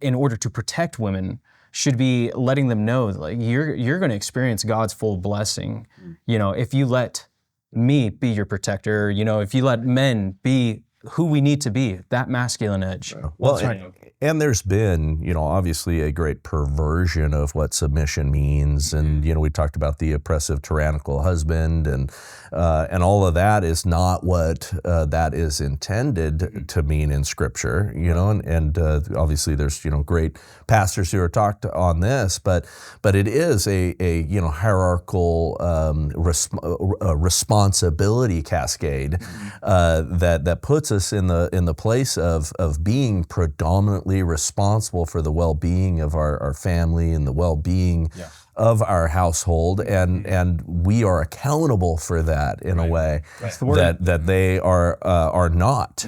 in order to protect women should be letting them know like you're going to experience God's full blessing. If you let me be your protector, if you let men be who we need to be, that masculine edge. Well, and there's been, obviously a great perversion of what submission means, and we talked about the oppressive, tyrannical husband, and all of that is not what that is intended to mean in Scripture, and obviously there's great pastors who are talked on this, but it is a hierarchical responsibility cascade that puts puts us in the place of being predominantly responsible for the well-being of our family and the well-being of our household, and we are accountable for that in a way that they are not.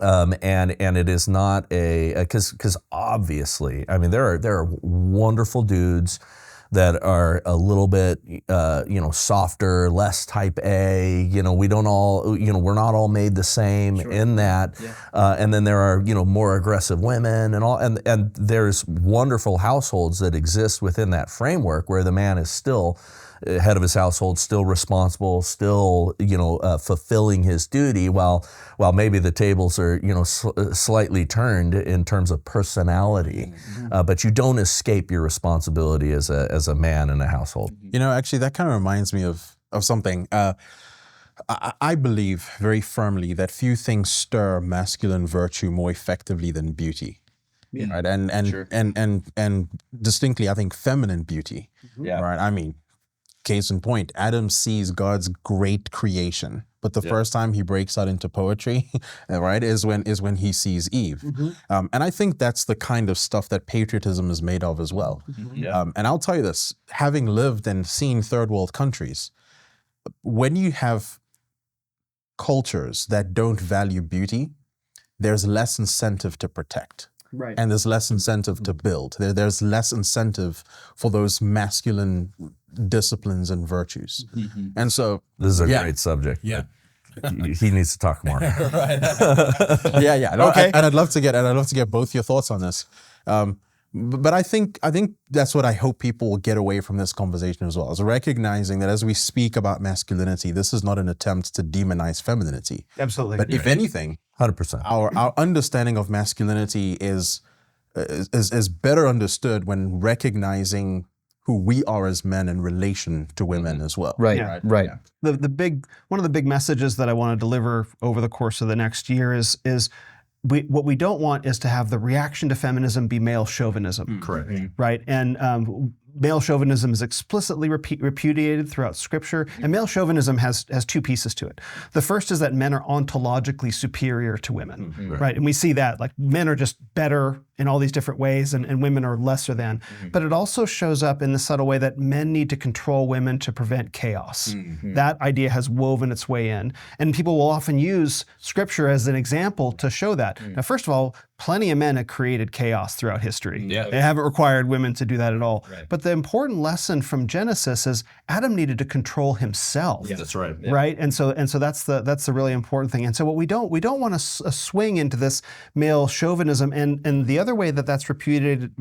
And it is not because obviously, I mean, there are wonderful dudes that are a little bit, softer, less type A. We don't all, we're not all made the same in that. And then there are, more aggressive women and all, and there's wonderful households that exist within that framework where the man is still head of his household, still responsible, still, fulfilling his duty, while maybe the tables are, slightly turned in terms of personality. But you don't escape your responsibility as a man in a household. Actually, that kind of reminds me of something. I believe very firmly that few things stir masculine virtue more effectively than beauty. Right? And distinctly, I think feminine beauty. Right? I mean, case in point, Adam sees God's great creation, but the first time he breaks out into poetry, right, is when he sees Eve. And I think that's the kind of stuff that patriotism is made of as well. And I'll tell you this, having lived and seen third world countries, when you have cultures that don't value beauty, there's less incentive to protect. Right. And there's less incentive to build. There's less incentive for those masculine disciplines and virtues. And so this is a great subject. Yeah. He needs to talk more. Right. Okay. And I'd love to get both your thoughts on this. But I think that's what I hope people will get away from this conversation as well, is recognizing that as we speak about masculinity, this is not an attempt to demonize femininity. Absolutely. But if anything, 100%. Our understanding of masculinity is better understood when recognizing who we are as men in relation to women as well. Right. One of the big messages that I want to deliver over the course of the next year is what we don't want is to have the reaction to feminism be male chauvinism. Correct. Right. And male chauvinism is explicitly repudiated throughout Scripture, and male chauvinism has two pieces to it. The first is that men are ontologically superior to women, right? And we see that, like, men are just better in all these different ways, and women are lesser than. But it also shows up in the subtle way that men need to control women to prevent chaos. That idea has woven its way in, and people will often use Scripture as an example to show that. Now, first of all, plenty of men have created chaos throughout history. They haven't required women to do that at all. But the important lesson from Genesis is Adam needed to control himself. That's right. Right, and so that's the really important thing. And so what we don't want to swing into this male chauvinism, and the other way that that's repudiated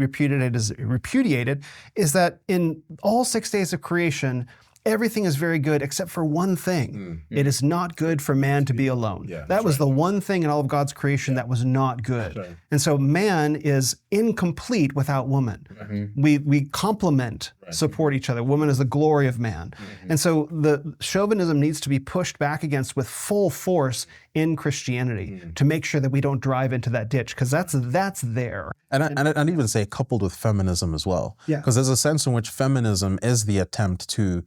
is that in all 6 days of creation, everything is very good except for one thing. It is not good for man to be alone. That was the one thing in all of God's creation that was not good. And so man is incomplete without woman. We complement, support each other. Woman is the glory of man. And so the chauvinism needs to be pushed back against with full force in Christianity to make sure that we don't drive into that ditch, because that's there. And I'd even say coupled with feminism as well. Because there's a sense in which feminism is the attempt to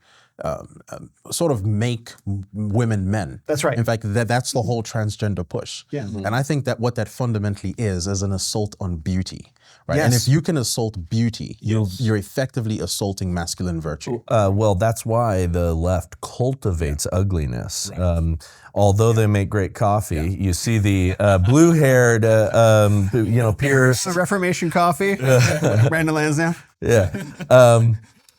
sort of make women men. That's right. In fact, that's the whole transgender push. And I think that what that fundamentally is an assault on beauty. Right? And if you can assault beauty, you're effectively assaulting masculine virtue. Well, that's why the left cultivates ugliness. Although they make great coffee, you see the blue-haired, peers. The Reformation coffee, Brandon Lansdowne.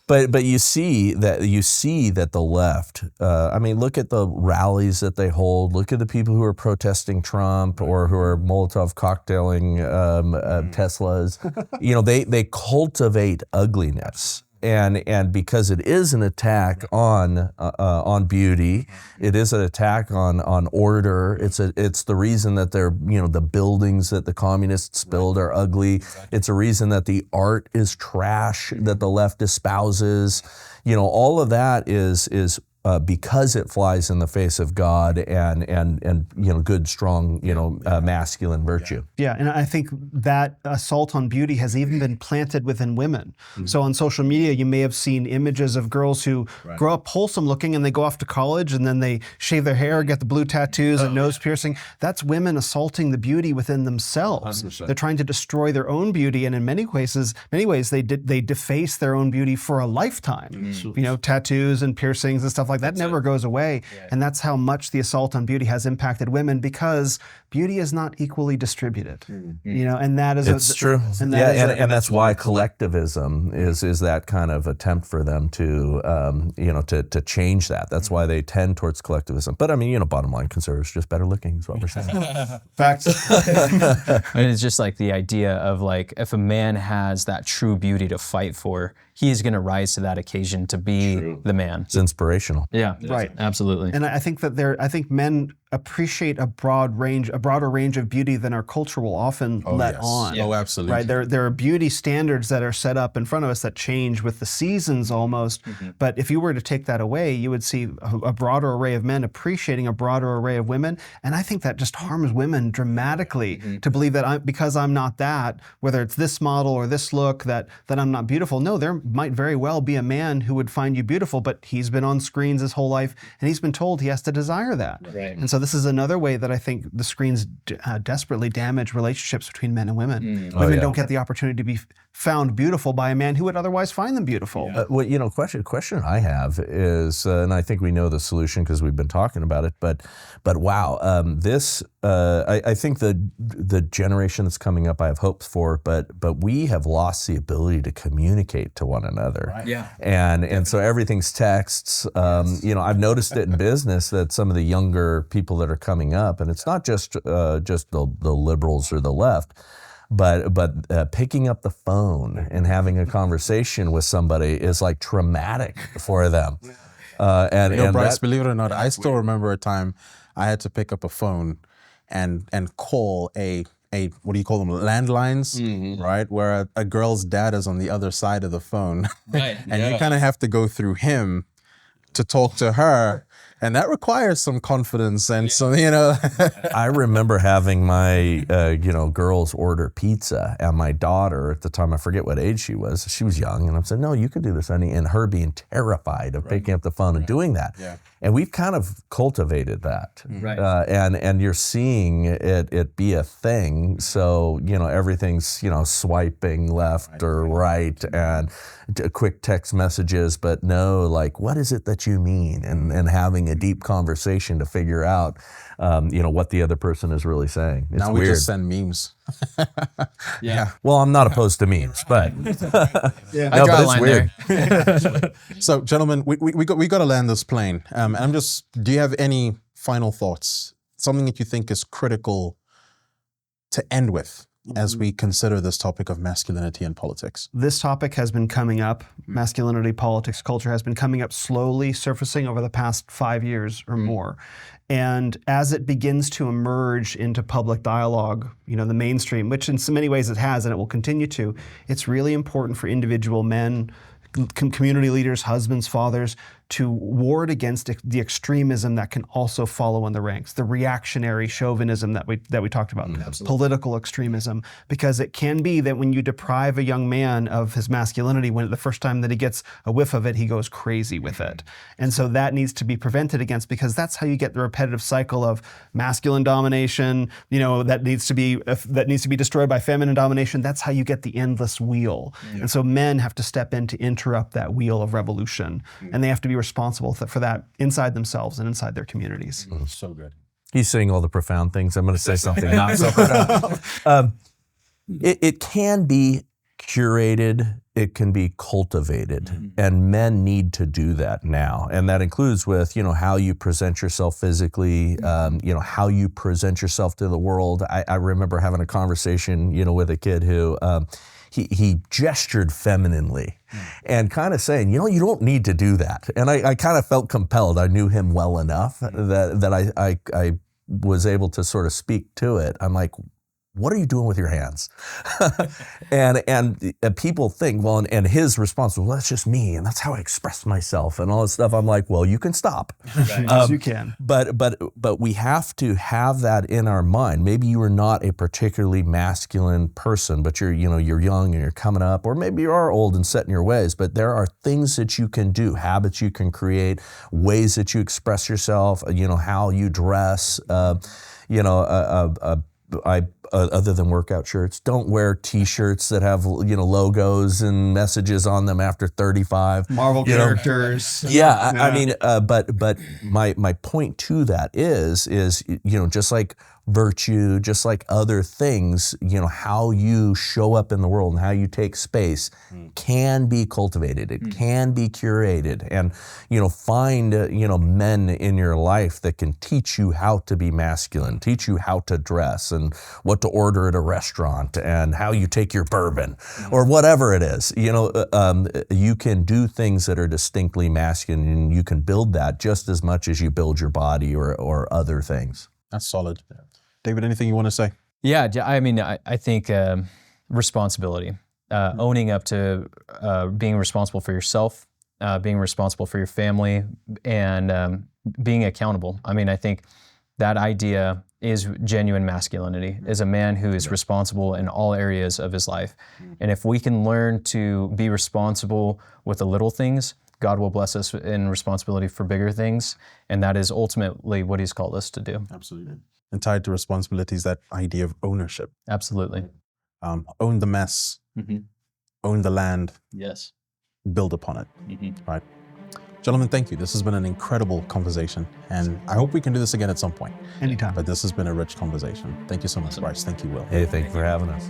But you see that the left. Look at the rallies that they hold. Look at the people who are protesting Trump or who are Molotov cocktailing Teslas. They cultivate ugliness. And because it is an attack on beauty, it is an attack on order. It's the reason that the buildings that the communists build are ugly. It's a reason that the art is trash that the left espouses. All of that is because it flies in the face of God and good, strong, masculine virtue. Yeah, and I think that assault on beauty has even been planted within women. So on social media, you may have seen images of girls who grow up wholesome looking and they go off to college and then they shave their hair, get the blue tattoos and nose piercing. That's women assaulting the beauty within themselves. 100%. They're trying to destroy their own beauty, and in many ways, they deface their own beauty for a lifetime. Tattoos and piercings and stuff like that never goes away. And that's how much the assault on beauty has impacted women, because beauty is not equally distributed. And that is It's true. And that's why collectivism is that kind of attempt for them to to change that. That's why they tend towards collectivism. But I mean, bottom line, conservatives are just better looking is what we're saying. Facts. And it's just like the idea of like, if a man has that true beauty to fight for, he is going to rise to that occasion to be the man. It's inspirational. Yeah, Right. Absolutely. And I think men appreciate a broader range of beauty than our culture will often let on. Oh, absolutely. Right. There are beauty standards that are set up in front of us that change with the seasons almost. But if you were to take that away, you would see a broader array of men appreciating a broader array of women. And I think that just harms women dramatically to believe that because I'm not that, whether it's this model or this look, that I'm not beautiful. No, there might very well be a man who would find you beautiful, but he's been on screens his whole life and he's been told he has to desire that. Right. And so this is another way that I think the screens desperately damage relationships between men and women. Women don't get the opportunity to be found beautiful by a man who would otherwise find them beautiful. Question I have is, and I think we know the solution because we've been talking about it, but wow, I think the generation that's coming up, I have hopes for, but we have lost the ability to communicate to one another. Right. Yeah. And so everything's texts. I've noticed it in business that some of the younger people that are coming up, and it's not just the liberals or the left, but picking up the phone and having a conversation with somebody is like traumatic for them. Bryce, believe it or not, I still remember a time I had to pick up a phone and call a what do you call them, landlines, right? Where a girl's dad is on the other side of the phone. Right. And you kind of have to go through him to talk to her. And that requires some confidence and some, I remember having my, girls order pizza, and my daughter at the time, I forget what age she was young, and I'm saying, no, you can do this, honey, and her being terrified of picking up the phone and doing that. Yeah. And we've kind of cultivated that. Right. And you're seeing it be a thing. So, everything's, swiping left or right and quick text messages, but no, like, what is it that you mean? And having a deep conversation to figure out, what the other person is really saying. It's now we weird. just send memes. Yeah. Well, I'm not opposed to memes, but I draw a line there. So, gentlemen, we got to land this plane. Do you have any final thoughts? Something that you think is critical to end with as we consider this topic of masculinity and politics? This topic has been coming up. Masculinity, politics, culture has been coming up, slowly surfacing over the past 5 years or more. And as it begins to emerge into public dialogue, the mainstream, which in so many ways it has and it will continue to, it's really important for individual men, community leaders, husbands, fathers, to ward against the extremism that can also follow in the ranks, the reactionary chauvinism that we talked about, political extremism, because it can be that when you deprive a young man of his masculinity, when the first time that he gets a whiff of it, he goes crazy with it. And so that needs to be prevented against, because that's how you get the repetitive cycle of masculine domination, that needs to be destroyed by feminine domination. That's how you get the endless wheel. And so men have to step in to interrupt that wheel of revolution, and they have to be responsible for that inside themselves and inside their communities. So good. He's saying all the profound things. I'm going to say something not so profound. It can be curated, it can be cultivated, and men need to do that now. And that includes with, how you present yourself physically, how you present yourself to the world. I remember having a conversation, with a kid who, he gestured femininely and kind of saying, you don't need to do that. And I kind of felt compelled. I knew him well enough that I was able to sort of speak to it. I'm like, what are you doing with your hands? and people think, well, and his response was, well, that's just me, and that's how I express myself, and all this stuff. I'm like, well, you can stop. Yes, you can. But we have to have that in our mind. Maybe you are not a particularly masculine person, but you're young and you're coming up, or maybe you are old and set in your ways. But there are things that you can do, habits you can create, ways that you express yourself. How you dress. Other than workout shirts, don't wear T-shirts that have logos and messages on them after 35. Marvel characters. Yeah, I mean, but my point to that is just like virtue, just like other things, how you show up in the world and how you take space can be cultivated. It can be curated, and find men in your life that can teach you how to be masculine, teach you how to dress and what to order at a restaurant and how you take your bourbon or whatever it is. You can do things that are distinctly masculine, and you can build that just as much as you build your body or other things. That's solid. David, anything you want to say? Yeah, I mean, I think responsibility, owning up to being responsible for yourself, being responsible for your family, and being accountable. I mean, I think that idea is genuine masculinity, is a man who is responsible in all areas of his life. And if we can learn to be responsible with the little things, God will bless us in responsibility for bigger things. And that is ultimately what he's called us to do. Absolutely. And tied to responsibility is that idea of ownership. Absolutely. Own the mess, own the land, Yes. build upon it, right? Gentlemen, thank you. This has been an incredible conversation, and I hope we can do this again at some point. Anytime. But this has been a rich conversation. Thank you so much, Bryce. Thank you, Will. Hey, thank you for having us.